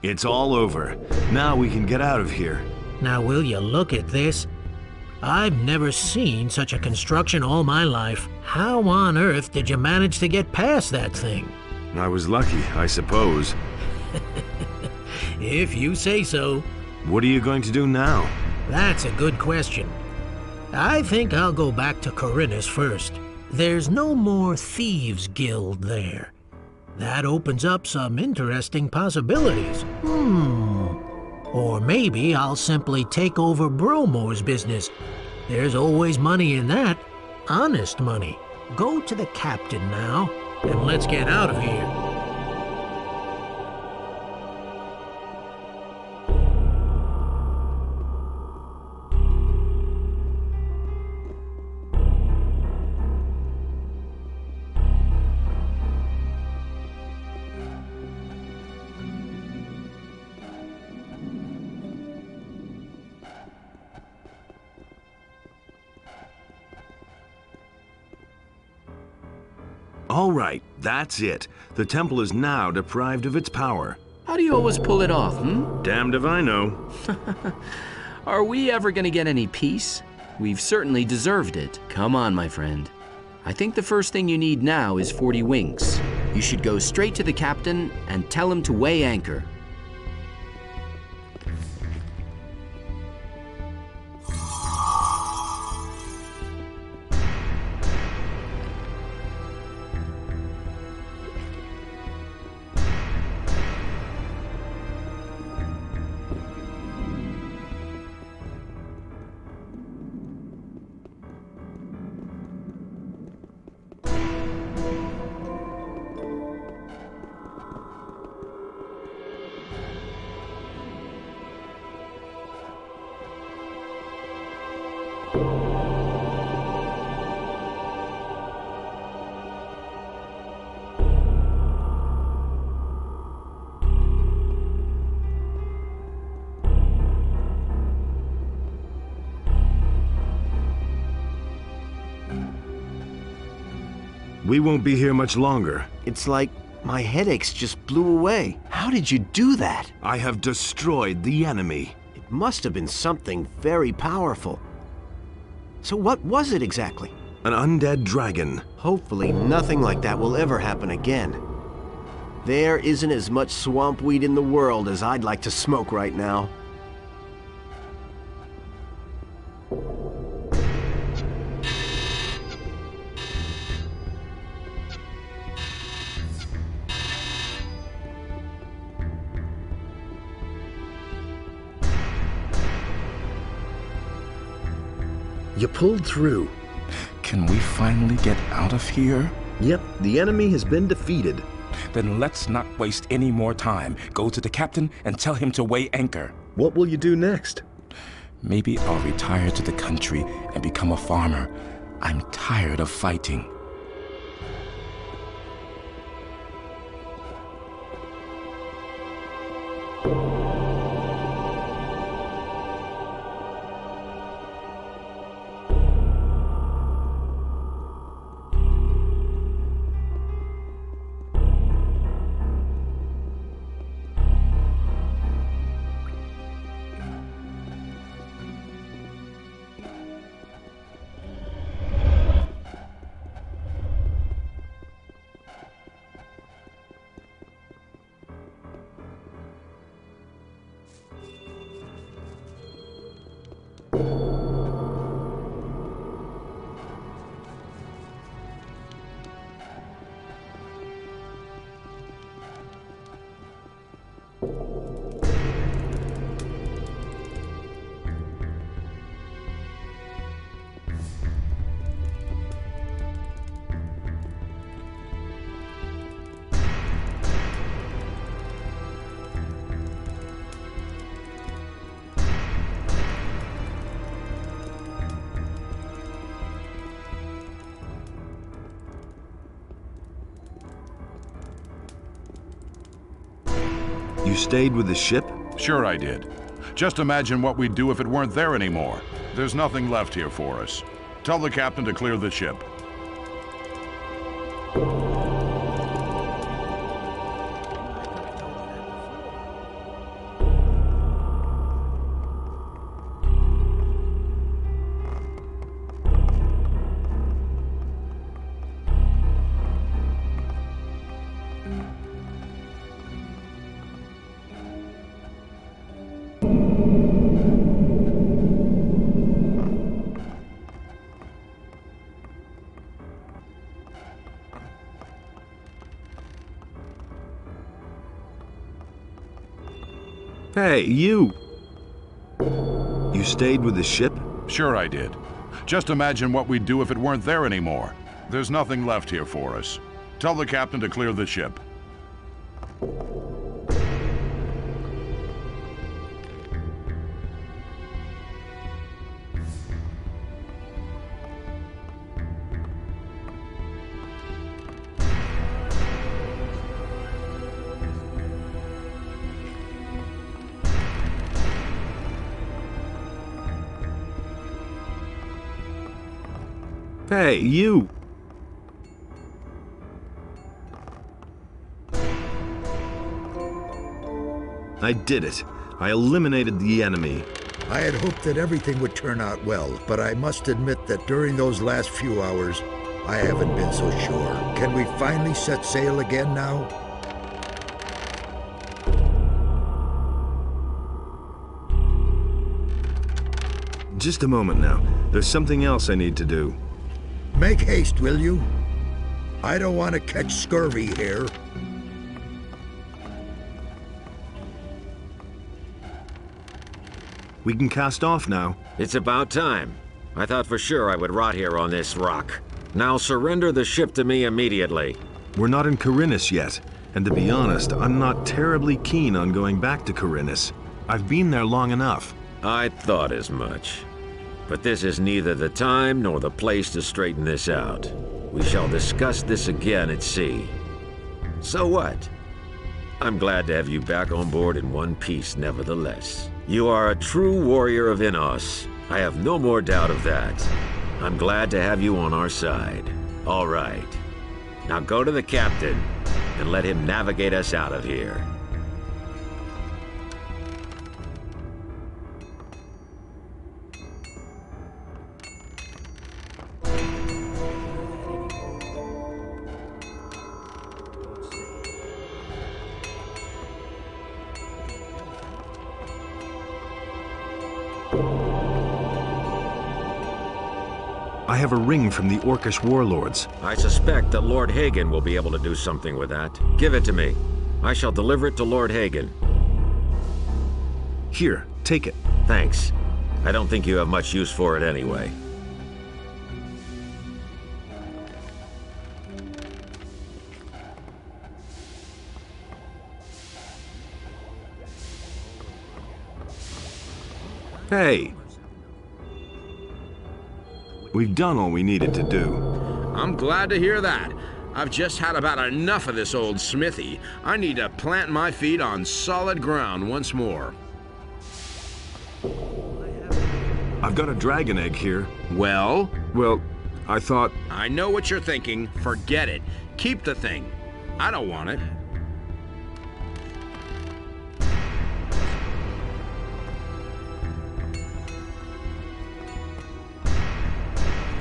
It's all over. Now we can get out of here. Now will you look at this? I've never seen such a construction all my life. How on earth did you manage to get past that thing? I was lucky, I suppose. If you say so. What are you going to do now? That's a good question. I think I'll go back to Corinus first. There's no more Thieves' Guild there. That opens up some interesting possibilities. Or maybe I'll simply take over Bromo's business. There's always money in that. Honest money. Go to the captain now, and let's get out of here. All right, that's it. The temple is now deprived of its power. How do you always pull it off, hmm? Damned if I know. Are we ever gonna get any peace? We've certainly deserved it. Come on, my friend. I think the first thing you need now is 40 winks. You should go straight to the captain and tell him to weigh anchor. We won't be here much longer. It's like my headaches just blew away. How did you do that? I have destroyed the enemy. It must have been something very powerful. So what was it exactly? An undead dragon. Hopefully nothing like that will ever happen again. There isn't as much swamp weed in the world as I'd like to smoke right now. You pulled through. Can we finally get out of here? Yep, the enemy has been defeated. Then let's not waste any more time. Go to the captain and tell him to weigh anchor. What will you do next? Maybe I'll retire to the country and become a farmer. I'm tired of fighting. You stayed with the ship? Sure I did. Just imagine what we'd do if it weren't there anymore. There's nothing left here for us. Tell the captain to clear the ship. Hey, you! You stayed with the ship? Sure I did. Just imagine what we'd do if it weren't there anymore. There's nothing left here for us. Tell the captain to clear the ship. Hey, you! I did it. I eliminated the enemy. I had hoped that everything would turn out well, but I must admit that during those last few hours, I haven't been so sure. Can we finally set sail again now? Just a moment now. There's something else I need to do. Make haste, will you? I don't want to catch scurvy here. We can cast off now. It's about time. I thought for sure I would rot here on this rock. Now surrender the ship to me immediately. We're not in Corinus yet, and to be honest, I'm not terribly keen on going back to Corinus. I've been there long enough. I thought as much. But this is neither the time nor the place to straighten this out. We shall discuss this again at sea. So what? I'm glad to have you back on board in one piece nevertheless. You are a true warrior of Immerse. I have no more doubt of that. I'm glad to have you on our side. All right. Now go to the captain and let him navigate us out of here. I have a ring from the Orcish warlords. I suspect that Lord Hagen will be able to do something with that. Give it to me. I shall deliver it to Lord Hagen. Here, take it. Thanks. I don't think you have much use for it anyway. Hey! We've done all we needed to do. I'm glad to hear that. I've just had about enough of this old smithy. I need to plant my feet on solid ground once more. I've got a dragon egg here. Well? Well, I thought... I know what you're thinking. Forget it. Keep the thing. I don't want it.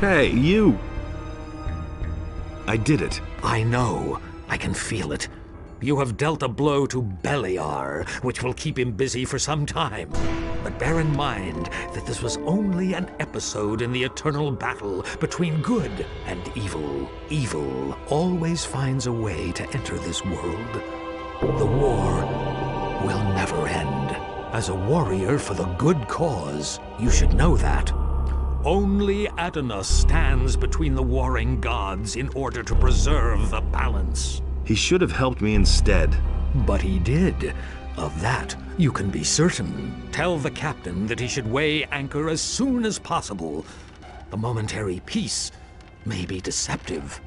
Hey, you! I did it. I know. I can feel it. You have dealt a blow to Beliar, which will keep him busy for some time. But bear in mind that this was only an episode in the eternal battle between good and evil. Evil always finds a way to enter this world. The war will never end. As a warrior for the good cause, you should know that. Only Adonis stands between the warring gods in order to preserve the balance. He should have helped me instead. But he did. Of that, you can be certain. Tell the captain that he should weigh anchor as soon as possible. The momentary peace may be deceptive.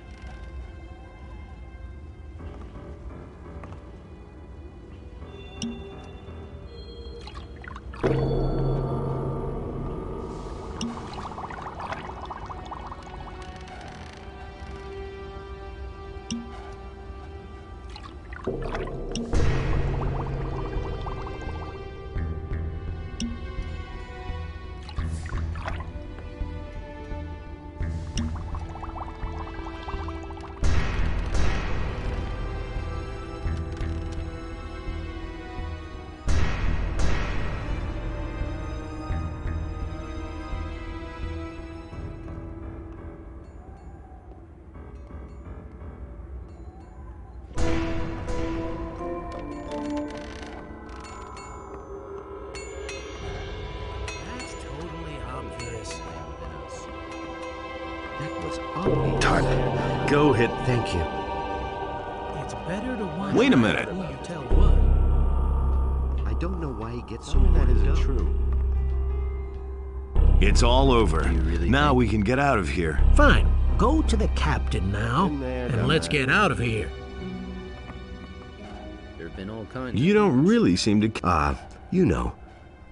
Time. Go hit. Thank you. It's better to wonder Wait a minute. who you tell what. I don't know why he gets so that isn't true. It's all over. Now we can get out of here. Fine. Go to the captain now, there, and done let's that. get out of here. There have been all kinds You don't really seem to... You know.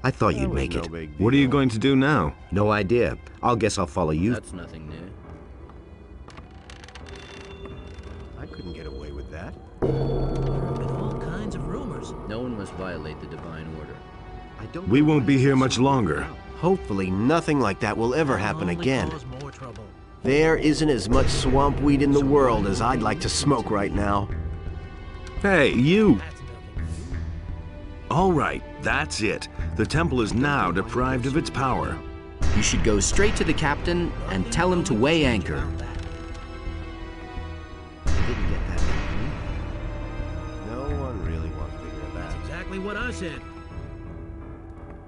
I thought you'd was make no it. big What are you deal. going to do now? No idea. I'll guess I'll follow you. That's nothing new. I couldn't get away with that. There have been all kinds of rumors. No one must violate the divine order. I don't We know won't why be he here gets much so longer. Hopefully nothing like that will ever happen Only again. cause more trouble. There isn't as much swamp weed in the world as I'd like to smoke right now. Hey, you! That's nothing new. All right, that's it. The temple is now deprived of its power. You should go straight to the captain and tell him to weigh anchor. I didn't get that. No one really wants to hear that. That's exactly what I said.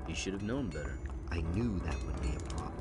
You should have known better. I knew that would be a problem.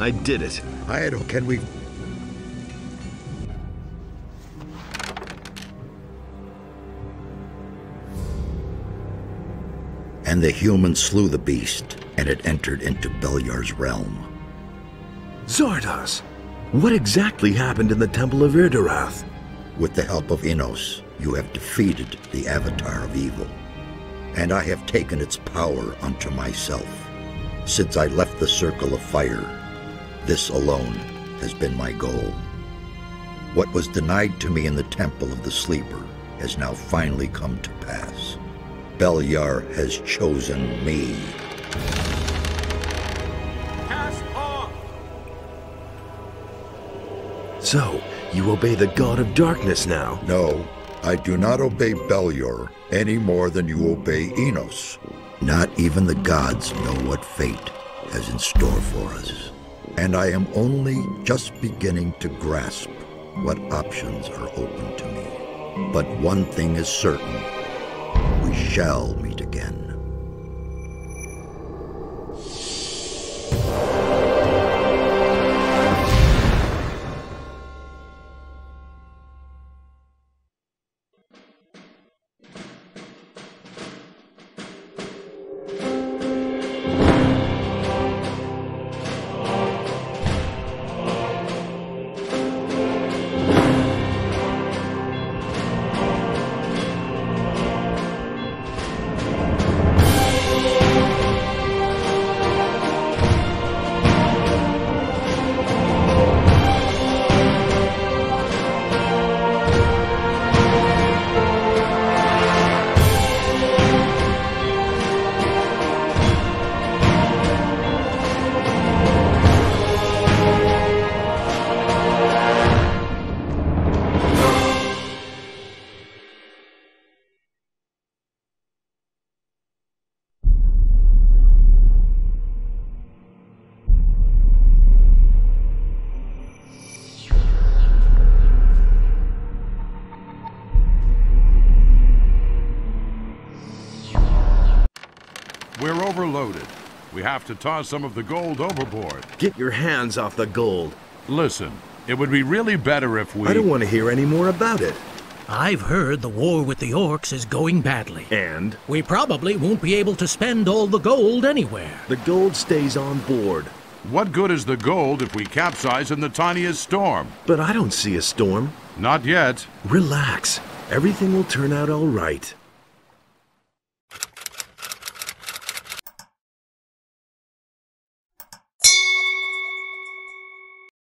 I did it. Can we... And the humans slew the beast, and it entered into Beliar's realm. Zardoz, what exactly happened in the Temple of Irdarath? With the help of Innos, you have defeated the Avatar of Evil, and I have taken its power unto myself. Since I left the Circle of Fire, this alone has been my goal. What was denied to me in the Temple of the Sleeper has now finally come to pass. Beliar has chosen me. Cast off! So, you obey the God of Darkness now? No, I do not obey Beliar any more than you obey Innos. Not even the gods know what fate has in store for us. And I am only just beginning to grasp what options are open to me. But one thing is certain. We shall meet again. We're overloaded. We have to toss some of the gold overboard. Get your hands off the gold. Listen, it would be really better if we... I don't want to hear any more about it. I've heard the war with the orcs is going badly. And? We probably won't be able to spend all the gold anywhere. The gold stays on board. What good is the gold if we capsize in the tiniest storm? But I don't see a storm. Not yet. Relax. Everything will turn out all right.